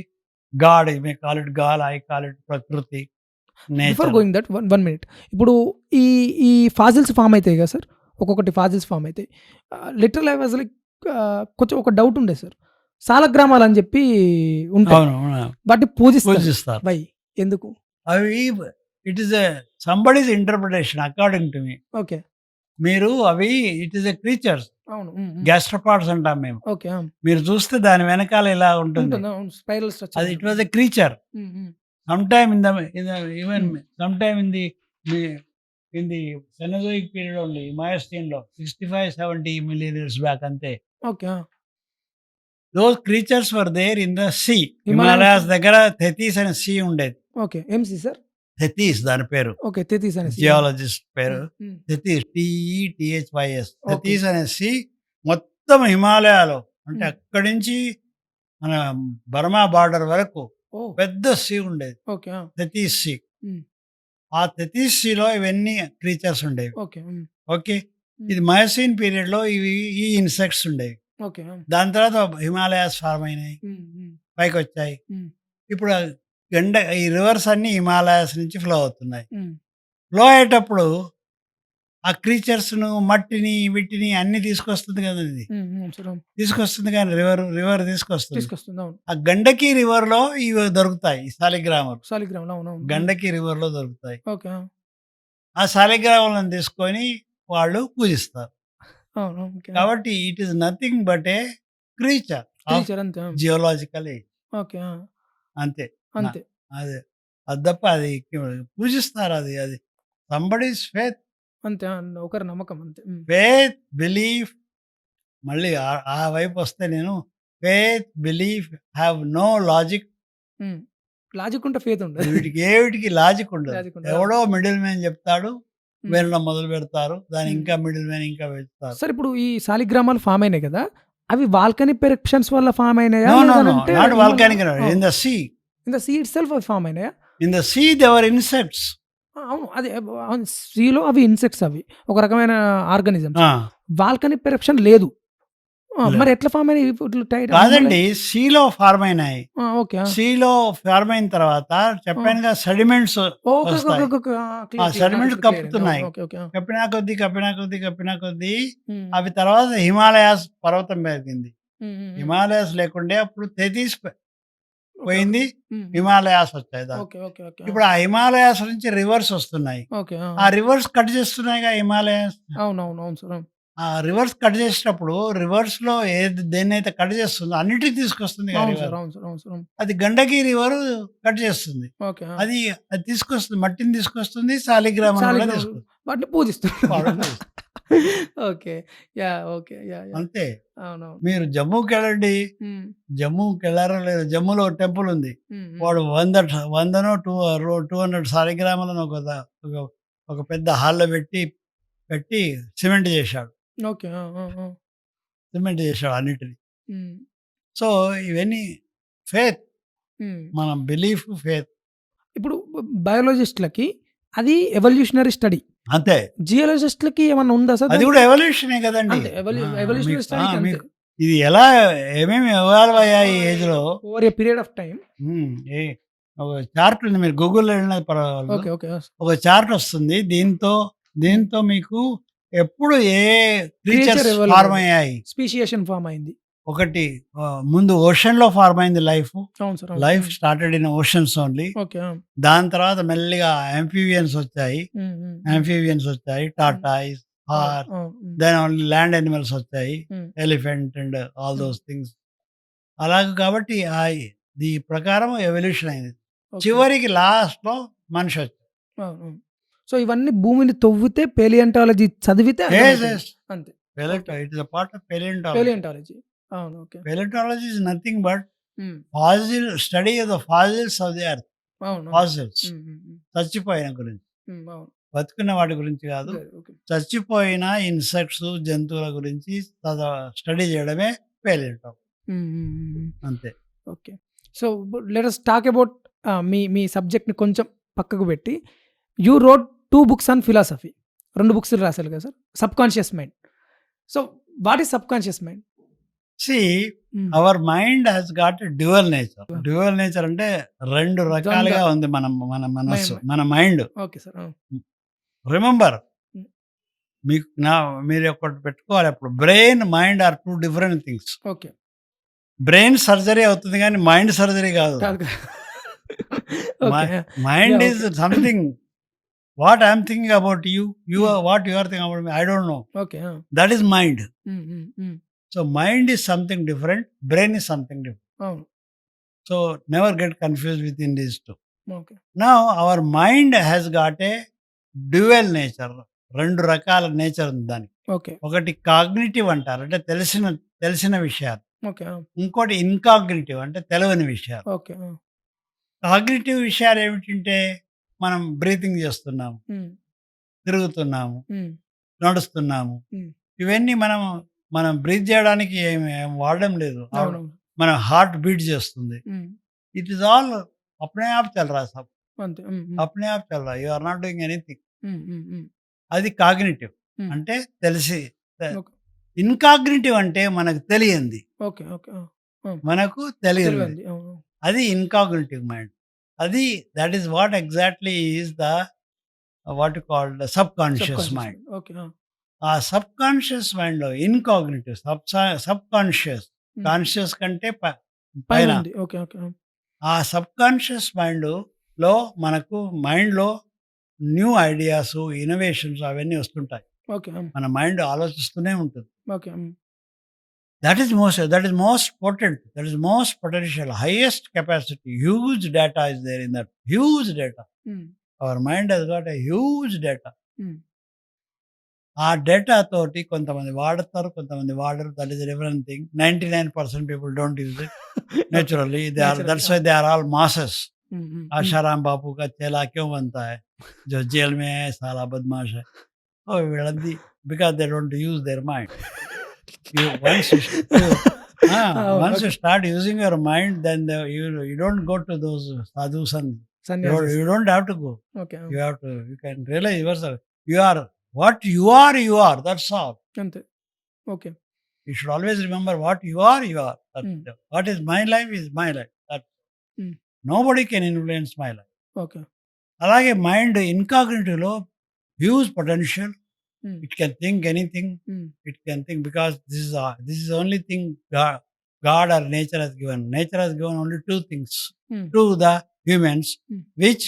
God. You may call it God, I call it Prakriti, nature. Before going that 1 minute. ఇప్పుడు ఈ fossils form అవుతాయి కదా sir, ఒక్కొక్కటి fossils form అవుతాయి. Literal I was like కొంచెం ఒక doubt ఉండే sir. సాలగ్రామాలు అని చెప్పి ఉంటాయి, వాటిని పూజిస్తారు. వై, ఎందుకు? అవి it is somebody's interpretation according to me. Okay. మీరు అవి ఇట్ ఈస్ ఎ క్రీచర్స్. అవును. గ్యాస్ట్రోపాడ్స్ అంటాం మేము. ఓకే. మీరు చూస్తే దాని వెనకాల ఇలా ఉంటుంది, స్పైరల్ స్ట్రక్చర్. అది it was a creature. sometime in the even sometime in the Cenozoic period only, Miocene లో 65-70 million years back ante. Okay. Those creatures were there in the sea. Himalayas దగ్గర Tethys అనే sea ఉండేది. Okay. MC sir? Tethys దాని పేరు. Okay. Tethys అనే geologist పేరు. Tethys, TETHYS. Tethys అనే sea మొత్తం హిమాలయాలో, అంటే అక్కడి నుంచి మన బర్మా బార్డర్ వరకు పెద్ద సీ ఉండేది. తెతీస్ సీ. ఆ తెతీస్ సీలో ఇవన్నీ క్రీచర్స్ ఉండేవి. ఓకే. ఇది మయోసీన్ పీరియడ్ లో ఈ ఇన్సెక్ట్స్ ఉండేవి. దాని తర్వాత హిమాలయాస్ ఫార్మ్ అయినాయి, పైకి వచ్చాయి. ఇప్పుడు ఈ రివర్స్ అన్ని హిమాలయాస్ నుంచి ఫ్లో అవుతున్నాయి. ఫ్లో అయ్యేటప్పుడు ఆ క్రీచర్స్ ను, మట్టిని, వీటిని అన్ని తీసుకొస్తుంది కదా, ఇది తీసుకొస్తుంది కానీ రివర్ తీసుకొస్తుంది. ఆ గండకి రివర్ లో ఇవి దొరుకుతాయి, శాలిగ్రామాలు గండకి రివర్ లో దొరుకుతాయి. ఆ శాలిగ్రామాలను తీసుకొని వాళ్ళు పూజిస్తారు. కాబట్టి it is nothing but A creature geological age. అంతే. అదే అది తప్ప అది పూజిస్తారు. అది సంబడీస్ ఫేత్, అంతే, ఒకరి నమ్మకం అంతే. Faith, belief. మళ్ళీ ఆ వైపు వస్తే నేను faith, belief have no logic. Logic ఉంటే ఫేత్ ఉండదు. వీటికి లాజిక్ ఉండదు. ఎవడో మిడిల్ మ్యాన్ చెప్తాడు, వెళ్ళడం మొదలు పెడతారు, దాని ఇంకా మిడిల్ మ్యాన్ ఇంకా వెళ్తారు. సార్, ఇప్పుడు ఈ శాలిగ్రామాలు ఫామ్ అయినాయి కదా, అవి వాల్కనిక్ ఎరప్షన్స్ వల్ల ఫామ్ అయినాయా? Not volcanic, in the sea. In the sea itself అవి ఫామ్ అయినాయా? In the sea there are insects. అవును, అదే సీలో అవి ఇన్సెక్ట్స్, అవి ఒక రకమైన ఆర్గానిజమ్స్. వాల్కనిక్ ఎరప్షన్ లేదు, మరి ఎట్లా ఫామ్ అయినాయి ఇట్లా టైట్ కాదండి, సీలో ఫార్మ్ అయినాయి. ఓకే సీలో ఫార్మ్ అయిన తర్వాత చెప్పానుగా సెడిమెంట్స్ ఓకే వస్తాయి. ఆ సెడిమెంట్స్ కప్పుతున్నాయి. ఓకే ఓకే కప్పినా కొద్దీ అవి తర్వాత హిమాలయాస్ పర్వతం పెరిగింది. హిమాలయాస్ లేకుండే అప్పుడు తెతీస్ పోయింది, హిమాలయాస్ వచ్చాయి దానికి. ఓకే ఓకే ఓకే ఇప్పుడు ఆ హిమాలయాస్ నుంచి రివర్స్ వస్తున్నాయి. ఓకే ఆ రివర్స్ కట్ చేస్తున్నాయిగా హిమాలయాస్. అవునవును అవును సార్ ఆ రివర్స్ కట్ చేసేటప్పుడు రివర్స్‌లో దేన్నైతే కట్ చేస్తుందో అన్నిటిని తీసుకొస్తుందిగా అవును రివర్. సార్ అవును సార్ అవును సార్ అది గండకి రివర్ కట్ చేస్తుంది. ఓకే అది అది తీసుకొస్తుంది, మట్టిని తీసుకొస్తుంది, శాలిగ్రామం కూడా తీసుకొస్తుంది. వాటిని పూజిస్తున్నారు వాడు okay yeah okay yeah yeah అంతే. అవునవును మీరు జమ్మూకెళ్ళండి. జమ్మూకెళ్లారో లేదో, జమ్మూలో ఒక టెంపుల్ ఉంది. వాడు 100నో 200 శాలిగ్రామాలను ఒక ఒక పెద్ద హాల్‌లో పెట్టి సిమెంట్ చేశాడు. ఓకే సిమెంట్ చేశాడు అన్నిటిని. సో, ఇవన్నీ ఫెయిత్. మన బిలీఫ్, ఫెయిత్. ఇప్పుడు బయాలజిస్ట్‌లకి అది ఎవల్యూషనరీ స్టడీ. అంతే. జియాలజిస్ట్‌లకి ఏమన్నా ఉందా సార్? అది కూడా ఎవల్యూషనే కదండీ. అంతే ఎవల్యూషనరీ మీకు స్టడీ అంతే. మీకు ఇది ఎలా ఏమేమి ఎవాల్వ్ అయ్యాయి ఈ ఏజ్‌లో. Over a period of time. ఏ ఒక చార్ట్ ఉంది. మీరు గూగుల్‌లో వెళ్ళినా పర్వాలేదు. ఓకే ఓకే ఒక చార్ట్ వస్తుంది. దీంతో మీకు ఎప్పుడు ఏ క్రీచర్స్ evolve ఫార్మ్ అయ్యాయి. అయ్యాయి. స్పీషియేషన్ ఫామ్ అయింది. ఒకటి ముందు ఓషన్‌లో ఫార్మ్ అయింది లైఫ్. అవును sir life started in oceans only. Okay దాని తర్వాత మెల్లిగా యాంఫీబియన్స్ వచ్చాయి. టాటాయిస్, హార్, దెన్ ఓన్లీ ల్యాండ్ యానిమల్స్ వచ్చాయి. Elephant and all those things. అలాగే కాబట్టి ఈ ప్రకారం ఎవల్యూషన్ అయింది. చివరికి లాస్ట్‌లో మనిషి వచ్చాడు. సో ఇవన్నీ భూమిని తవ్వితే పేలియంటాలజీ చదివితే అంతే. It is a part of palaeontology. అవును okay. Paleontology is nothing but study of the fossils of the earth. అవును Fossils. చచ్చిపోయిన గురించి. అవును. బతుకున్న వాటి గురించి కాదు. ఓకే. చచ్చిపోయిన ఇన్సెక్ట్స్, జంతువుల గురించి స్టడీ చేయడమే పేలియంటాలజీ. అంతే. Okay. So let us talk about me సబ్జెక్ట్‌ని కొంచెం పక్కకు పెట్టి you wrote 2 books on philosophy. 2 books రాశారు కదా sir. Subconscious mind. So what is subconscious mind? See, our mind has got a dual nature. Dual nature అంటే 2 రకాలుగా ఉంది మన మనస్సు, మన మైండ్. Okay sir. రిమెంబర్, మీరు ఒకటి పెట్టుకోవాలి. అప్పుడు brain, mind are 2 different things. Okay. Brain surgery అవుతుంది కానీ మైండ్ సర్జరీ కాదు. Mind is something what I'm thinking about you what you are thinking about me, I don't know. Okay. That is mind. So mind is something different, brain is something different. Oh. So never get confused within these two. Okay. Now our mind has got a dual nature. 2 రకాల nature ఉంది దానికి. Okay. ఒకటి cognitive అంటారు, అంటే తెలిసిన విషయాలు. Okay. ఇంకోటి ఇన్కాగ్నిటివ్, అంటే తెలియని విషయాలు. ఓకే. కాగ్నిటివ్ విషయాలు ఏమిటంటే మనం బ్రీతింగ్ చేస్తున్నాము, తిరుగుతున్నాము, నడుస్తున్నాము. ఇవన్నీ మనం బ్రీత్ చేయడానికి ఏం వాడడం లేదు. మన హార్ట్ బీట్ చేస్తుంది. ఇట్ ఈస్ ఆల్ అప్నే ఆప్ చల్ రా సబ్. అప్నే ఆప్ చల్ రా, you are not doing anything. అది కాగ్నిటివ్ అంటే తెలిసి. ఇన్కాగ్నిటివ్ అంటే మనకు తెలియంది, మనకు తెలియదు. అది ఇన్కాగ్నిటివ్ మైండ్. అది that is what exactly is the what you called subconscious mind. ఆ సబ్ కాన్షియస్ మైండ్లో ఇన్కాగ్నిటివ్, సబ్ కాన్షియస్, కాన్షియస్ కంటే పైన, ఆ సబ్ కాన్షియస్ మైండ్లో మనకు మైండ్లో న్యూ ఐడియాస్, ఇన్నోవేషన్స్ అవన్నీ వస్తుంటాయి. మన మైండ్ ఆలోచిస్తూనే ఉంటుంది. That is most potent, that is most potential, highest capacity, huge data is there in that, huge data. Our mind has got a huge data. ఆ data తోటి కొంతమంది వాడతారు, కొంతమంది వాడరు. That is different thing. 99% people don't use it naturally. That's why they are all masses. Asaram Bapu का चेला क्यों बनता है जो जेल में है, साला बदमाश है. Oh, వీళ్ళంది because they don't use their mind. Once you start using your mind, then you don't go to those sadhus and you don't have to go. You can realize yourself. You are what you are, that's all. అంతే. Okay. You should always remember what you are. What is my life is my life. Hmm. Nobody can influence my life. Okay. అలాగే mind ఇన్కాగ్నిటివ్లో huge potential. Hmm. It can think anything. Hmm. It can think because this is only thing God or nature has given. Nature has given only two things Hmm. to the humans, Hmm. which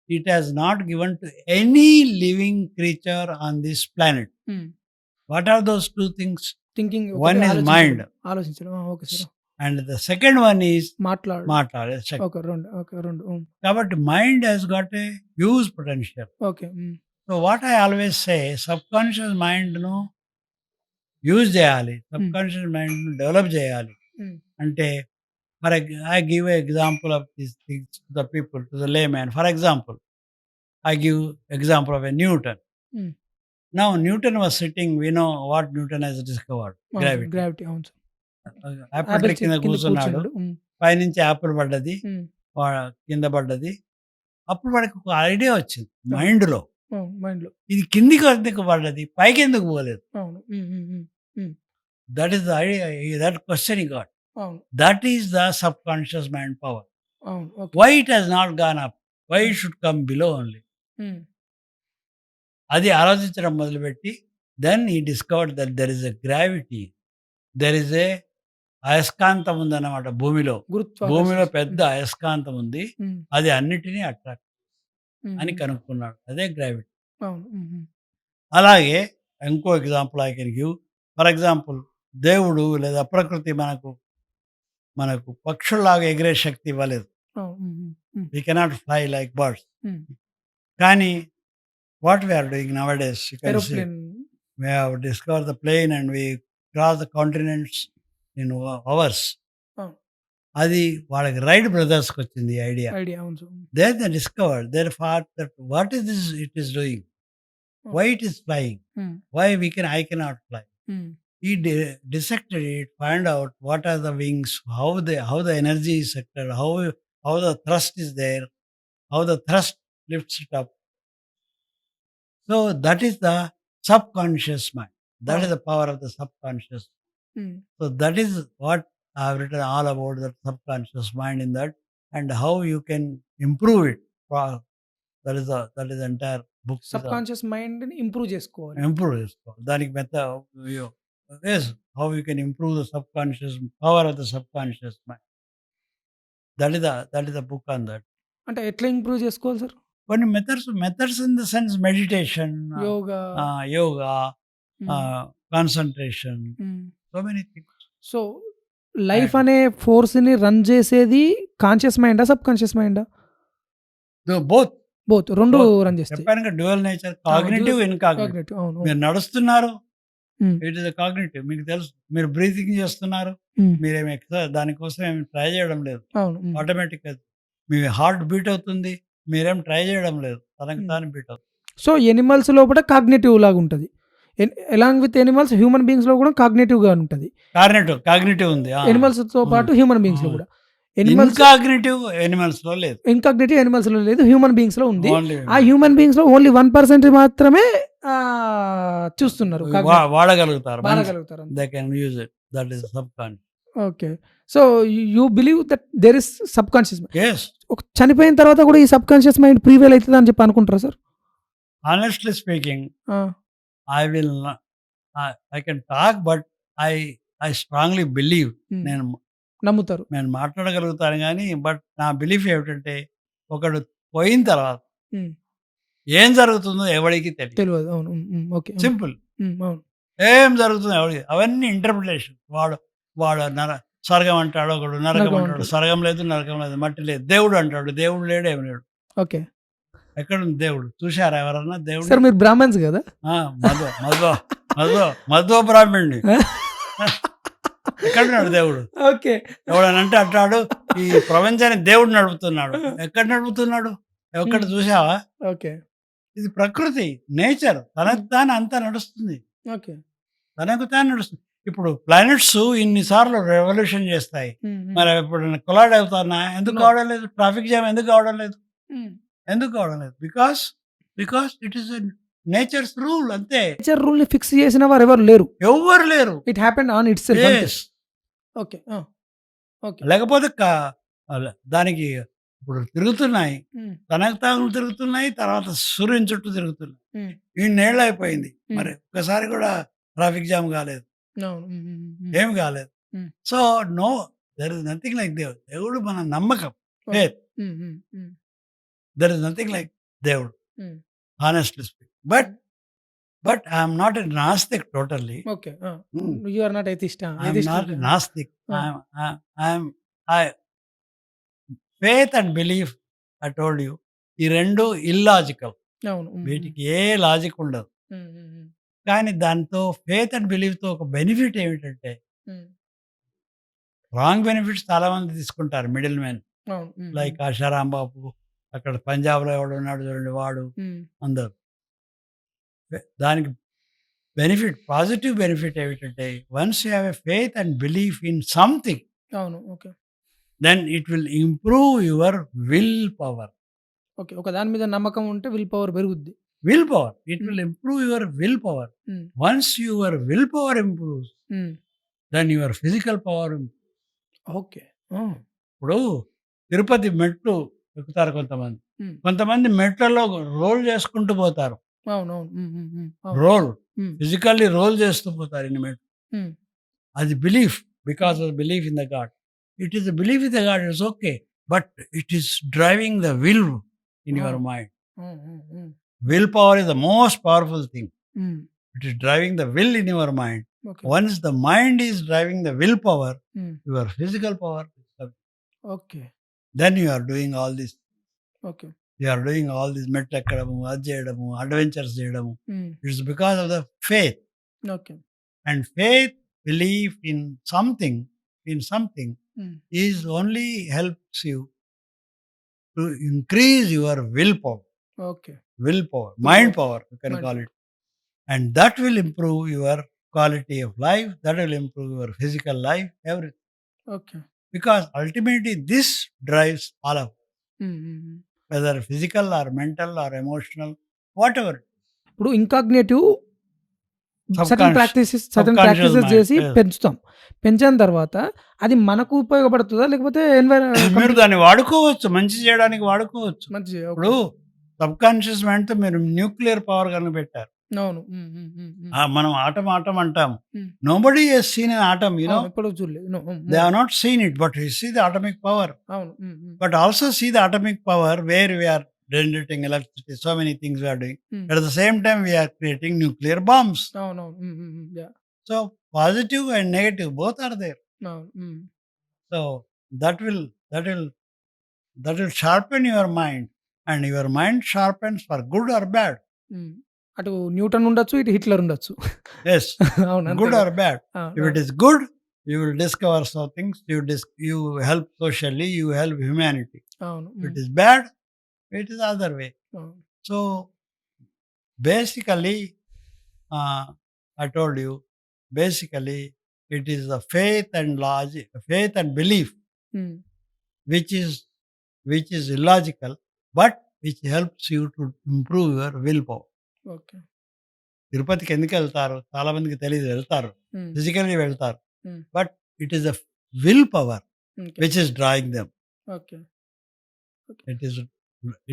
it has not given to any living creature on this planet. Hmm. What are those two things? Thinking One is mind, ఆలోచించడం. Okay sir. and the second one is మాట్లాడు. matter. Okay. రెండు. కాబట్టి mind has got a huge potential. Okay. So what I always say, subconscious mind ను use చేయాలి, subconscious mind develop చేయాలి. అంటే I give an example of these things to the people, to the layman. For example, I give example of a Newton. Hmm. Now Newton was sitting, we know what Newton has discovered, gravity. Gravity. అవును sir. Apple tree కింద కూర్చున్నాడు, పైనుంచి Apple పడ్డది, కింద పడ్డది. అప్పుడు వాడికి ఒక ఐడియా వచ్చింది మైండ్లో, మైండ్లో ఇది కిందికి ఎందుకు పడ్డది, పైకి ఎందుకు పోలేదు. అవును. That is the idea, that question ఈ గాట్. అవును. That is the subconscious mind power. అవును. Okay. Why it has not gone up? Why it should come below only? అది ఆలోచించడం మొదలుపెట్టి then he discovered that there is a gravity. There is a అయస్కాంతం ఉందన్నమాట భూమిలో. భూమిలో పెద్ద అయస్కాంతం ఉంది, అది అన్నిటినీ అట్రాక్ట్ అని కనుక్కున్నాడు. అదే గ్రావిటీ. అవును. అలాగే ఇంకో example I can give. For example, దేవుడు లేదా ప్రకృతి మనకు పక్షుల్లాగా ఎగిరే శక్తి ఇవ్వలేదు. We cannot fly like birds. కానీ what we are doing nowadays, you can see we have discover the plane and we cross the continents in hours. అది వాళ్ళకి రైట్ బ్రదర్స్కి వచ్చింది ఈ idea. They discovered, they thought that what is this it is doing, why it is flying, why I cannot fly. He dissected it, find out what are the wings, how the energy is sectored, how the thrust is there, how the thrust lifts it up. So that is the subconscious mind. That is the power of the subconscious. So that is what I have written all about, the subconscious mind in that, and how you can improve it. That is the entire book. Subconscious mind ని improve చేసుకోవాలి. దానికి yes, how you can improve the subconscious power of the subconscious mind. That is the book on that. అంటే ఎట్లా improve చేసుకోవాలి sir? కొన్ని methods in the sense meditation, yoga, concentration, so many things. So life అనే force ని run చేసేది conscious మైండా, sub conscious మైండా? Both రెండు run చేస్తాయి. చెప్పాను డ్యువల్ నేచర్, కాగ్నిటివ్, ఇన్కాగ్నిటివ్. మీరు నడుస్తున్నారు, ఇట్ ఇస్ కాగ్నిటివ్, మీకు తెలుసు. మీరు బ్రీతింగ్ చేస్తున్నారు, మీరేమి ఎక్సర్సైజ్ దానికోసం ఏమి ట్రై చేయడం లేదు, ఆటోమేటిక్. మీ హార్ట్ బీట్ అవుతుంది, మీరేం ట్రై చేయడం లేదు, తనకి తాను బీట్ అవుతుంది. సో ఎనిమల్స్ లోపల కాగ్నిటివ్ లాగా ఉంటుంది, along with animals human beings లో కూడా కాగ్నిటివ్ గా ఉంటుంది. కాగ్నిటివ్ ఉంది ఎనిమల్స్ తో పాటు హ్యూమన్ బీయింగ్స్ లో కూడా. ఇన్కాగ్నిటివ్ ఎనిమల్స్ లో లేదు, ఇన్కాగ్నిటివ్ ఎనిమల్స్ లో లేదు, హ్యూమన్ బీయింగ్స్ లో ఉంది. ఆ హ్యూమన్ బీయింగ్స్ లో ఓన్లీ 1% మాత్రమే చూస్తున్నారు, వాడగలుగుతారు. They can use it. That is subconscious. Okay. So you believe that there is subconscious mind. Yes. చనిపోయిన తర్వాత కూడా ఈ సబ్ కాన్షియస్ మైండ్ ప్రీవేల్ అవుతుంది అని చెప్పి అనుకుంటారా sir? Honestly speaking, I can talk, but I strongly believe. నమ్ముతారు, నేను మాట్లాడగలుగుతాను కానీ, బట్ నా బిలీఫ్ ఏమిటంటే, ఒకడు పోయిన తర్వాత ఏం జరుగుతుందో ఎవరికి తెలియదు. అవును. Okay, simple. అవును. ఏం జరుగుతుందో ఎవరికి, అవన్నీ ఇంటర్ప్రిటేషన్. వాడు స్వర్గం అంటాడు, ఒకడు నరకం అంటాడు. స్వర్గం లేదు, నరకం లేదు, మట్టి లేదు. దేవుడు అంటాడు, దేవుడు లేడు, ఏమి లేడు. ఓకే. ఎక్కడుంది దేవుడు? చూశారా ఎవరన్నా దేవుడు? సార్ మీరు బ్రాహ్మణ్స్ కదా? మధ్వ బ్రాహ్మణుడి. ఎక్కడున్నాడు దేవుడు? ఓకే. ఎవడనంటే అంటాడు, ఈ ప్రపంచాన్ని దేవుడు నడుపుతున్నాడు. ఎక్కడ నడుపుతున్నాడు? ఎక్కడ చూసావా? ఓకే. ఇది ప్రకృతి, నేచర్, తనకు తాను అంతా నడుస్తుంది. ఓకే, తనకు తాను నడుస్తుంది. ఇప్పుడు ప్లానెట్స్ ఇన్నిసార్లు రెవల్యూషన్ చేస్తాయి, మరి ఇప్పుడు కొలాడ్ అవుతానా? ఎందుకు కావడం లేదు? ట్రాఫిక్ జామ్ ఎందుకు కావడం లేదు? Because it is nature's rule అంతే. నేచర్ రూల్ ని ఫిక్స్ చేసిన వారు ఎవరు లేరు. ఎవ్వరు లేరు. It happened on itself. Yes. Okay. Okay. లేకపోతే దానికి ఇప్పుడు తిరుగుతున్నాయి, తనకు తాను తిరుగుతున్నాయి, తర్వాత సూర్యుని చుట్టూ తిరుగుతున్నాయి. ఇన్నేళ్ళు అయిపోయింది, మరి ఒక్కసారి కూడా ట్రాఫిక్ జామ్ కాలేదు, ఏం కాలేదు. So no, there is nothing like దేవుడు. దేవుడు మన నమ్మకం, faith. There is nothing like దేవుడు, honestly speak. But I'm not a నాస్తిక్ totally. Okay. You are not atheist. I'm not a నాస్తిక్. I'm faith and belief, I told you, ఈ రెండు illogical. వీటికి ఏ లాజిక్ ఉండదు. కానీ దాంతో ఫేత్ అండ్ బిలీఫ్తో ఒక బెనిఫిట్ ఏమిటంటే, రాంగ్ బెనిఫిట్స్ చాలా మంది తీసుకుంటారు, middle man. Like Asaram Babu, అక్కడ పంజాబ్లో ఎవడు ఉన్నాడు చూడండి, వాడు, అందరు. దానికి బెనిఫిట్, పాజిటివ్ బెనిఫిట్ ఏమిటంటే, once you have a faith and belief in something, then it will improve your will power. Okay. ఒక దాని మీద నమ్మకం ఉంటే విల్ పవర్ పెరుగుద్ది. Will power, it will improve your will power. Once your will power improves, then your physical power. Okay. ఇప్పుడు తిరుపతి మెట్లు ఎక్కుతారు కొంతమంది, కొంతమంది మెట్లలో రోల్ చేసుకుంటూ పోతారు. రోల్, ఫిజికల్లీ రోల్ చేస్తూ పోతారు ఇన్ని మెట్లు. అది belief, because of belief in the God. It is a belief in the God, it's okay, but it is driving the will in your mind. Willpower is the most powerful thing. It is driving the will in your mind. Okay. Once the mind is driving the willpower, your physical power is coming. Okay. Then you are doing all this. Okay. You are doing all this metla ekkadamu, adjeyadamu, adventures cheyadamu. It's because of the faith. Okay. And faith, belief in something is only helps you to increase your willpower. Okay. Willpower, mind power, you can call it. And that will improve your quality of life, that will improve your physical life, everything. Okay. Because ultimately this drives all of us. Whether physical or mental or emotional, whatever. ఇప్పుడు ఇంకాగ్నేటివ్ certain Subconscious practices mind, చేసి yes. పెంచుతాం. పెంచిన తర్వాత అది మనకు ఉపయోగపడుతుందా, లేకపోతే మీరు దాన్ని వాడుకోవచ్చు, మంచి చేయడానికి వాడుకోవచ్చు. మంచి? ఇప్పుడు సబ్ కాన్షియస్ మైండ్ తో మీరు న్యూక్లియర్ పవర్ కనిపెట్టారు. అవును. మనం ఆటం అంటాము. Nobody has scene N atom, you know. ఎప్పుడు చూడలేదు. They have not seen it, but we see the atomic power. అవును. But also see the atomic power where we are generating electricity, so many things we are doing. At the same time, we are creating nuclear bombs. అవునవును. So positive and negative both are there. అవును. So that will sharpen your mind, and your mind sharpens for good or bad. అటు Newton ఉండొచ్చు, ఇటు Hitler ఉండొచ్చు. Yes, అవును. good or bad. If it is good, you will discover some things. You help socially, you help humanity. అవును. If it is bad, it is other way. So basically, I told you, basically it is the faith and logic, faith and belief, which is illogical, but which helps you to improve your willpower. Okay. తిరుపతికి ఎందుకు వెళ్తారు? చాలా మందికి తెలియదు, వెళ్తారు, physically వెళ్తారు, but it is the will power which is drawing them. Okay.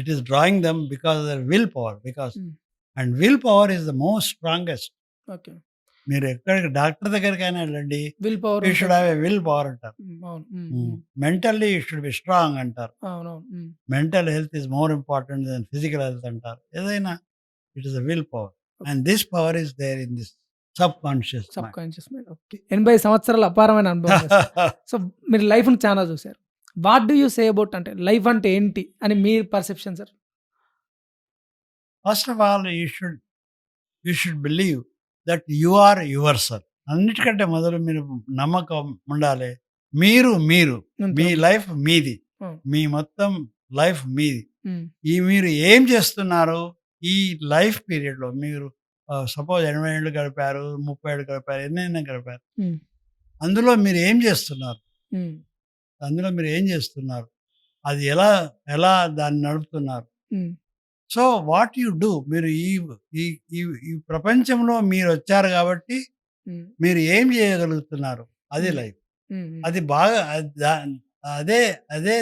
It is drawing them because of their willpower, and willpower is the most strongest. Okay. మీరు ఎక్కడికి డాక్టర్ దగ్గరికైనా వెళ్ళండి, will power you should have a will power అంటారు. అవును. Mentally you should be strong అంటారు. అవునవును. Mental health is more important than physical health అంటారు. ఏదైనా it is a will power, and this power is there in this subconscious mind. Okay. 80 సంవత్సరాల అపారమైన అనుభవం. So మీరు లైఫ్ని చాలా చూశారు. What do you say about, అంటే లైఫ్ అంటే ఏంటి అని మీ perception sir? First of all you should believe that you are yourself. అన్నిటికంటే మొదలు మీరు నమ్మకం ఉండాలి. మీరు మీ లైఫ్ మీది, మీ మొత్తం లైఫ్ మీది. మీరు ఏం చేస్తున్నారు ఈ లైఫ్ పీరియడ్లో? మీరు సపోజ్ 80 ఏళ్ళు గడిపారు, 30 ఏళ్ళు గడిపారు, ఎన్నైనా గడిపారు, అందులో మీరు ఏం చేస్తున్నారు? అది ఎలా దాన్ని నడుపుతున్నారు? సో వాట్ యు డూ, మీరు ఈ ఈ ఈ ఈ ప్రపంచంలో మీరు వచ్చారు కాబట్టి హ్మ్. మీరు ఏం చేయగలుగుతున్నారు, అది హ్మ్. లైఫ్. హ్మ్. హ్మ్. అది బాగా అదే అదే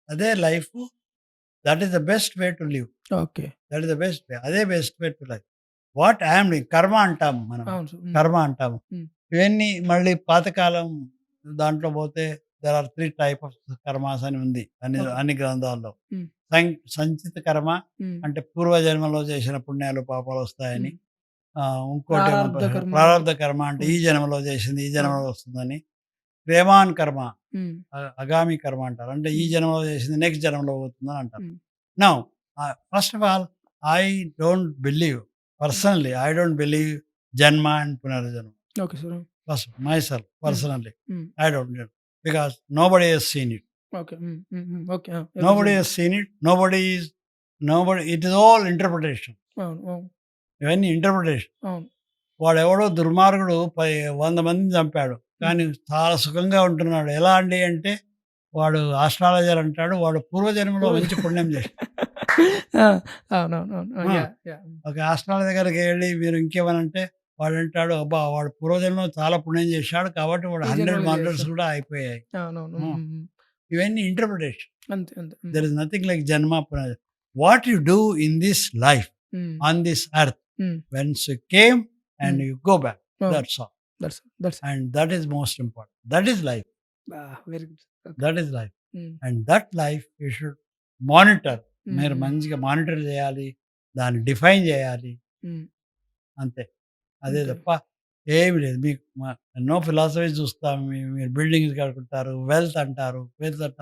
అదే life. That is the best way to live. Okay. That is the best way. అదే best way to life. What I'm doing, కర్మ అంటాము మనం. అవును సార్. కర్మ అంటాము. హ్మ్. ఇవన్నీ మళ్ళీ పాతకాలం దాంట్లో పోతే there are 3 type of karmas అని ఉంది ఓకే. అన్ని గ్రంథాల్లో. హ్మ్. సంచిత కర్మ హ్మ్. అంటే పూర్వజన్మలో చేసిన పుణ్యాలు, పాపాలు వస్తాయని. హ్మ్. ఇంకోటేమో ప్రారాబ్ధ కర్మ. ప్రారబ్ధ కర్మ అంటే ఈ హ్మ్. జన్మలో చేసింది ఈ అవును. జన్మలో వస్తుందని. ప్రేమాన్ కర్మ, హ్మ్. అగామి కర్మ అంటారు. అంటే ఈ హ్మ్. జన్మలో చేసింది నెక్స్ట్ జన్మలో పోతుందని అంటారు. హ్మ్. Now first of all I don't believe, హ్మ్. పర్సనల్లీ ఐ డోంట్ బిలీవ్ జన్మ అండ్ పునర్జన్మ. Okay sir. First, myself, హ్మ్. personally, హ్మ్. I don't know because nobody has seen it. Okay. హ్మ్. హ్మ్. హ్మ్. ఓకే. ఎవరు Nobody జూడలేదు. has seen it. Nobody. It is all interpretation. అవును. అవును. ఇవన్నీ ఇంటర్ప్రిటేషన్. అవును. వాడెవడో దుర్మార్గుడు 100 మందిని చంపాడు. హ్మ్. కానీ చాలా సుఖంగా ఉంటున్నాడు. ఎలా అండి అంటే వాడు ఆస్ట్రాలజర్ అంటాడు. వాడు పూర్వజన్మలో పూర్వ మంచి పుణ్యం చేశాడు. ఆ! అవునవునవును. ఆ! యాహ్! యాహ్! ఒక ఆస్ట్రాలజర్ దగ్గరికి వెళ్లి మీరు ఇంకేమనంటే వాడంటాడు, అబ్బా! వాడు పూర్వజన్మలో చాలా పుణ్యం చేశాడు కాబట్టి వాడు ఈ 100 జన్మలో మర్డర్స్ జేశారు. కూడా అయిపోయాయి. అవునవును. హ్మ్. హ్మ్. హ్మ్. హ్మ్. ఇవన్నీ ఇంటర్ప్రిటేషన్. అంతే. అంతే. హ్మ్. There is nothing like Janma Punarjanma. What you do in this life, హ్మ్. on this earth, హ్మ్. once you came and హ్మ్. you go back, అవును. that's all. That's And that is most important. That is life. Very good. Okay. That is life. హ్మ్. And that life you should monitor. హ్మ్. మీరు హ్మ్. మంచిగా monitor చేయాలి. దాన్ని define చేయాలి. హ్మ్. అంతే. అదే ఓకే. తప్ప ఏమి లేదు. మీకు ఎన్నో ఫిలాసఫీస్ చూస్తాం. మీరు బిల్డింగ్స్ కడుతుంటారు. వెల్త్ అంటారు. వెల్త్ అంట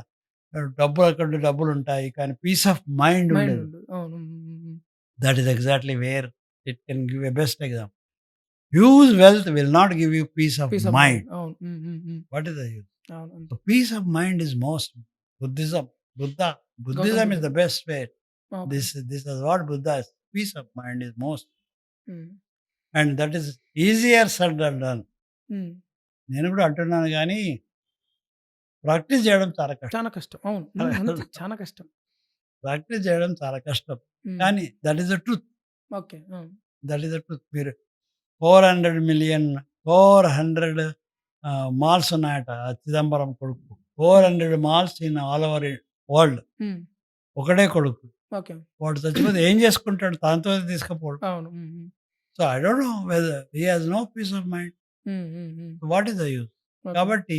డబ్బులు అక్కడ డబ్బులుంటాయి. కానీ పీస్ ఆఫ్ మైండ్ మైండ్ ఉండదు. ఉండదు. అవును. హ్మ్. హ్మ్. హ్మ్. That is exactly where it can give a best example. Huge wealth will not give you peace of peace of mind. Mind. అవును. హ్మ్. హ్మ్. హ్మ్. What is the use? అవును. అంతే. So peace of mind is most. Buddhism, Buddha, Gautam Buddhism is బుద్ధుడు. the best way. Okay. This is what Buddha is. Peace of mind is most, హ్మ్. and that is easier said than done. హ్మ్. నేను కూడా అంటున్నాను గానీ, practice చేయడం చాలా కష్టం. చానా కష్టం. అవును. హ్మ్. అంతే. చానా కష్టం. ప్రాక్టీస్ చేయడం చాలా కష్టం. హ్మ్. కానీ that is the truth. Okay. ఆ! That is the truth. మీరు 400 మాల్స్ ఉన్నాయట ఆ చిదంబరం కొడుకు. Hmm. 400 malls in all over world. Hmm. ఒకడే కొడుకు. ఓకే. వాడు చచ్చిపోతే ఏం చేసుకుంటాడు? తనతో తీసుకుపోడు. అవును. Hmm. Hmm. So, I don't know whether he has no peace of mind. Hmm. హ్మ్. Hmm. What is the use? Okay. కాబట్టి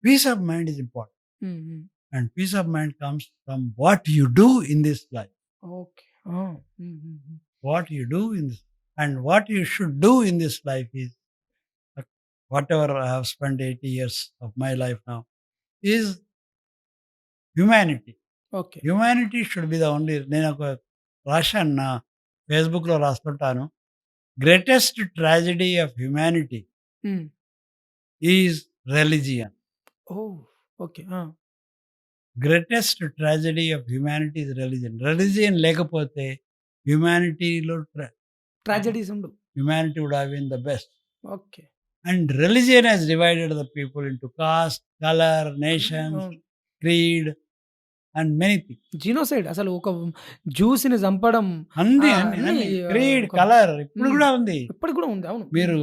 peace of mind is important. Hmm. Hmm. And peace of mind comes from what you do in this life. Okay. ఆ! Hmm. హ్మ్. Hmm. What you do in this and what you should do in this life is whatever I have spent 80 years of my life now is humanity. Okay. Humanity should be the only. నేను ఒక రాశాను నా ఫేస్‌బుక్‌లో రాస్తుంటాను. Greatest tragedy of humanity hmm. Is religion. Oh! Okay. ఆ! Greatest tragedy of humanity is religion. Religion లేకపోతే హ్యుమానిటీలో tragedies ఉండవు. Humanity would have been the best. Okay. And religion has divided the people into caste, colour, nations, అవును. Creed and many things. Genocide అసలు ఒక జ్యూస్‌ని చంపడం అన్నీ, అన్నీ, అన్నీ అన్నీ. క్రీడ్, ఒక కలర్ ఇప్పుడు హ్మ్. గూడా ఉంది. ఇప్పటికి కూడా ఉంది. అవును. మీరు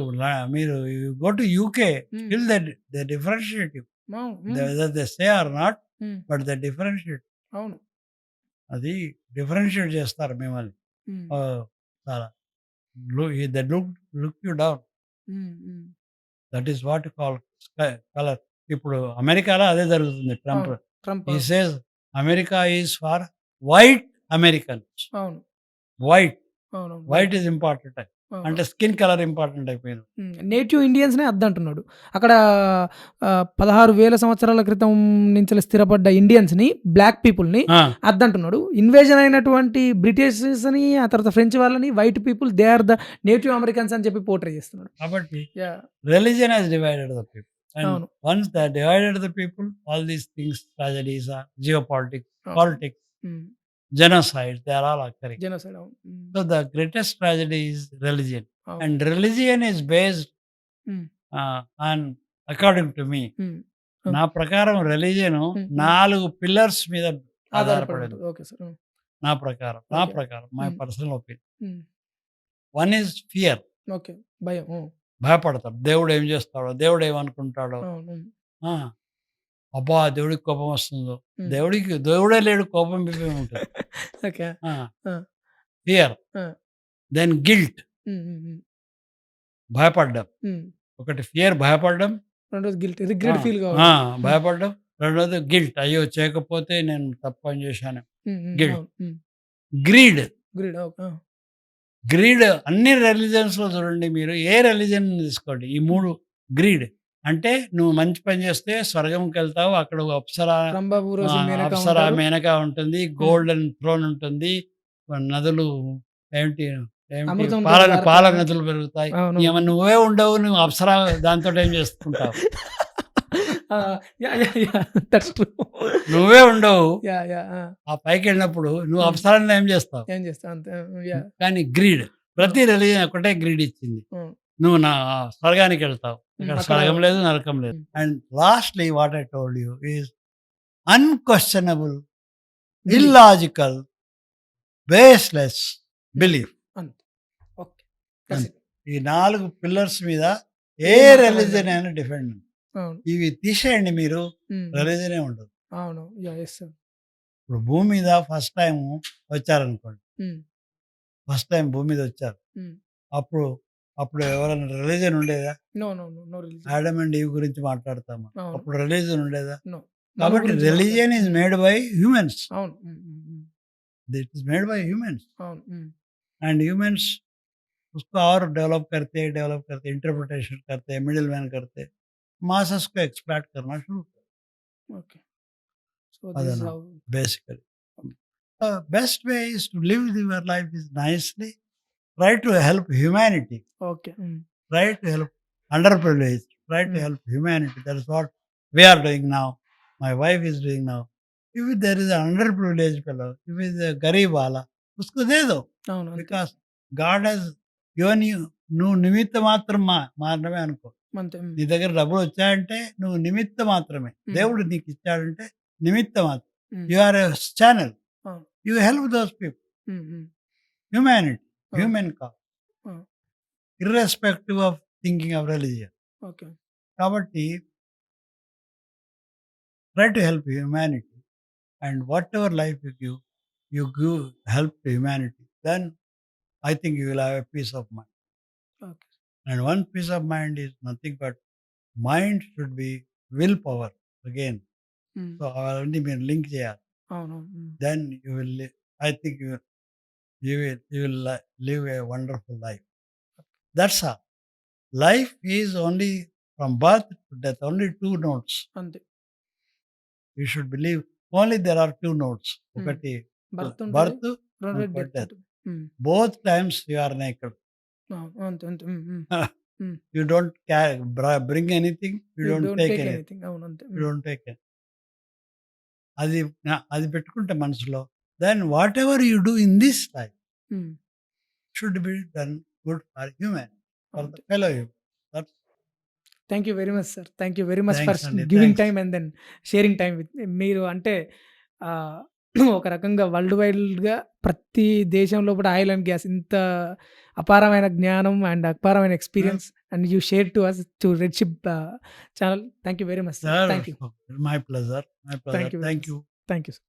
మీరు go to UK hmm. Still they differentiate you. అవును. They hmm. Whether they say or not, hmm. But they differentiate. అవును. అది డిఫరెన్షియేట్ చేస్తారు మిమ్మల్ని. హ్మ్. చాలా లు దే లుక్ యూ డౌన్. హ్మ్. హ్మ్. That is what you call colour. ఇప్పుడు అమెరికాలో అదే జరుగుతుంది. ట్రంప్ అవును. Trump he says America is for white Americans. అవును. వైట్, అవునవును. White is important. అవును. అంటే స్కిన్ కలర్ ఇంపార్టెంట్ అయిపోయింది. హ్మ్. నేటివ్ ఇండియన్స్‌నే అద్దంటున్నాడు. అక్కడ 16,000 సంవత్సరాల క్రితం నుంచెల్లి స్థిరపడ్డ ఇండియన్స్‌ని, బ్లాక్ పీపుల్‌ని ఆ! అద్దంటున్నాడు. ఇన్వేజన్ అయినటువంటి బ్రిటిషర్స్‌ని, ఆ తర్వాత ఫ్రెంచ్ వాళ్ళని white people they are the native Americans అని చెప్పి పోర్ట్రే చేస్తున్నాడు. కాబట్టి yeah! religion has divided the people. And అవును. once they divided the people, all these things, tragedies, geopolitics, అవును. politics, హ్మ్. genocide, they are all occurring. Genocide అవును. హ్మ్. So the greatest tragedy is religion. అవును. And religion is based హ్మ్. on, according to me, హ్మ్. హ్మ్. నా ప్రకారం రిలీజియన్ హ్మ్. హ్మ్. 4 పిల్లర్స్ మీద ఆధారపడి ఆధారపడింది. ఉంటది. Okay sir. హ్మ్. నా ప్రకారం Okay. My Hmm. Personal opinion. Hmm. One is fear, okay. భయం. భయపడతాడు. దేవుడు ఏం చేస్తాడో, దేవుడు ఏమనుకుంటాడో. అవును. ఆ! అబ్బా! దేవుడికి కోపం వస్తుందో. హ్మ్. దేవుడే లేడు, కోపం బిపం ఉంటుంది. ఓకే. ఆ! ఆ! ఫియర్. ఆ! దెన్ గిల్ట్, హ్మ్. హ్మ్. హ్మ్. భయపడ్డం. హ్మ్. ఒకటి ఫియర్, భయపడ్డం. రెండోది గిల్ట్. ఆ! రిగ్రెట్ ఫీల్ ఆ! కావడం. హ్మ్. భయపడ్డం. రెండోది గిల్ట్. అయ్యో! చేయకపోతే నేను తప్పు పని చేశాను. హ్మ్. హ్మ్. గిల్ట్. అవును. హ్మ్. గ్రీడ్. గ్రీడ్. ఓకే. గ్రీడ్ అన్ని రిలిజియన్స్‌లో చూడండి మీరు. ఏ రిలిజియన్ తీసుకోండి. ఈ 3 గ్రీడ్. అంటే నువ్వు మంచి పని చేస్తే స్వర్గంకెళ్తావు. అక్కడ అప్సరా, రంభా, ఊర్వశి, మేనక అప్సరా, ఉంటారు. మేనక ఉంటుంది. హ్మ్. గోల్డెన్ థ్రోన్ ఉంటుంది. నదులు ఏమిటి, ఏమిటి అమృతంతోని పాల పారుతాయా? నదులు పెరుగుతాయి. అవును. నువ్వే ఉండవు. నువ్వు అప్సరా దాంతోటేం చేసుకుంటావు? ఆ! Yeah! Yeah! Yeah! That's true. నువ్వే ఉండవు. యాహ్! ఆ! ఆ పైకెళ్ళినప్పుడు నువ్వు హ్మ్. అప్సరాని ఏం చేస్తావు? ఏం చేస్తాం అంతే. యాహ్! కానీ గ్రీడ్. ప్రతి రిలిజియన్ ఒకటే గ్రీడ్ ఇచ్చింది. హ్మ్. నువ్వు స్వర్గానికెళ్తావు. అక్కడ అక్కడ స్వర్గం లేదు, నరకం లేదు. Hmm. And lastly what I told you is unquestionable, belief. Illogical, baseless belief. అంతే. ఓకే. దట్స్ అంతే. ఇట్. ఈ 4 పిల్లర్స్ మీద ఏ ఏ మతమైనా. రిలిజియన్ అయినా డిపెండ్. అవును. ఇవి తీసేయండి మీరు, హ్మ్. హ్మ్. రిలిజియనే ఉండదు. అవును. యాహ్! Yes sir. ఇప్పుడు భూమి మీద ఫస్ట్ టైమ్ వచ్చారనుకోండి. హ్మ్. ఫస్ట్ టైమ్ భూమి మీద వచ్చారు. హ్మ్. అప్పుడు అప్పుడు ఎవరైనా రిలిజియన్ ఉండేదా? No religion. Adam and Eve గురించి మాట్లాడతాము. అవును. అప్పుడు రిలిజియన్ ఉండేదా? నో. మన కాబట్టి గురించి రిలిజియన్ ఈజ్ హ్మ్. Made by humans. అవును. హ్మ్. హ్మ్. హ్మ్. It is made by humans అవును. హ్మ్. एंड ह्यूमंस उसको और डेवलप करते इंटरप्रिटेशन करते, मिडिल मैन करते, मासस को एक्सप्लॉइट करना शुरू कर ఓకే. సో దిస్ ఈస్ अदना how. basically. The best way is to live your life is nicely, try to help humanity, okay. హ్మ్. try to help underprivileged, try to హ్మ్. help humanity. That is what we are doing now, my wife is doing now. If there is an underprivileged fellow, if it is a garib wala, usko de do. అవును. అంతే. Because God has given you. నువ్వు నిమిత్త మాత్రం మాత్రమే అనుకో. అంతే. హ్మ్. నీ దగ్గర డబ్బులు వచ్చాయంటే నువ్వు నిమిత్త మాత్రమే. హ్మ్. దేవుడు నీకు ఇచ్చాడంటే నిమిత్త మాత్రం. Hmm. You are a channel. అవును. You help those people. Hmm. Hmm. Humanity, అవును. హ్యూమన్ కాజ్, అవును. Irrespective of thinking of religion. Okay. కాబట్టి try to help humanity and whatever life you give help to humanity, then I think you will have a peace of mind. Okay. And one piece of mind is nothing but mind should be willpower again. హ్మ్. So అవన్నీ మీరు link చేయాలి. అవును. హ్మ్. Then you will I think you will live a wonderful life. That's all. Life is only from birth to death, only two notes. అంతే. You should believe only there are two notes. హ్మ్. ఒకటి birth ఉంటది. birth, రెండోది ఇంకోటి death death. ఉంటది. హ్మ్. Both times you are naked. అవును. అంతే. అంతే. హ్మ్. హ్మ్. హ్మ్. You don't bring anything, you you don't don't take take anything. Anything. అవును. అంతే. You హ్మ్. don't take it. అది పెట్టుకుంటే మనసులో, then whatever you do in this life hmm. Should be done good for human, for the అంతే. Fellow human. That's thank you very much sir. Thank you very much for thanks అండి. Giving thanks. Time and then sharing time with మీరు. అంటే ఆహ్, ఒక రకంగా world వైడ్‌గా ప్రతి దేశంలో కూడా ఆయిల్ అండ్ గ్యాస్ ఇంత అపారమైన జ్ఞానం అండ్ అపారమైన experience and you share to us to రెడ్‌షిప్ channel. Thank you very much sir. Sir, thank you. My pleasure. Thank you very thank much. You. Thank you sir.